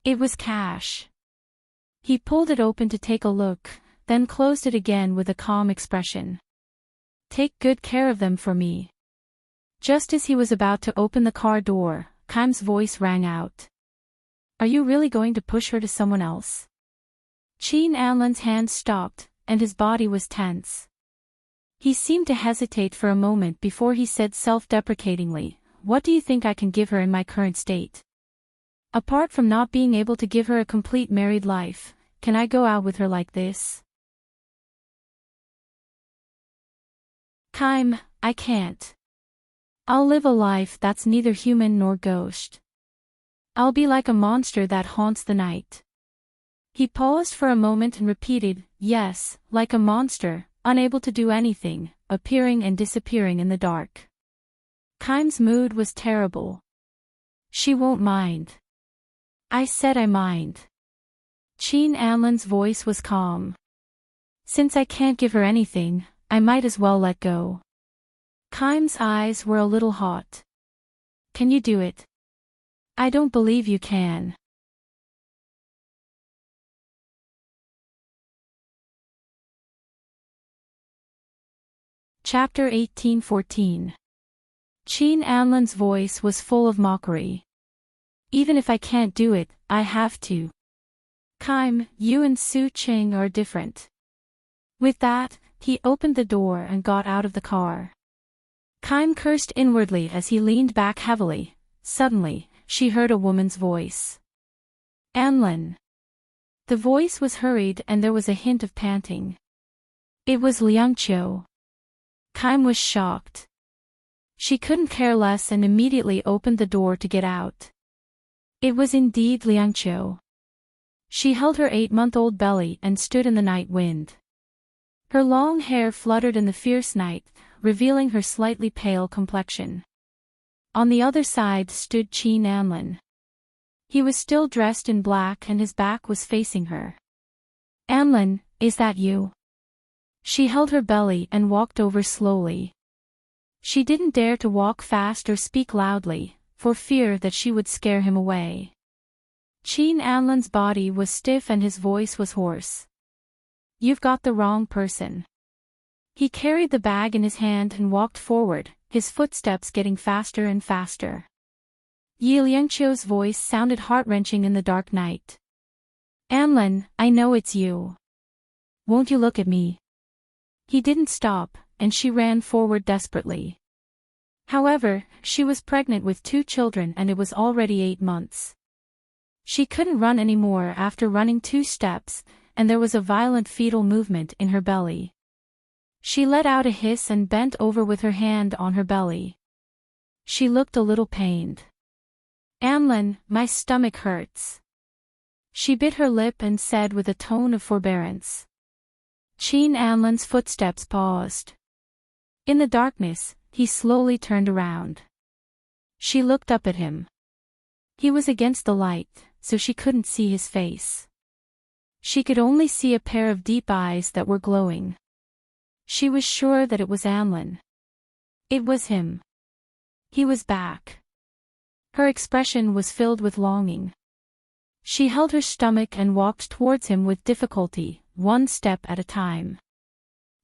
It was cash. He pulled it open to take a look, then closed it again with a calm expression. Take good care of them for me. Just as he was about to open the car door, Kime's voice rang out. Are you really going to push her to someone else? Qin Anlin's hand stopped, and his body was tense. He seemed to hesitate for a moment before he said self-deprecatingly, What do you think I can give her in my current state? Apart from not being able to give her a complete married life, can I go out with her like this? Kime, I can't. I'll live a life that's neither human nor ghost. I'll be like a monster that haunts the night. He paused for a moment and repeated, yes, like a monster, unable to do anything, appearing and disappearing in the dark. Kime's mood was terrible. She won't mind. I said I mind. Qin Anlin's voice was calm. Since I can't give her anything, I might as well let go. Kime's eyes were a little hot. Can you do it? I don't believe you can. Chapter 1814. Qin Anlin's voice was full of mockery. Even if I can't do it, I have to. Kime, you and Su Qing are different. With that, he opened the door and got out of the car. Kime cursed inwardly as he leaned back heavily. Suddenly, she heard a woman's voice. Anlin. The voice was hurried and there was a hint of panting. It was Liangqiu. Kime was shocked. She couldn't care less and immediately opened the door to get out. It was indeed Liangqiu. She held her 8-month-old belly and stood in the night wind. Her long hair fluttered in the fierce night, revealing her slightly pale complexion. On the other side stood Qin Anlin. He was still dressed in black and his back was facing her. Anlin, is that you? She held her belly and walked over slowly. She didn't dare to walk fast or speak loudly, for fear that she would scare him away. Qin Anlin's body was stiff and his voice was hoarse. You've got the wrong person. He carried the bag in his hand and walked forward, his footsteps getting faster and faster. Yi Liangqiu's voice sounded heart-wrenching in the dark night. Anlin, I know it's you. Won't you look at me? He didn't stop, and she ran forward desperately. However, she was pregnant with 2 children and it was already 8 months. She couldn't run anymore after running 2 steps, and there was a violent fetal movement in her belly. She let out a hiss and bent over with her hand on her belly. She looked a little pained. Anlin, my stomach hurts. She bit her lip and said with a tone of forbearance. Qin Anlin's footsteps paused. In the darkness, he slowly turned around. She looked up at him. He was against the light, so she couldn't see his face. She could only see a pair of deep eyes that were glowing. She was sure that it was Anlin. It was him. He was back. Her expression was filled with longing. She held her stomach and walked towards him with difficulty, 1 step at a time.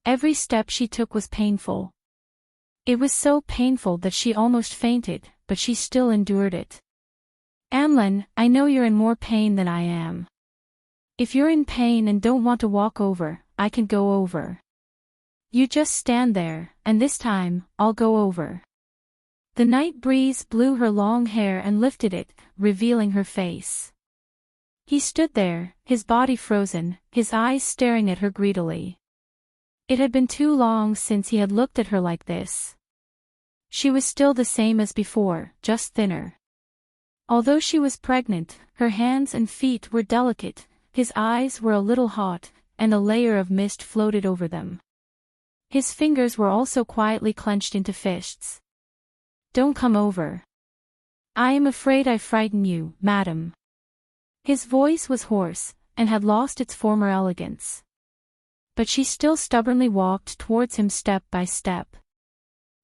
Every step she took was painful. It was so painful that she almost fainted, but she still endured it. Anlin, I know you're in more pain than I am. If you're in pain and don't want to walk over, I can go over. You just stand there, and this time, I'll go over. The night breeze blew her long hair and lifted it, revealing her face. He stood there, his body frozen, his eyes staring at her greedily. It had been too long since he had looked at her like this. She was still the same as before, just thinner. Although she was pregnant, her hands and feet were delicate, his eyes were a little hot, and a layer of mist floated over them. His fingers were also quietly clenched into fists. "Don't come over. I am afraid I frighten you, madam." His voice was hoarse, and had lost its former elegance. But she still stubbornly walked towards him step by step.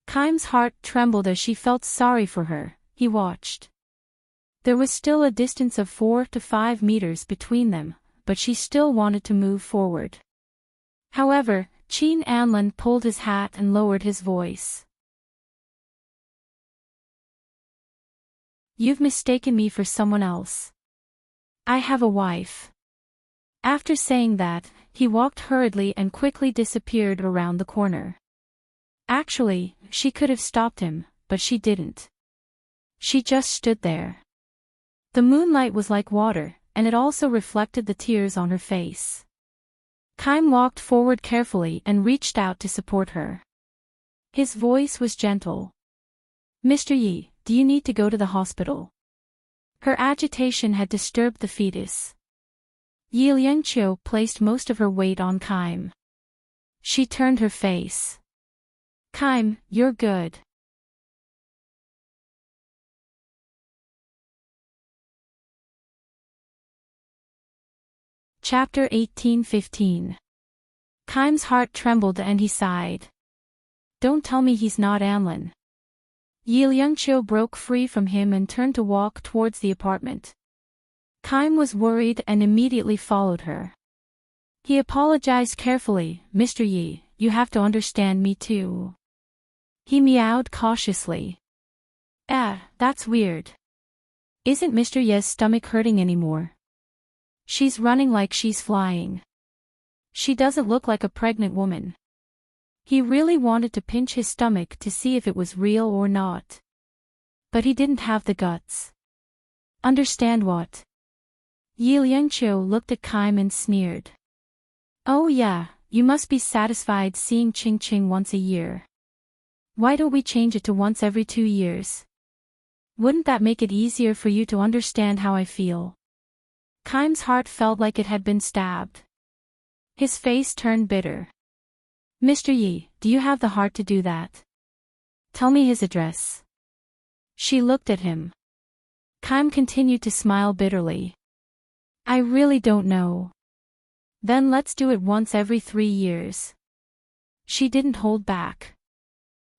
Kaim's heart trembled as she felt sorry for her. He watched. There was still a distance of 4 to 5 meters between them, but she still wanted to move forward. However, Chin Anlin pulled his hat and lowered his voice. "You've mistaken me for someone else. I have a wife." After saying that, he walked hurriedly and quickly disappeared around the corner. Actually, she could have stopped him, but she didn't. She just stood there. The moonlight was like water, and it also reflected the tears on her face. Kaim walked forward carefully and reached out to support her. His voice was gentle. "Mr. Yi, do you need to go to the hospital?" Her agitation had disturbed the fetus. Yi Liangqiu placed most of her weight on Kaim. She turned her face. "Kaim, you're good." Chapter 18:15. Kaim's heart trembled and he sighed. "Don't tell me he's not Anlin." Yi Liangqiu broke free from him and turned to walk towards the apartment. Kaim was worried and immediately followed her. He apologized carefully. "Mr. Yi, you have to understand me too." He meowed cautiously. That's weird. Isn't Mr. Ye's stomach hurting anymore?" "She's running like she's flying. She doesn't look like a pregnant woman." He really wanted to pinch his stomach to see if it was real or not. But he didn't have the guts. "Understand what?" Yi Liangqiu looked at Kaim and sneered. "Oh yeah, you must be satisfied seeing Ching Ching once a year. Why don't we change it to once every 2 years? Wouldn't that make it easier for you to understand how I feel?" Kaim's heart felt like it had been stabbed. His face turned bitter. "Mr. Yi, do you have the heart to do that? Tell me his address." She looked at him. Kaim continued to smile bitterly. "I really don't know." "Then let's do it once every 3 years. She didn't hold back.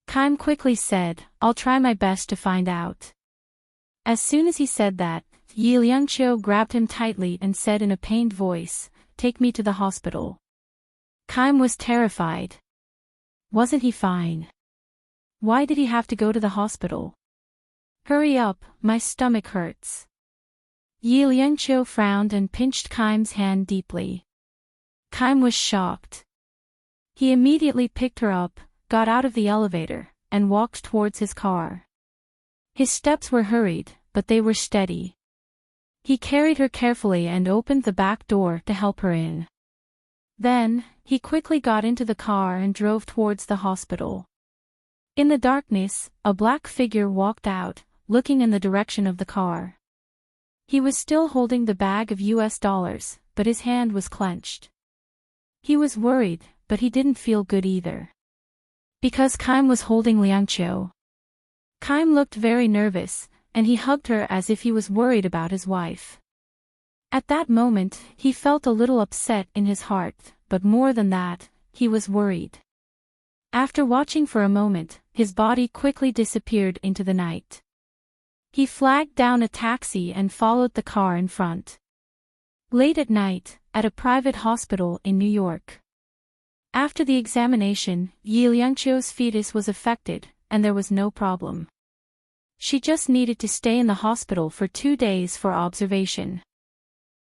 Kaim quickly said, "I'll try my best to find out." As soon as he said that, Yi Liangqiu grabbed him tightly and said in a pained voice, "Take me to the hospital." Kaim was terrified. Wasn't he fine? Why did he have to go to the hospital? "Hurry up, my stomach hurts." Yi Liangqiu frowned and pinched Kaim's hand deeply. Kaim was shocked. He immediately picked her up, got out of the elevator, and walked towards his car. His steps were hurried, but they were steady. He carried her carefully and opened the back door to help her in. Then, he quickly got into the car and drove towards the hospital. In the darkness, a black figure walked out, looking in the direction of the car. He was still holding the bag of US dollars, but his hand was clenched. He was worried, but he didn't feel good either. Because Kaim was holding Liangqiu. Kaim looked very nervous, and he hugged her as if he was worried about his wife. At that moment, he felt a little upset in his heart, but more than that, he was worried. After watching for a moment, his body quickly disappeared into the night. He flagged down a taxi and followed the car in front. Late at night, at a private hospital in New York. After the examination, Yi Liangqiu's fetus was affected, and there was no problem. She just needed to stay in the hospital for 2 days for observation.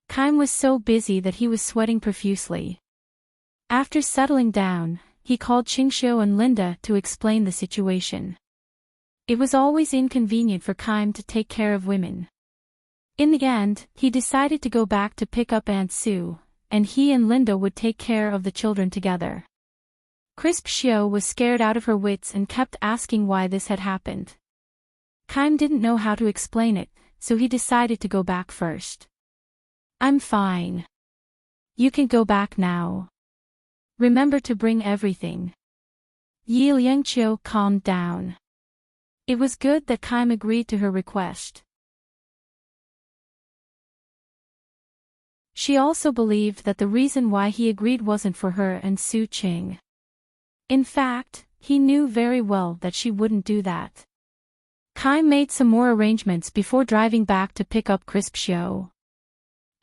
Kaim was so busy that he was sweating profusely. After settling down, he called Qingxiu and Linda to explain the situation. It was always inconvenient for Kaim to take care of women. In the end, he decided to go back to pick up Aunt Sue, and he and Linda would take care of the children together. Crisp Xiao was scared out of her wits and kept asking why this had happened. Kime didn't know how to explain it, so he decided to go back first. I'm fine. You can go back now. Remember to bring everything. Yi Liangqiu calmed down. It was good that Kime agreed to her request. She also believed that the reason why he agreed wasn't for her and Su Qing. In fact, he knew very well that she wouldn't do that. Kime made some more arrangements before driving back to pick up Crisp Xiao.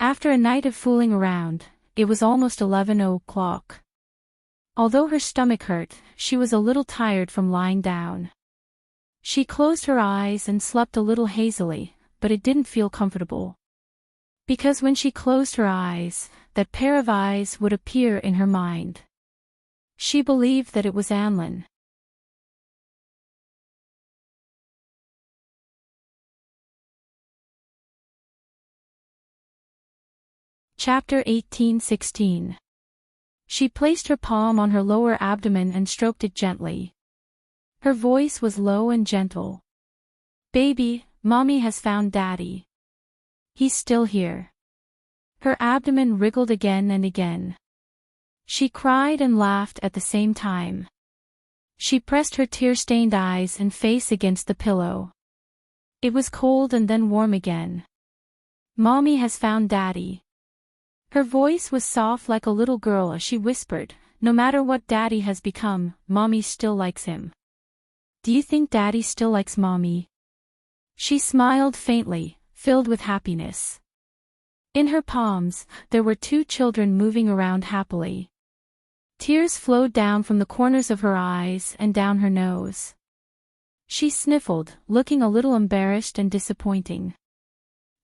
After a night of fooling around, it was almost 11 o'clock. Although her stomach hurt, she was a little tired from lying down. She closed her eyes and slept a little hazily, but it didn't feel comfortable. Because when she closed her eyes, that pair of eyes would appear in her mind. She believed that it was Anlin. Chapter 18:16. She placed her palm on her lower abdomen and stroked it gently. Her voice was low and gentle. Baby, Mommy has found Daddy. He's still here. Her abdomen wriggled again and again. She cried and laughed at the same time. She pressed her tear-stained eyes and face against the pillow. It was cold and then warm again. Mommy has found Daddy. Her voice was soft like a little girl as she whispered, no matter what Daddy has become, Mommy still likes him. Do you think Daddy still likes Mommy? She smiled faintly, filled with happiness. In her palms, there were two children moving around happily. Tears flowed down from the corners of her eyes and down her nose. She sniffled, looking a little embarrassed and disappointing.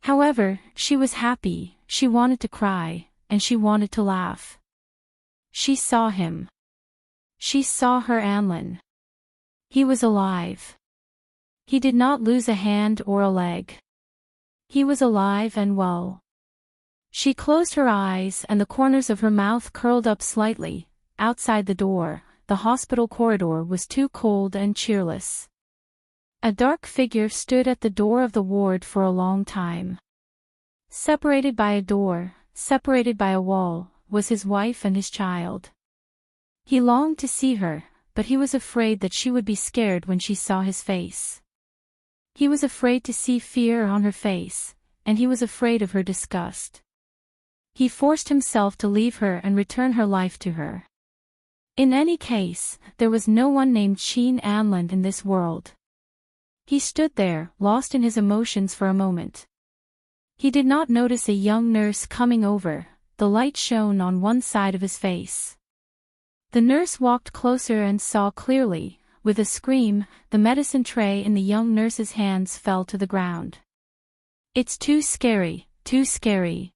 However, she was happy, she wanted to cry, and she wanted to laugh. She saw him. She saw her Anlin. He was alive. He did not lose a hand or a leg. He was alive and well. She closed her eyes and the corners of her mouth curled up slightly. Outside the door, the hospital corridor was too cold and cheerless. A dark figure stood at the door of the ward for a long time. Separated by a door, separated by a wall, was his wife and his child. He longed to see her, but he was afraid that she would be scared when she saw his face. He was afraid to see fear on her face, and he was afraid of her disgust. He forced himself to leave her and return her life to her. In any case, there was no one named Qin Anlin in this world. He stood there, lost in his emotions for a moment. He did not notice a young nurse coming over, the light shone on one side of his face. The nurse walked closer and saw clearly. With a scream, the medicine tray in the young nurse's hands fell to the ground. It's too scary, too scary.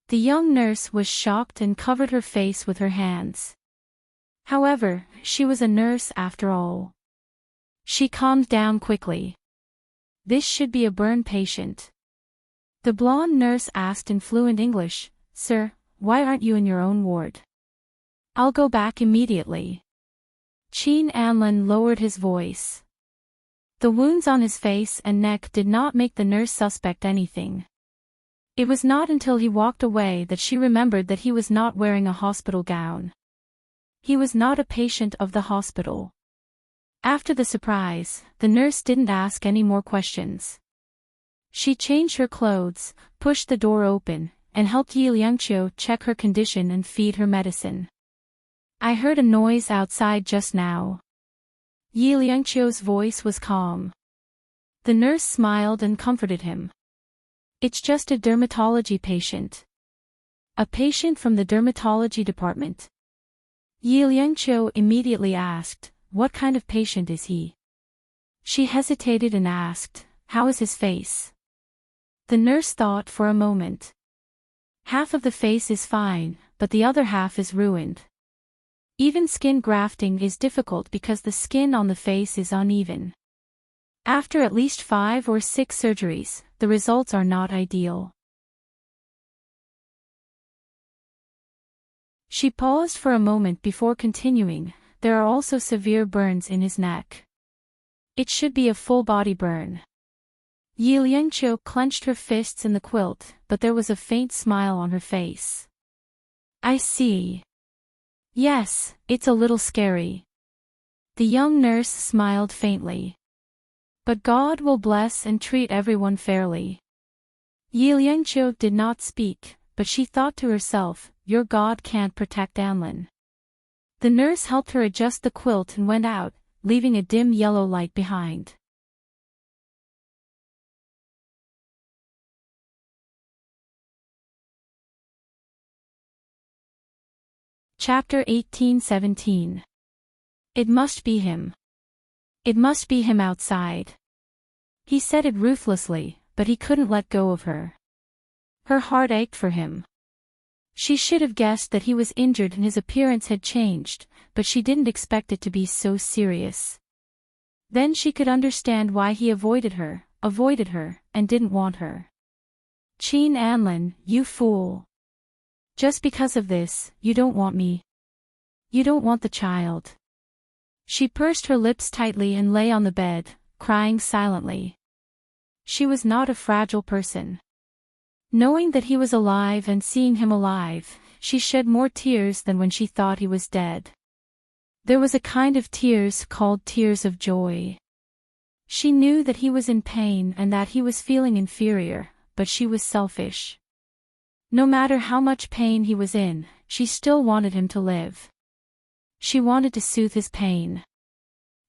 The young nurse was shocked and covered her face with her hands. However, she was a nurse after all. She calmed down quickly. This should be a burn patient. The blonde nurse asked in fluent English, Sir, why aren't you in your own ward? I'll go back immediately. Qin Anlin lowered his voice. The wounds on his face and neck did not make the nurse suspect anything. It was not until he walked away that she remembered that he was not wearing a hospital gown. He was not a patient of the hospital. After the surprise, the nurse didn't ask any more questions. She changed her clothes, pushed the door open, and helped Yi Liangqiu check her condition and feed her medicine. I heard a noise outside just now. Yi Liangqiu's voice was calm. The nurse smiled and comforted him. It's just a dermatology patient. A patient from the dermatology department. Yi Liangqiu immediately asked, what kind of patient is he? She hesitated and asked, how is his face? The nurse thought for a moment. Half of the face is fine, but the other half is ruined. Even skin grafting is difficult because the skin on the face is uneven. After at least 5 or 6 surgeries, the results are not ideal. She paused for a moment before continuing, there are also severe burns in his neck. It should be a full-body burn. Yi Liangqiu clenched her fists in the quilt, but there was a faint smile on her face. I see. Yes, it's a little scary. The young nurse smiled faintly. But God will bless and treat everyone fairly. Yi Liangqiu did not speak, but she thought to herself, your God can't protect Anlin. The nurse helped her adjust the quilt and went out, leaving a dim yellow light behind. Chapter 18-17. It must be him. It must be him outside. He said it ruthlessly, but he couldn't let go of her. Her heart ached for him. She should have guessed that he was injured and his appearance had changed, but she didn't expect it to be so serious. Then she could understand why he avoided her, and didn't want her. Qin Anlin, you fool. Just because of this, you don't want me. You don't want the child. She pursed her lips tightly and lay on the bed, crying silently. She was not a fragile person. Knowing that he was alive and seeing him alive, she shed more tears than when she thought he was dead. There was a kind of tears called tears of joy. She knew that he was in pain and that he was feeling inferior, but she was selfish. No matter how much pain he was in, she still wanted him to live. She wanted to soothe his pain.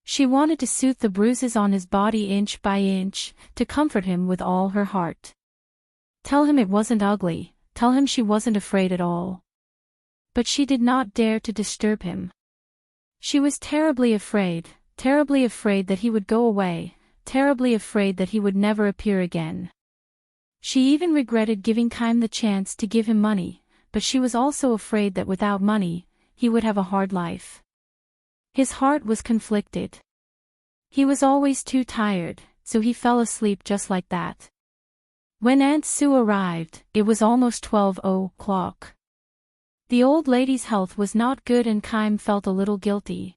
She wanted to soothe the bruises on his body inch by inch, to comfort him with all her heart. Tell him it wasn't ugly, tell him she wasn't afraid at all. But she did not dare to disturb him. She was terribly afraid that he would go away, terribly afraid that he would never appear again. She even regretted giving Kaim the chance to give him money, but she was also afraid that without money, he would have a hard life. His heart was conflicted. He was always too tired, so he fell asleep just like that. When Aunt Sue arrived, it was almost 12 o'clock. The old lady's health was not good and Kaim felt a little guilty.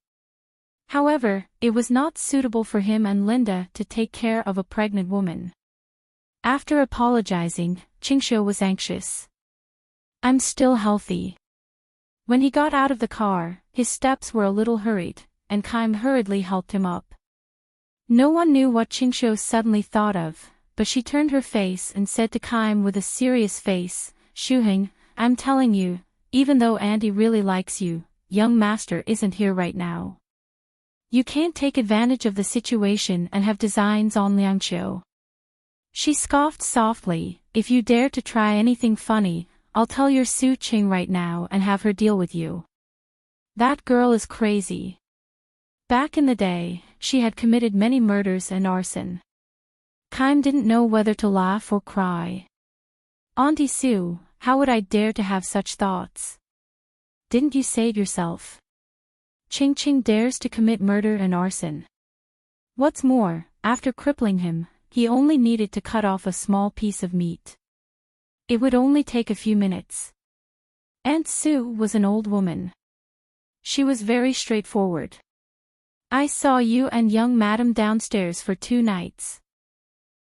However, it was not suitable for him and Linda to take care of a pregnant woman. After apologizing, Qingshu was anxious. I'm still healthy. When he got out of the car, his steps were a little hurried, and Kaim hurriedly helped him up. No one knew what Qingshu suddenly thought of, but she turned her face and said to Kaim with a serious face, Shuheng, I'm telling you, even though Auntie really likes you, young master isn't here right now. You can't take advantage of the situation and have designs on Liangqiu. She scoffed softly, if you dare to try anything funny, I'll tell your Su Qing right now and have her deal with you. That girl is crazy. Back in the day, she had committed many murders and arson. Kaim didn't know whether to laugh or cry. Auntie Sue, how would I dare to have such thoughts? Didn't you save yourself? Qing dares to commit murder and arson. What's more, after crippling him, he only needed to cut off a small piece of meat. It would only take a few minutes. Aunt Sue was an old woman. She was very straightforward. I saw you and young madam downstairs for 2 nights.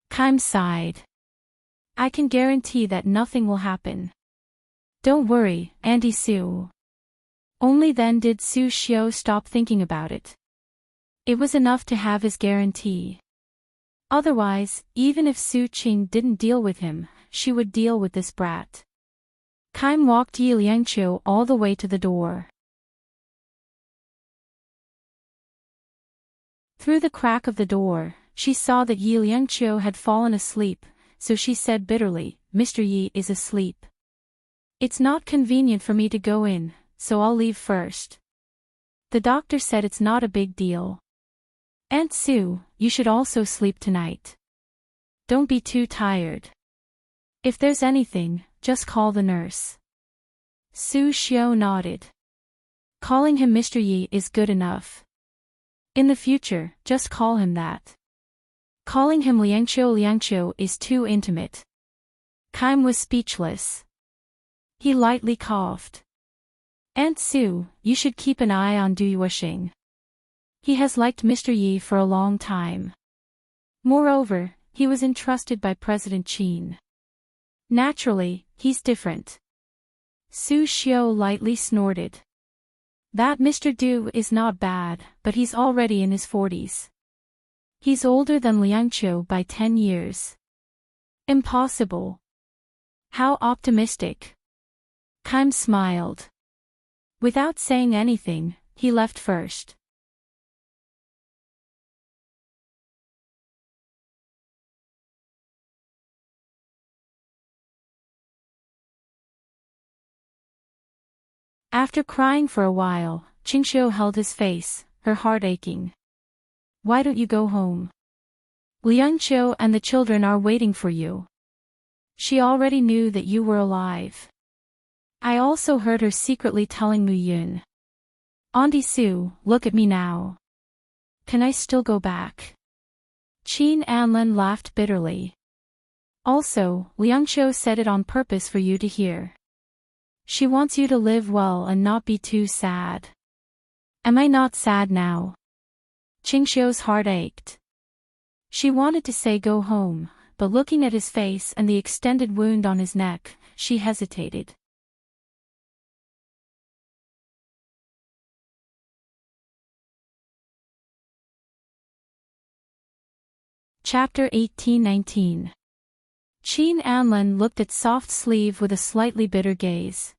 Kaim sighed. I can guarantee that nothing will happen. Don't worry, Auntie Sue. Only then did Su Xiu stop thinking about it. It was enough to have his guarantee. Otherwise, even if Su Qing didn't deal with him, she would deal with this brat. Kaim walked Yi Liangqiu all the way to the door. Through the crack of the door, she saw that Yi Liangqiu had fallen asleep, so she said bitterly, Mr. Yi is asleep. It's not convenient for me to go in, so I'll leave first. The doctor said it's not a big deal. Aunt Sue, you should also sleep tonight. Don't be too tired. If there's anything, just call the nurse. Su Xiu nodded. Calling him Mr. Yi is good enough. In the future, just call him that. Calling him Liangqiu is too intimate. Kaim was speechless. He lightly coughed. Aunt Sue, you should keep an eye on Du Yuexing. He has liked Mr. Yi for a long time. Moreover, he was entrusted by President Qin. Naturally, he's different. Su Xiu lightly snorted. That Mr. Du is not bad, but he's already in his 40s. He's older than Liangqiu by 10 years. Impossible. How optimistic. Keim smiled. Without saying anything, he left first. After crying for a while, Qingxiu held his face, her heart aching. Why don't you go home? Liangqiu and the children are waiting for you. She already knew that you were alive. I also heard her secretly telling Mu Yun. Auntie Sue, look at me now. Can I still go back? Qin Anlin laughed bitterly. Also, Liangqiu said it on purpose for you to hear. She wants you to live well and not be too sad. Am I not sad now? Qingxiu's heart ached. She wanted to say go home, but looking at his face and the extended wound on his neck, she hesitated. Chapter 18-19. Qin Anlin looked at Soft Sleeve with a slightly bitter gaze.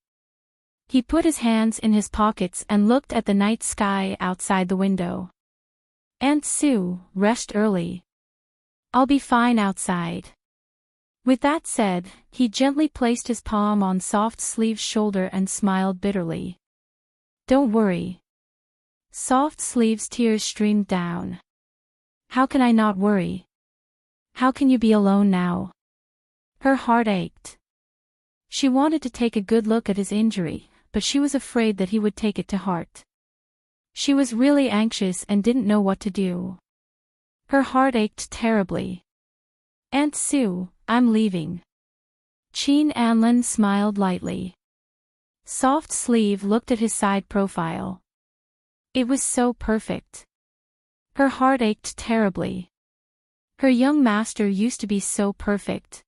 He put his hands in his pockets and looked at the night sky outside the window. Aunt Sue, rest early. I'll be fine outside. With that said, he gently placed his palm on Soft Sleeve's shoulder and smiled bitterly. Don't worry. Soft Sleeve's tears streamed down. How can I not worry? How can you be alone now? Her heart ached. She wanted to take a good look at his injury, but she was afraid that he would take it to heart. She was really anxious and didn't know what to do. Her heart ached terribly. Aunt Sue, I'm leaving. Qin Anlin smiled lightly. Soft Sleeve looked at his side profile. It was so perfect. Her heart ached terribly. Her young master used to be so perfect.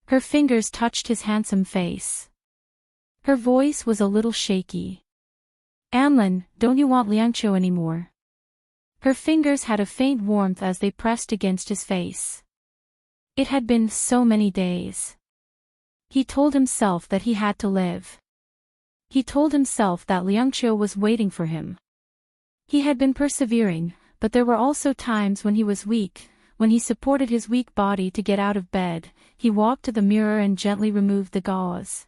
Her fingers touched his handsome face. Her voice was a little shaky. Anlin, don't you want Liangqiu anymore? Her fingers had a faint warmth as they pressed against his face. It had been so many days. He told himself that he had to live. He told himself that Liangqiu was waiting for him. He had been persevering, but there were also times when he was weak. When he supported his weak body to get out of bed, he walked to the mirror and gently removed the gauze.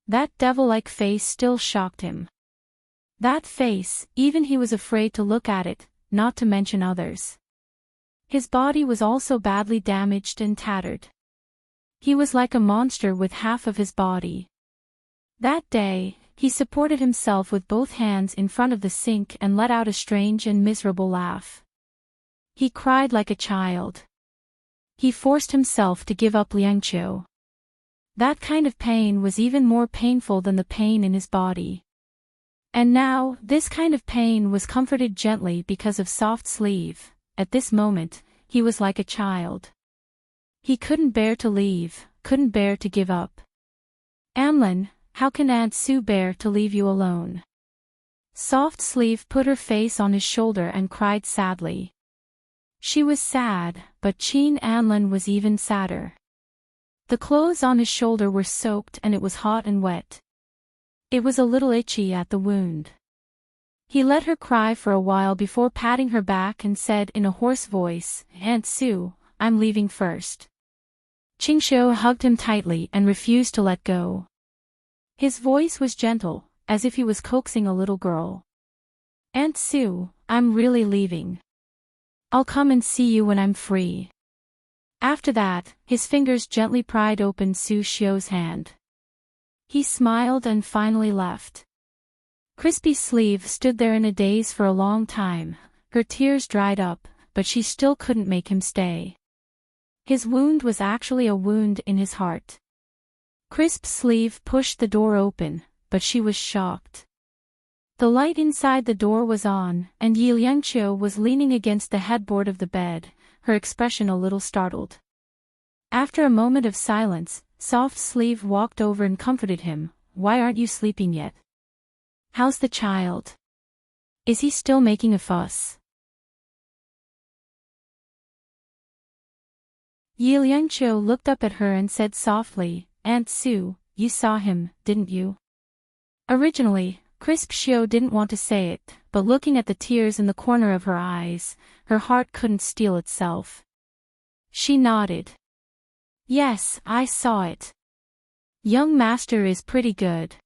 That devil-like face still shocked him. That face, even he was afraid to look at it, not to mention others. His body was also badly damaged and tattered. He was like a monster with half of his body. That day, he supported himself with both hands in front of the sink and let out a strange and miserable laugh. He cried like a child. He forced himself to give up Liangqiu. That kind of pain was even more painful than the pain in his body. And now, this kind of pain was comforted gently because of Soft Sleeve. At this moment, he was like a child. He couldn't bear to leave, couldn't bear to give up. Anlin, how can Aunt Sue bear to leave you alone? Soft Sleeve put her face on his shoulder and cried sadly. She was sad, but Qin Anlin was even sadder. The clothes on his shoulder were soaked and it was hot and wet. It was a little itchy at the wound. He let her cry for a while before patting her back and said in a hoarse voice, Aunt Sue, I'm leaving first. Qingxiu hugged him tightly and refused to let go. His voice was gentle, as if he was coaxing a little girl. Aunt Sue, I'm really leaving. I'll come and see you when I'm free. After that, his fingers gently pried open Su Xiu's hand. He smiled and finally left. Crispy Sleeve stood there in a daze for a long time. Her tears dried up, but she still couldn't make him stay. His wound was actually a wound in his heart. Crisp Sleeve pushed the door open, but she was shocked. The light inside the door was on, and Yi Liangqiu was leaning against the headboard of the bed, her expression a little startled. After a moment of silence, Soft Sleeve walked over and comforted him. "Why aren't you sleeping yet? How's the child? Is he still making a fuss?" Yi Liangqiu looked up at her and said softly, "Aunt Sue, you saw him, didn't you?" Originally, Crisp Xiu didn't want to say it, but looking at the tears in the corner of her eyes, her heart couldn't steel itself. She nodded. "Yes, I saw it. Young master is pretty good."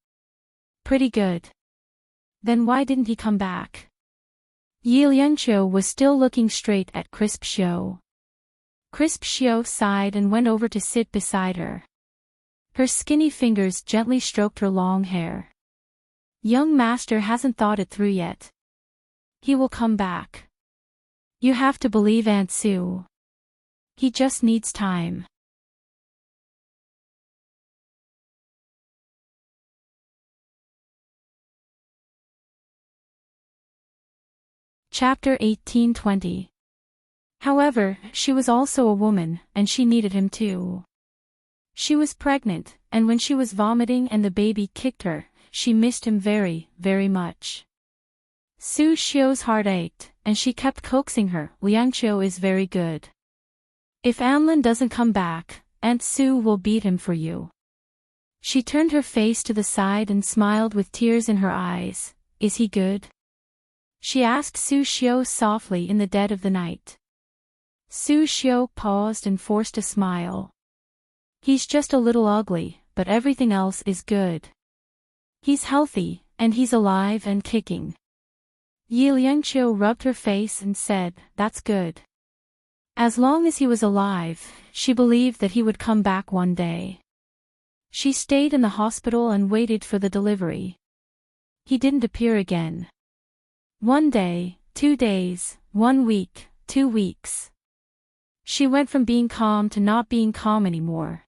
"Pretty good. Then why didn't he come back?" Yi Liangqiu was still looking straight at Crisp Xiu. Crisp Xiu sighed and went over to sit beside her. Her skinny fingers gently stroked her long hair. "Young master hasn't thought it through yet. He will come back. You have to believe Aunt Sue. He just needs time." Chapter 18-20. However, she was also a woman, and she needed him too. She was pregnant, and when she was vomiting and the baby kicked her, she missed him very, very much. Su Xiu's heart ached, and she kept coaxing her. "Liangqiu is very good. If Anlin doesn't come back, Aunt Sue will beat him for you." She turned her face to the side and smiled with tears in her eyes. "Is he good?" she asked Su Xiu softly in the dead of the night. Su Xiu paused and forced a smile. "He's just a little ugly, but everything else is good. He's healthy, and he's alive and kicking." Yi Liangqiu rubbed her face and said, "That's good." As long as he was alive, she believed that he would come back one day. She stayed in the hospital and waited for the delivery. He didn't appear again. 1 day, 2 days, 1 week, 2 weeks. She went from being calm to not being calm anymore.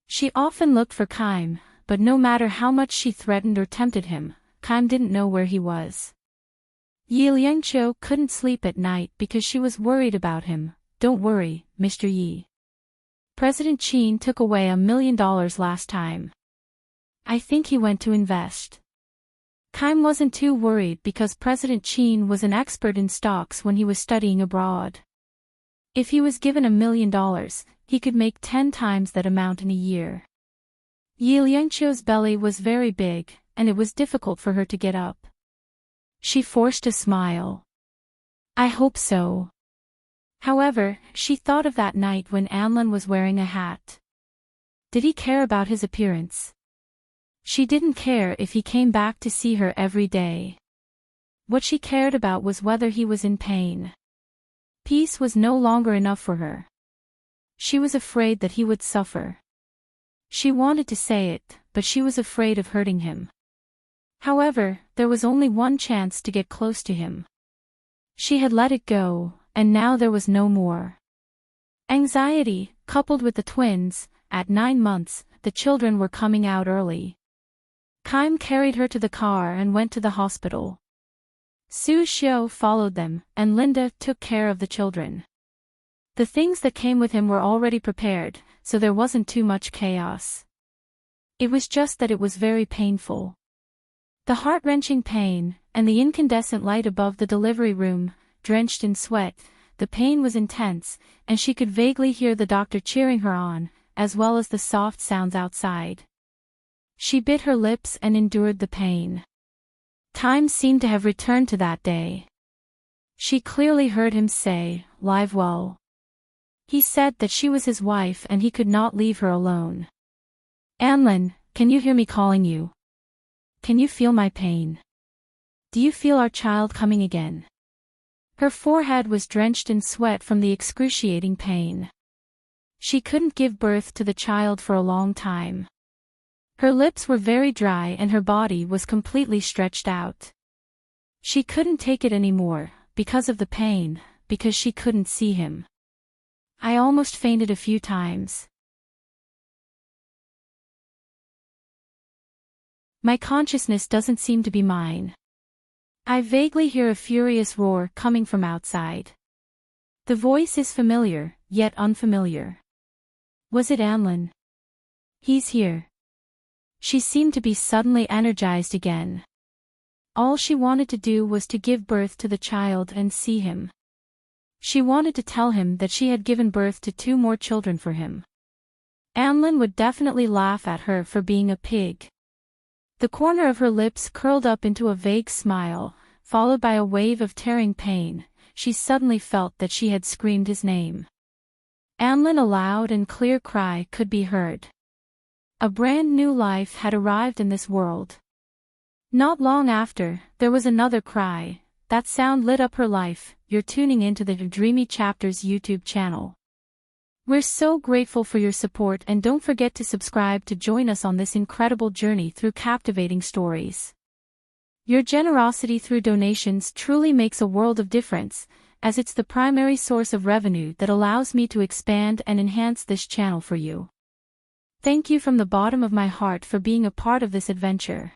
She often looked for Kaim, but no matter how much she threatened or tempted him, Kaim didn't know where he was. Yi Liangqiu couldn't sleep at night because she was worried about him. "Don't worry, Mr. Yi. President Qin took away $1 million last time. I think he went to invest." Kaim wasn't too worried because President Qin was an expert in stocks when he was studying abroad. If he was given $1 million, he could make 10 times that amount in a year. Yi Liangqiu's belly was very big, and it was difficult for her to get up. She forced a smile. "I hope so." However, she thought of that night when Anlin was wearing a hat. Did he care about his appearance? She didn't care if he came back to see her every day. What she cared about was whether he was in pain. Peace was no longer enough for her. She was afraid that he would suffer. She wanted to say it, but she was afraid of hurting him. However, there was only one chance to get close to him. She had let it go, and now there was no more. Anxiety, coupled with the twins, at 9 months, the children were coming out early. Kaim carried her to the car and went to the hospital. Su Xiu followed them, and Linda took care of the children. The things that came with him were already prepared, so there wasn't too much chaos. It was just that it was very painful. The heart-wrenching pain, and the incandescent light above the delivery room, drenched in sweat, the pain was intense, and she could vaguely hear the doctor cheering her on, as well as the soft sounds outside. She bit her lips and endured the pain. Time seemed to have returned to that day. She clearly heard him say, "Live well." He said that she was his wife and he could not leave her alone. "Anlin, can you hear me calling you? Can you feel my pain? Do you feel our child coming again?" Her forehead was drenched in sweat from the excruciating pain. She couldn't give birth to the child for a long time. Her lips were very dry and her body was completely stretched out. She couldn't take it anymore, because of the pain, because she couldn't see him. "I almost fainted a few times." My consciousness doesn't seem to be mine. I vaguely hear a furious roar coming from outside. The voice is familiar, yet unfamiliar. Was it Anlin? He's here. She seemed to be suddenly energized again. All she wanted to do was to give birth to the child and see him. She wanted to tell him that she had given birth to 2 more children for him. Anlin would definitely laugh at her for being a pig. The corner of her lips curled up into a vague smile, followed by a wave of tearing pain. She suddenly felt that she had screamed his name. Anlin, a loud and clear cry could be heard. A brand new life had arrived in this world. Not long after, there was another cry. That sound lit up her life. You're tuning into the Dreamy Chapters YouTube channel. We're so grateful for your support, and don't forget to subscribe to join us on this incredible journey through captivating stories. Your generosity through donations truly makes a world of difference, as it's the primary source of revenue that allows me to expand and enhance this channel for you. Thank you from the bottom of my heart for being a part of this adventure.